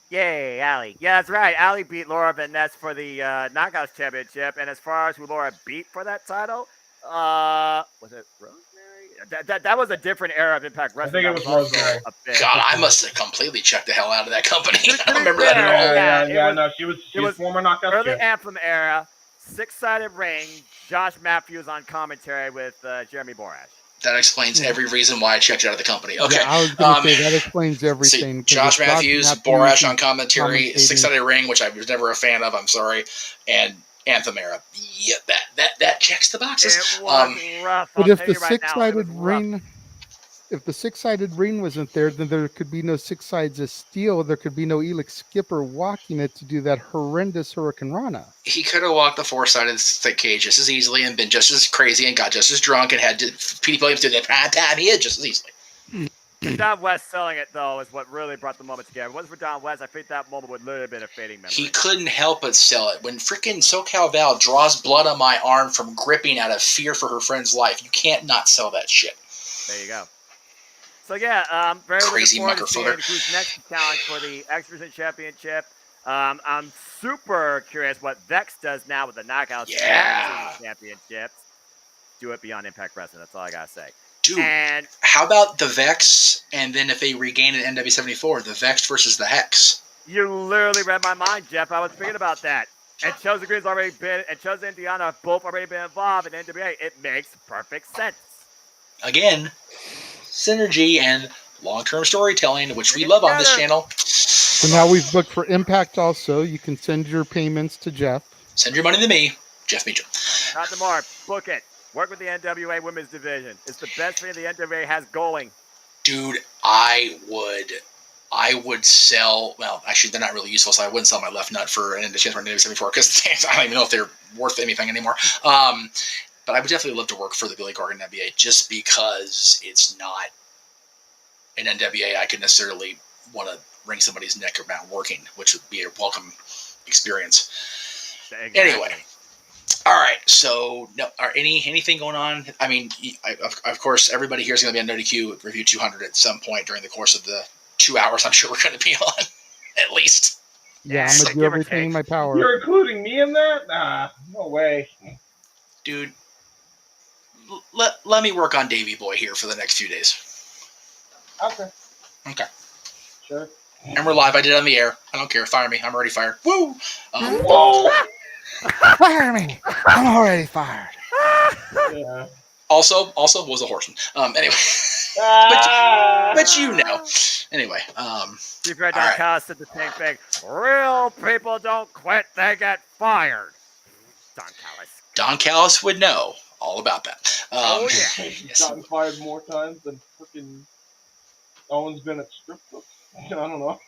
Yay, Allie. Yeah, that's right. Allie beat Laura Van Ness for the Knockouts Championship. And as far as who Laura beat for that title, was it Rosemary? That was a different era of Impact Wrestling. think it That was also Rosemary. a bit. God, I must have completely checked the hell out of that company. To I don't be remember that fair, at all. Yeah, No, she was former knockout early champ. Anthem era, 6-sided ring, Josh Matthews on commentary with Jeremy Borash. That explains every reason why I checked out of the company. Okay. Yeah, I was going to say that explains everything. 'cause Josh if Matthews, Borash on commentary, commentating- six-sided ring, which I was never a fan of. I'm sorry, and Anthem era. Yeah, that checks the boxes. It was rough. But I'll if tell the you right now, it was six-sided rough. ring, if the six-sided ring wasn't there, then there could be no six sides of steel. There could be no Elix Skipper walking it to do that horrendous Hurricane Rana. He could have walked the four-sided cage just as easily and been just as crazy and got just as drunk and had Petey Williams do that prime time. He had just as easily. Don West selling it, though, is what really brought the moment together. If it wasn't for Don West, I think that moment would literally have been a fading memory. He couldn't help but sell it. When freaking SoCal Val draws blood on my arm from gripping out of fear for her friend's life, you can't not sell that shit. There you go. So, yeah, very Crazy looking forward to mucker seeing who's next to challenge for the X-Division Championship. I'm super curious what Vex does now with the Knockouts Yeah. Championships. Do it beyond Impact Wrestling. That's all I got to say. Dude, And how about the Vex, and then if they regain an NW74, the Vex versus the Hex? you literally read my mind, Jeff. I was thinking about that. And Chelsea Green's already been, and Chelsea and Deanna have both already been involved in NWA. It makes perfect sense. Again, synergy and long-term storytelling, which we love on this channel. So now we've booked for Impact also. You can send your payments to Jeff. Send your money to me, Jeff Meacham. Not tomorrow. Book it. Work with the NWA Women's Division. It's the best thing the NWA has going. Dude, I would sell. Well, actually, they're not really useful, so I wouldn't sell my left nut for an chance for an NW74 because I don't even know if they're worth anything anymore. But I would definitely love to work for the Billy Corgan NWA just because it's not an NWA I could necessarily want to wring somebody's neck around working, which would be a welcome experience. Exactly. Anyway. All right, so no, anything going on? I mean, of course, everybody here is going to be on NoDQ Review 200 at some point during the course of the 2 hours I'm sure we're going to be on, at least. Yeah, I'm so going to do give or everything in take. my power. You're including me in that? Nah, no way. Dude, let me work on Davey Boy here for the next few days. Okay. Okay. Sure. And we're live. I did it on the air. I don't care. Fire me. I'm already fired. Woo! Whoa! Fire me! I'm already fired. Yeah. Also was a horseman. Anyway. But you know. Anyway. Chief Red all Don right. Callis said the same thing. Real people don't quit, they get fired. Don Callis. Don Callis would know all about that. Oh, yeah. He's Yes. gotten fired more times than freaking Owen's been at strip clubs. I don't know.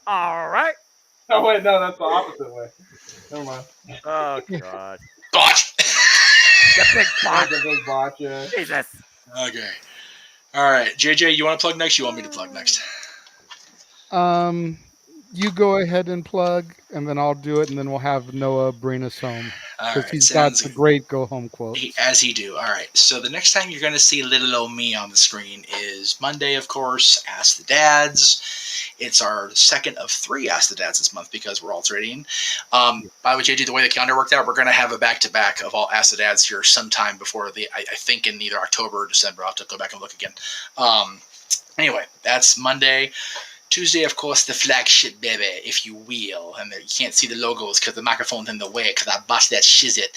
All right. Oh, wait, no, that's the opposite way. Never mind. Oh, God. Botch! The big bot. That's a big botch, yeah. Jesus. Okay. All right. JJ, you want to plug next? You want me to plug next? You go ahead and plug, and then I'll do it, and then we'll have Noah bring us home. All Because right. he's got Sounds the great go-home quote. As he do. All right. So the next time you're going to see little old me on the screen is Monday, of course, Ask the Dads. It's our second of 3 Ask the Dads this month because we're alternating. By the way, JJ, the way the calendar worked out, we're going to have a back-to-back of all Ask the Dads here sometime before I think in either October or December. I'll have to go back and look again. Anyway, that's Monday. Tuesday, of course, the flagship baby, if you will. And you can't see the logos because the microphone's in the way because I botched that shizit.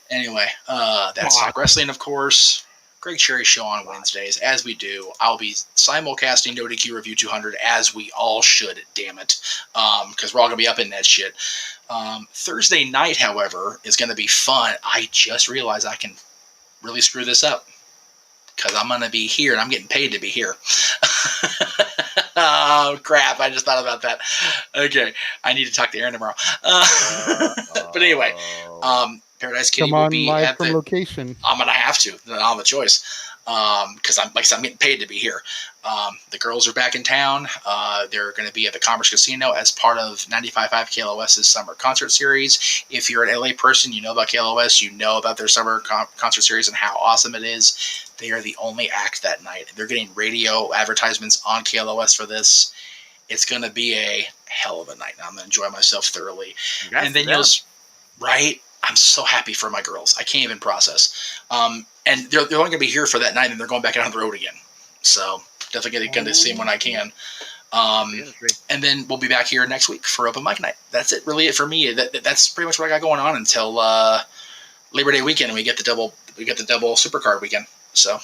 Anyway, that's Talk Wrestling, of course. Greg Cherry Show on Wednesdays. As we do, I'll be simulcasting NoDQ Review 200 as we all should, damn it. Because we're all going to be up in that shit. Thursday night, however, is going to be fun. I just realized I can really screw this up. Because I'm going to be here and I'm getting paid to be here. Oh, crap. I just thought about that. Okay. I need to talk to Aaron tomorrow. But anyway, Paradise Kitty Come will on be live at from the... location. I'm going to have to. I don't have a choice. Because I'm getting paid to be here. The girls are back in town. They're going to be at the Commerce Casino as part of 95.5 KLOS's summer concert series. If you're an LA person, you know about KLOS. You know about their summer concert series and how awesome it is. They are the only act that night. They're getting radio advertisements on KLOS for this. It's going to be a hell of a night. I'm going to enjoy myself thoroughly. And then right? I'm so happy for my girls. I can't even process. And they're only going to be here for that night, and they're going back out on the road again. So definitely going to see them when I can. And then we'll be back here next week for open mic night. That's it. Really, it for me. That's pretty much what I got going on until Labor Day weekend. And we get the double supercard weekend. So,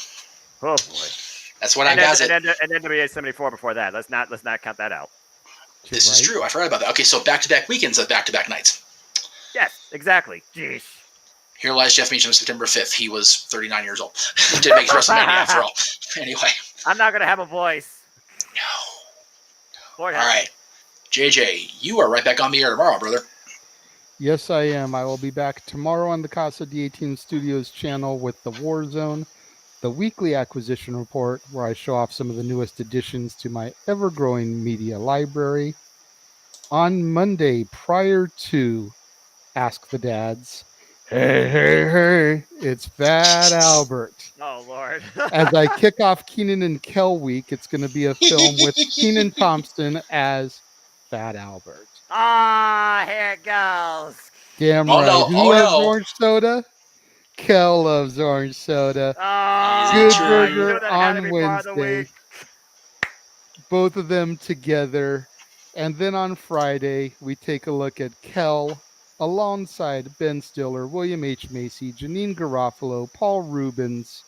oh boy, that's what I got. And then WA 74 before that. Let's not count that out. This is true. I forgot about that. Okay, so back-to-back weekends of back-to-back nights. Yes, exactly. Jeez. Here lies Jeff Meacham, September 5th. He was 39 years old. He did make WrestleMania after all. Anyway. I'm not going to have a voice. No. All right. JJ, you are right back on the air tomorrow, brother. Yes, I am. I will be back tomorrow on the Casa D18 Studios channel with the Warzone, the weekly acquisition report, where I show off some of the newest additions to my ever-growing media library. On Monday, prior to Ask the Dads, hey, it's Fat Albert. Oh, Lord. As I kick off Keenan and Kel week, it's going to be a film with Keenan Thompson as Fat Albert. Ah, here it goes. Damn right. Who loves orange soda? Kel loves orange soda. Oh, Good Burger on Wednesday. Both of them together. And then on Friday, we take a look at Kel alongside Ben Stiller, William H. Macy, Janine Garofalo, Paul Rubens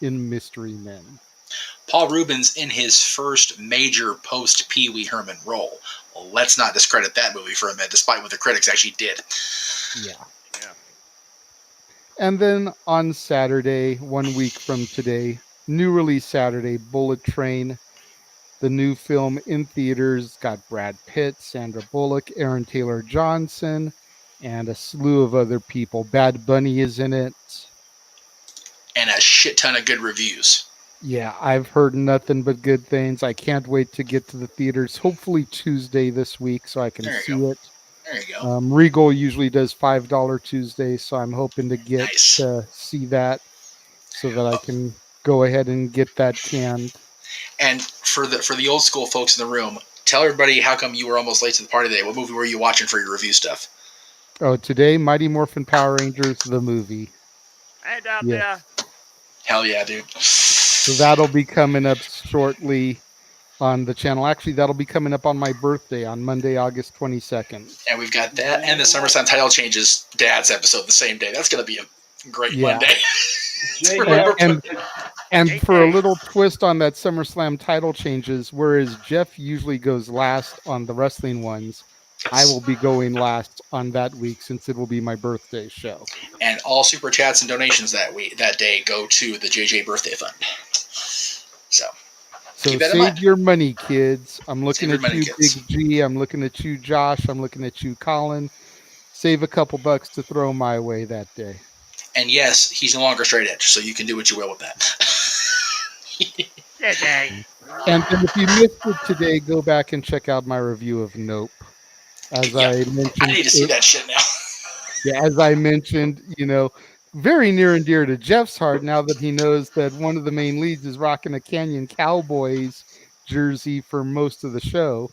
in Mystery Men. Paul Rubens in his first major post-Pee Wee Herman role. Well, let's not discredit that movie for a minute, despite what the critics actually did. Yeah. And then on Saturday, 1 week from today, new release Saturday, Bullet Train. The new film in theaters got Brad Pitt, Sandra Bullock, Aaron Taylor Johnson, and a slew of other people. Bad Bunny is in it. And a shit ton of good reviews. Yeah, I've heard nothing but good things. I can't wait to get to the theaters, hopefully Tuesday this week, so I can see it. There you go. Regal usually does $5 Tuesday, so I'm hoping to get to see that so that I can go ahead and get that canned. And for the old school folks in the room, tell everybody how come you were almost late to the party today. What movie were you watching for your review stuff? Oh, today, Mighty Morphin Power Rangers, the movie. And out there. Hell yeah, dude. So that'll be coming up shortly on the channel. Actually, that'll be coming up on my birthday on Monday, August 22nd. And we've got that and the SummerSlam title changes dad's episode the same day. That's going to be a great Monday. and for a little twist on that SummerSlam title changes, whereas Jeff usually goes last on the wrestling ones, I will be going last on that week since it will be my birthday show. And all super chats and donations that day go to the JJ Birthday Fund. So save your money, kids. I'm looking at you, Big G. I'm looking at you, Josh. I'm looking at you, Colin. Save a couple bucks to throw my way that day. And yes, he's no longer straight edge, so you can do what you will with that. And if you missed it today, go back and check out my review of Nope. As I mentioned, I need to see that shit now. Yeah, as I mentioned, very near and dear to Jeff's heart now that he knows that one of the main leads is rocking a Canyon Cowboys jersey for most of the show.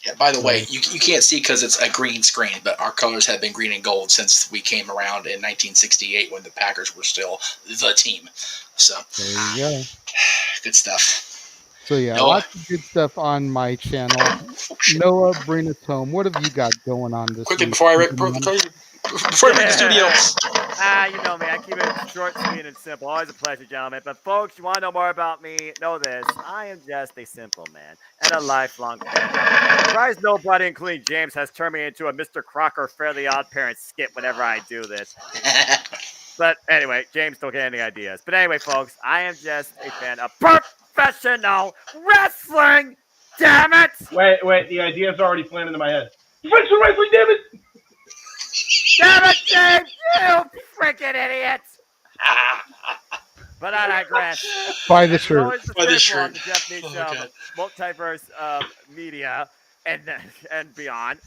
Yeah, by the way, you can't see because it's a green screen, but our colors have been green and gold since we came around in 1968 when the Packers were still the team. So there you go. Good stuff. So yeah, lots of good stuff on my channel. Noah, bring us home. What have you got going on this quickly week? before I break the studio? You know me. I keep it short, sweet, and simple. Always a pleasure, gentlemen. But folks, you want to know more about me? Know this. I am just a simple man and a lifelong fan. Surprise nobody, including James, has turned me into a Mr. Crocker Fairly Odd Parent skit whenever I do this. But anyway, James don't get any ideas. But anyway, folks, I am just a fan of professional wrestling. Damn it! Wait, the idea's already planted in my head. Professional wrestling, damn it! Damn it, James! You freaking idiots! But I digress. Buy the shirt. Buy the shirt. The Jeff Meacham multiverse media and beyond.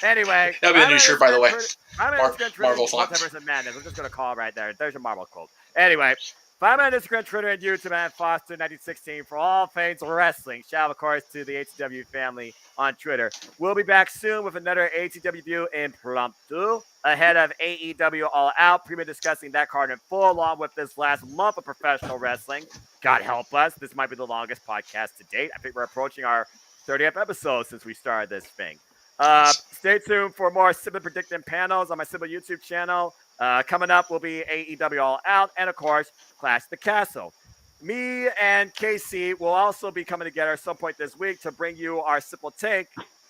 Anyway, that'll be the new shirt, by the way. Marvel Multiverse of Madness. I'm just gonna call it right there. There's your Marvel quote. Anyway, Find me on Instagram, Twitter, and YouTube at Foster1916 for all things wrestling. Shout out, of course, to the ATW family on Twitter. We'll be back soon with another ATW View impromptu ahead of AEW All Out. Preview discussing that card in full, along with this last month of professional wrestling. God help us. This might be the longest podcast to date. I think we're approaching our 30th episode since we started this thing. Stay tuned for more Sibling Predicting panels on my Sibling YouTube channel. Coming up will be AEW All Out and, of course, Clash the Castle. Me and Casey will also be coming together at some point this week to bring you our simple take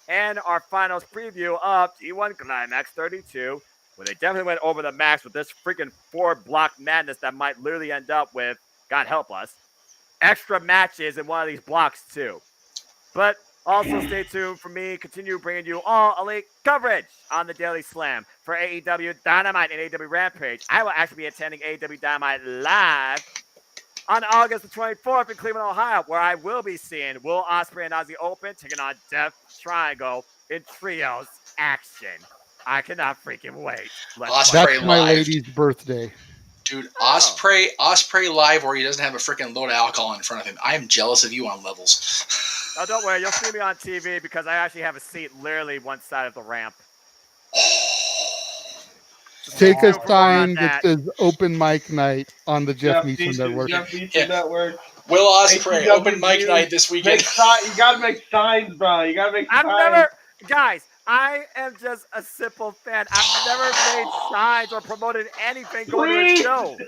and our finals preview of G1 Climax 32, where they definitely went over the max with this freaking 4-block madness that might literally end up with, God help us, extra matches in one of these blocks too. But also stay tuned for me, continue bringing you all elite coverage on the Daily Slam for AEW Dynamite and AEW Rampage. I will actually be attending AEW Dynamite live on August the 24th in Cleveland, Ohio, where I will be seeing Will Ospreay and Ozzy Open taking on Death Triangle in trios action. I cannot freaking wait. Ospreay That's my live. lady's birthday. Dude, Ospreay live where he doesn't have a freaking load of alcohol in front of him. I am jealous of you on levels. Oh, don't worry. You'll see me on TV because I actually have a seat literally one side of the ramp. Take a sign that says open mic night on the Jeff Meacham Network. Jeff Meacham Network. Will Ospreay, open mic night this weekend. You gotta make signs, bro. You gotta make signs. Guys, I am just a simple fan. I've never made signs or promoted anything going to a show.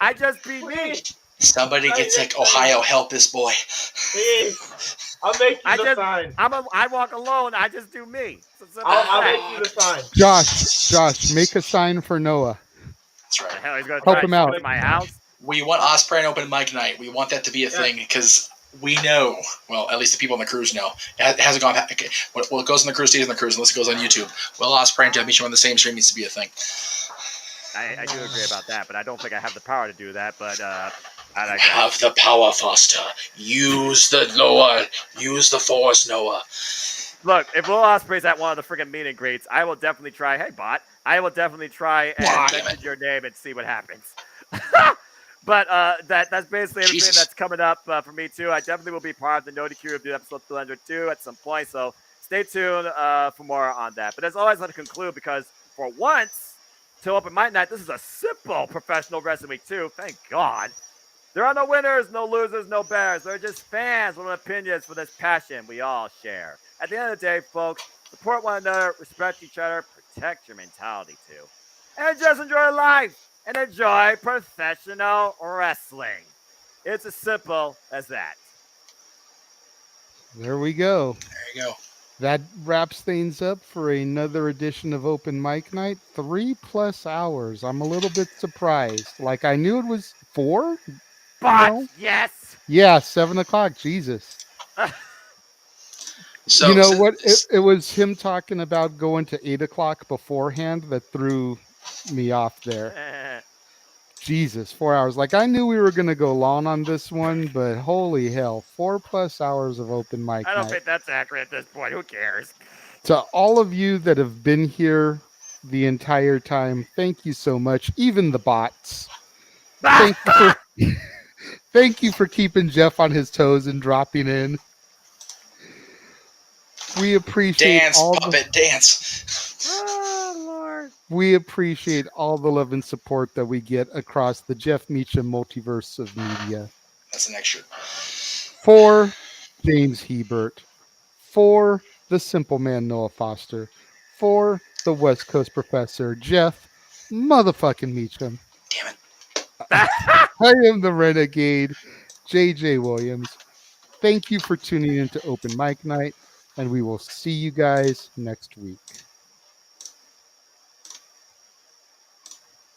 I just be me. Somebody get to Ohio, help this boy. Please. I'll make you the sign. I walk alone. I just do me. I'll make you the sign. Josh, make a sign for Noah. That's right. Hell, he's gonna help him out in my house. We want Ospreay and open mic night. We want that to be a thing because we know, well, at least the people on the cruise know. It hasn't gone. Well, it goes on the cruise, stays on the cruise, unless it goes on YouTube. Will Ospreay and Jeff Meacham on the same stream needs to be a thing. I do agree about that, but I don't think I have the power to do that. But I have the power, Foster. Use the force, Noah. Look, if Will Ospreay's at one of the freaking meet and greets, I will definitely try. Hey, bot. I will definitely try and mention your name and see what happens. But that's basically everything that's coming up for me, too. I definitely will be part of the Noti Q review episode 202 at some point, so stay tuned for more on that. But as always, let me conclude because for once, to open my night, this is a simple professional wrestling week, too. Thank God. There are no winners, no losers, no bears. They're just fans with opinions for this passion we all share. At the end of the day, folks, support one another, respect each other, protect your mentality, too. And just enjoy life and enjoy professional wrestling. It's as simple as that. There we go. There you go. That wraps things up for another edition of Open Mic Night. 3+ hours. I'm a little bit surprised. Like, I knew it was 4. But, yes. Yeah, 7 o'clock. Jesus. So, you know what? It was him talking about going to 8 o'clock beforehand that threw me off there. Jesus, 4 hours. Like, I knew we were going to go long on this one, but holy hell, 4+ hours of open mic I don't night. think that's accurate at this point. Who cares? To all of you that have been here the entire time, thank you so much. Even the bots. Thank you for keeping Jeff on his toes and dropping in. We appreciate dance. Oh, Lord. We appreciate all the love and support that we get across the Jeff Meacham multiverse of media. That's the next shirt. For James Hebert, for the simple man Noah Foster, for the West Coast professor Jeff motherfucking Meacham. Damn it. I am the renegade, JJ Williams. Thank you for tuning in to Open Mic Night, and we will see you guys next week.